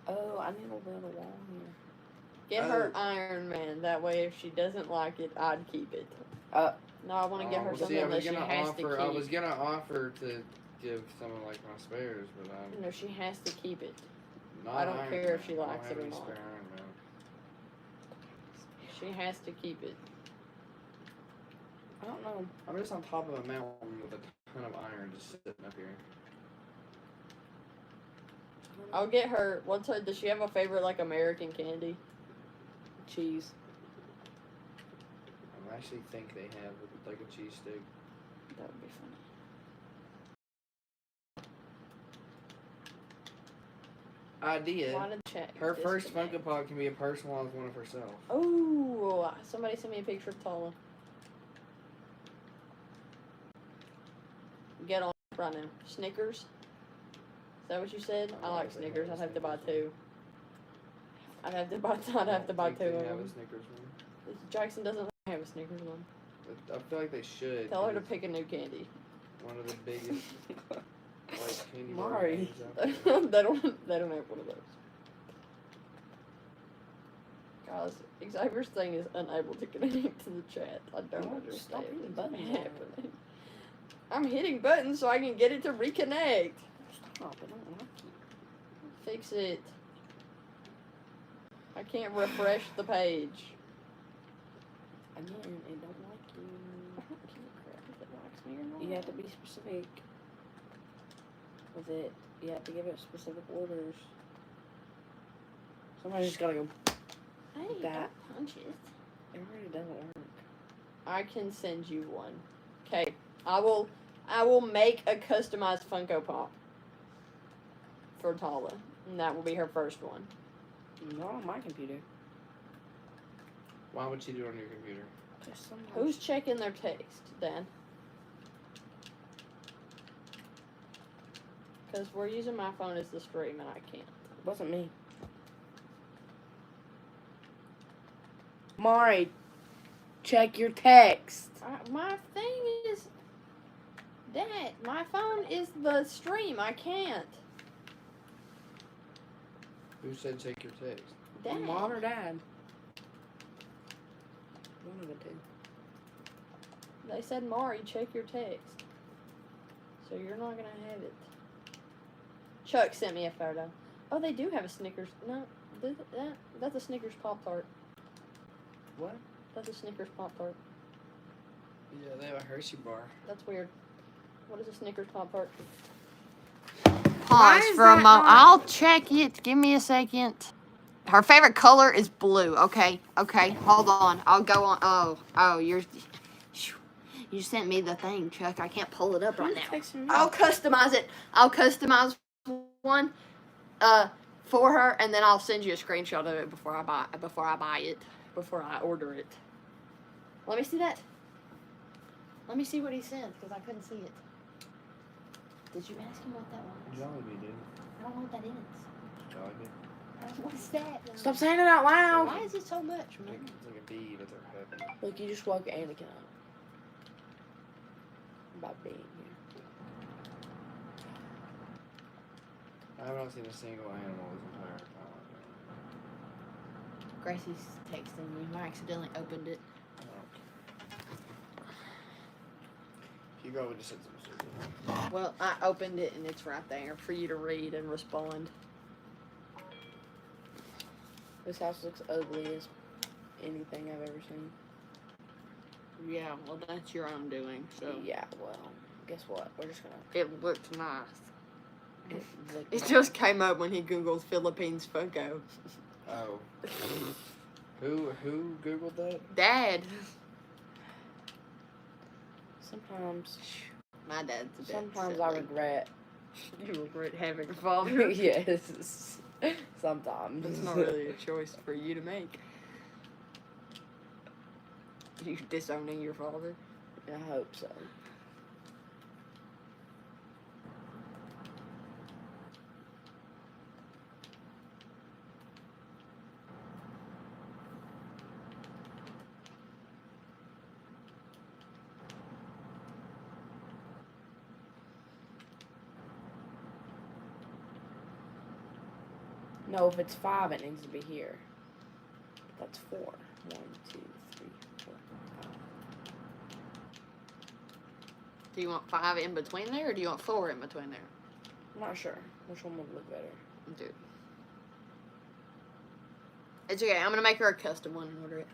S8: Oh, I need to build a wall here.
S1: Get her Iron Man. That way, if she doesn't like it, I'd keep it.
S8: Uh,
S1: No, I want to get her
S9: well,
S1: something
S9: see, I
S1: that
S9: was
S1: she
S9: gonna
S1: has
S9: offer.
S1: to keep.
S9: I was gonna offer to give someone like my spares, but I'm
S1: No, she has to keep it.
S9: not.
S1: I don't
S9: Iron
S1: care if
S9: Man.
S1: she
S9: I don't
S1: likes
S9: have
S1: it or
S9: any
S1: not.
S9: spare Iron Man.
S1: She has to keep it.
S8: I don't know.
S9: I'm just on top of a mountain with a ton of iron just sitting up here.
S1: I'll get her. What's her? Does she have a favorite like American candy?
S8: Cheese.
S9: I actually think they have like a cheese stick.
S1: That would be funny.
S9: Idea.
S1: Why did check?
S9: Her first Funko Pop can be a personalized one of herself.
S1: Oh, somebody sent me a picture of Tala. Get on it right now. Snickers. Is that what you said? I like Snickers. I'd have to buy two. I'd have to buy two
S9: I
S1: of
S9: don't think they have a
S1: them.
S9: Snickers one.
S1: Jackson doesn't have a Snickers one.
S9: I feel like they should.
S1: Tell her to
S9: 'cause
S1: pick a new candy.
S9: it's one of the biggest like candy bar
S8: Mari.
S9: names out there.
S1: they don't have one of those. Guys, Xavier's thing is unable to connect to the chat. I don't
S8: Well,
S1: understand
S8: stop hitting
S1: what's
S8: buttons.
S1: happening. I'm hitting buttons so I can get it to reconnect.
S8: Stop, I don't like you.
S1: Fix it. I can't refresh the page.
S8: Again, it don't like you.
S1: I don't give a crap if it likes me or not.
S8: You have to be specific with it. You have to give it specific orders. Somebody's just gotta go.
S1: Hey,
S8: that.
S1: don't punch it.
S8: It really doesn't work.
S1: I can send you one. Okay, I will make a customized Funko Pop for Tala, and that will be her first one.
S8: Not on my computer.
S9: Why would she do it on your computer?
S8: Just sometimes.
S1: Who's checking their text, Dan? Because we're using my phone as the stream, and I can't.
S8: Wasn't me. Mari, check your text.
S1: My thing is, Dad, my phone is the stream. I can't.
S9: Who said check your text?
S1: Dad.
S8: Mom or dad? One of the two.
S1: They said, Mari, check your text. So you're not gonna have it. Chuck sent me a photo. Oh, they do have a Snickers. No, that's a Snickers Pop-Tart.
S9: What?
S1: That's a Snickers Pop-Tart.
S9: Yeah, they have a Hershey bar.
S1: That's weird. What is a Snickers Pop-Tart?
S8: Why
S1: Pause
S8: is
S1: for a
S8: that
S1: moment.
S8: not-
S1: I'll check it. Give me a second. Her favorite color is blue. Okay, hold on. I'll go on. Oh, you sent me the thing, Chuck. I can't pull it up right now.
S8: Texting me.
S1: I'll customize it. I'll customize one, for her, and then I'll send you a screenshot of it before I order it. Let me see that. Let me see what he sent because I couldn't see it. Did you ask him what that was?
S9: Jollibee, dude.
S1: I don't know what that is.
S9: Jollibee.
S1: What is that?
S8: Stop saying it out loud.
S1: Why is it so much, man?
S9: It's like a bee, but they're heavy.
S8: Look, you just woke Anakin up. About being here.
S9: I haven't seen a single animal this entire time.
S1: Gracie's texting me. I accidentally opened it.
S9: You probably just said some shit.
S1: Well, I opened it and it's right there for you to read and respond.
S8: This house looks ugly as anything I've ever seen.
S1: Yeah, well, that's your own doing. So
S8: Yeah, well, guess what? We're just gonna.
S1: it looked nice.
S8: It,
S1: It just came up when he googled Philippines Funko.
S9: Oh. Who googled that?
S1: Dad.
S8: Sometimes.
S1: My dad's a bit
S8: Sometimes I
S1: silly.
S8: regret.
S1: You regret having a father.
S8: Yes. Sometimes.
S1: It's not really a choice for you to make. You disowning your father.
S8: I hope so. No, if it's 5, it needs to be here. That's 4. 1, 2, 3, 4, 5.
S1: Do you want 5 in between there, or do you want 4 in between there?
S8: I'm not sure which one would look better.
S1: Dude. It's okay. I'm gonna make her a custom one and order it.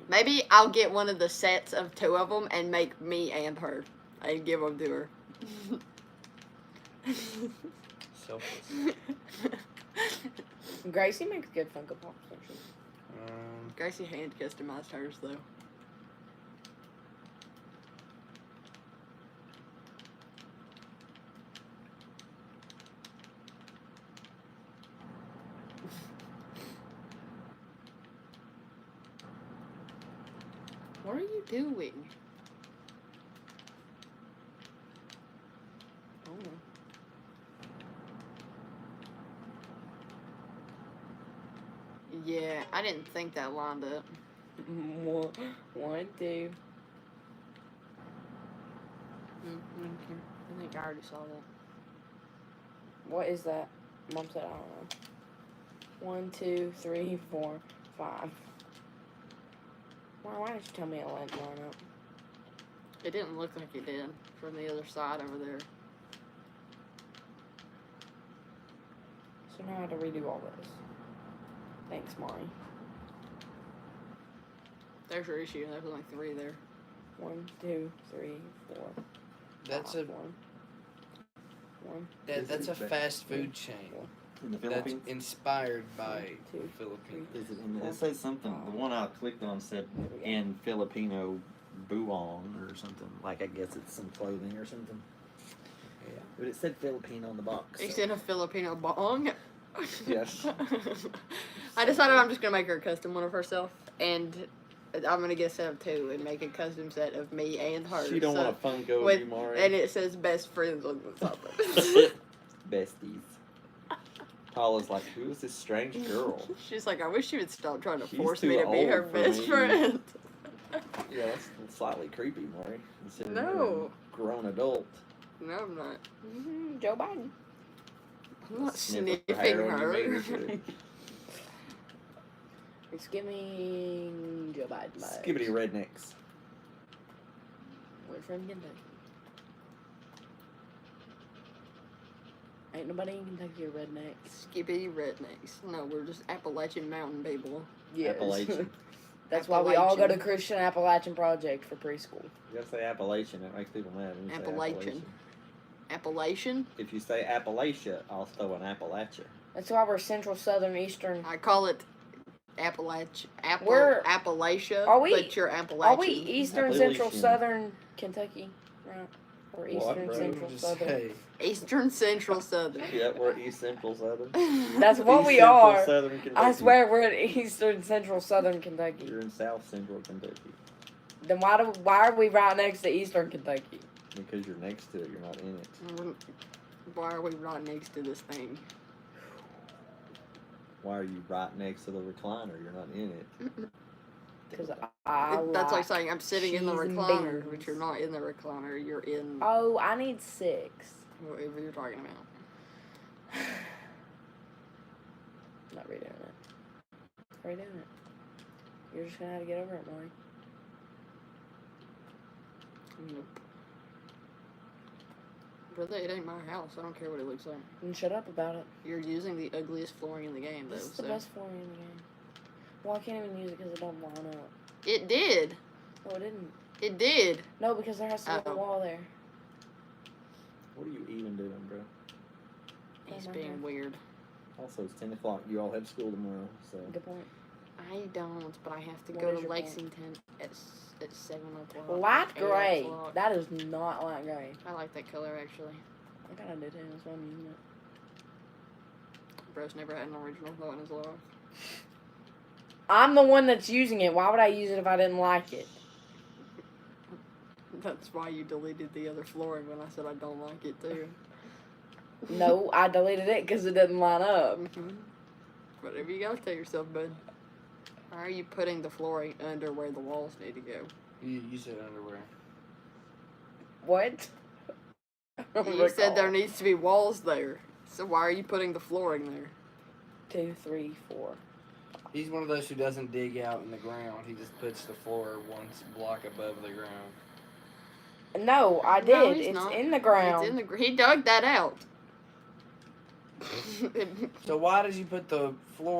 S1: Maybe I'll get one of the sets of 2 of them and make me and her and give them to her.
S9: Selfless.
S8: Gracie makes good Funko Pops, don't she?
S1: Gracie hand customized hers though. What are you doing?
S8: I don't know.
S1: Yeah, I didn't think that lined up.
S8: 1, 2.
S1: I think I already saw that.
S8: What is that? Mom said I don't know. 1, 2, 3, 4, 5. Why didn't you tell me it went line up?
S1: It didn't look like it did from the other side over there.
S8: So now I have to redo all this. Thanks, Mari.
S1: There's your issue. There's only 3 there.
S8: 1, 2, 3, 4.
S9: That's
S8: 5,
S9: a
S8: 1.
S9: that's a fast food chain.
S4: In the
S9: That's
S4: Philippines?
S9: inspired by
S8: Two,
S9: the Philippines.
S4: Is it, in, it says something. The one I clicked on said in Filipino buong or something. Like I guess it's some clothing or something.
S9: Yeah.
S4: But it said Filipino on the box.
S1: He's
S4: so-
S1: in a Filipino bong.
S4: Yes.
S1: I decided I'm just gonna make her a custom one of herself, and I'm gonna get a set of 2 and make a custom set of me and her.
S4: She don't
S1: So-
S4: want a Funko
S1: with-
S4: you, Mari.
S1: and it says best friends on the top of it.
S4: Besties. Paula's like, who is this strange girl?
S1: She's like, I wish she would stop trying to
S4: She's
S1: force
S4: too
S1: me to be her
S4: old for
S1: best
S4: me.
S1: friend.
S4: Yeah, that's slightly creepy, Mari. Considering
S1: No.
S4: you're a grown adult.
S1: No, I'm not.
S8: Joe Biden.
S1: I'm not
S4: Sniff
S1: sniffing
S4: hair on your
S1: her.
S4: mirror, too.
S8: It's giving Joe Biden vibes.
S4: Skibbity rednecks.
S8: We're from Kentucky. Ain't nobody in Kentucky a rednecks.
S1: Skippy rednecks. No, we're just Appalachian mountain people.
S8: Yes.
S4: Appalachian.
S8: That's why we all go to
S1: Appalachian.
S8: Christian Appalachian Project for preschool.
S4: You gotta say Appalachian. It makes people mad. when you say
S1: Appalachian. Appalachian?
S4: If you say Appalachia, I'll throw an Appalachia.
S8: That's why we're Central, Southern, Eastern.
S1: I call it
S8: We're-
S1: Appalachia,
S8: Are we-
S1: but you're Appalachian.
S8: Are we Eastern,
S4: Appalachian.
S8: Central, Southern Kentucky? Right. Or
S4: What,
S8: Eastern,
S4: bro?
S8: Central,
S9: Just
S8: Southern.
S9: say,
S1: Eastern, Central, Southern.
S4: Yeah, we're East Central Southern.
S8: That's what
S4: East
S8: we
S4: Central
S8: are.
S4: Southern Kentucky.
S8: I swear we're in Eastern, Central, Southern Kentucky.
S4: You're in South Central Kentucky.
S8: Then why are we right next to Eastern Kentucky?
S4: Because you're next to it, you're not in it.
S1: Why are we right next to this thing?
S4: Why are you right next to the recliner? You're not in it.
S8: Because I
S1: That's like saying I'm sitting in the
S8: cheese and
S1: recliner,
S8: beans.
S1: but you're not in the recliner. You're in
S8: Oh, I need 6.
S1: whatever you're talking about.
S8: Not redoing it. Redoing it. You're just gonna have to get over it, Maury.
S1: Nope. Brother, it ain't my house. I don't care what it looks like.
S8: And shut up about it.
S1: You're using the ugliest flooring in the game, though.
S8: This is the
S1: So
S8: best flooring in the game. Well, I can't even use it because it don't line up.
S1: it did.
S8: No, it didn't.
S1: It did.
S8: No, because there has to be a
S1: Uh-oh.
S8: wall there.
S4: What are you even doing, bro?
S1: He's
S8: my
S1: being
S8: God.
S1: weird.
S4: Also, it's 10 o'clock. You all have school tomorrow, so.
S8: Good point.
S1: I don't, but I have to
S8: What
S1: go
S8: is
S1: to
S8: your point?
S1: Lexington at 7 o'clock.
S8: Light
S1: 8
S8: gray.
S1: o'clock.
S8: That is not light gray.
S1: I like that color, actually.
S8: I kind of do too. That's why I'm using it.
S1: Bro's never had an original thought in his life.
S8: I'm the one that's using it. Why would I use it if I didn't like it?
S1: That's why you deleted the other flooring when I said I don't like it, too.
S8: No, I deleted it because it didn't line up.
S1: Whatever you gotta tell yourself, bud. Why are you putting the flooring under where the walls need to go?
S9: you said underwear.
S8: What?
S1: You said there needs to be walls there. So why are you putting the flooring there?
S8: 2, 3, 4.
S9: He's one of those who doesn't dig out in the ground. He just puts the floor one block above the ground.
S8: No, I did.
S1: No, he's
S8: it's
S1: not.
S8: in the ground.
S1: It's in the he dug that out.
S9: So why did you put the floor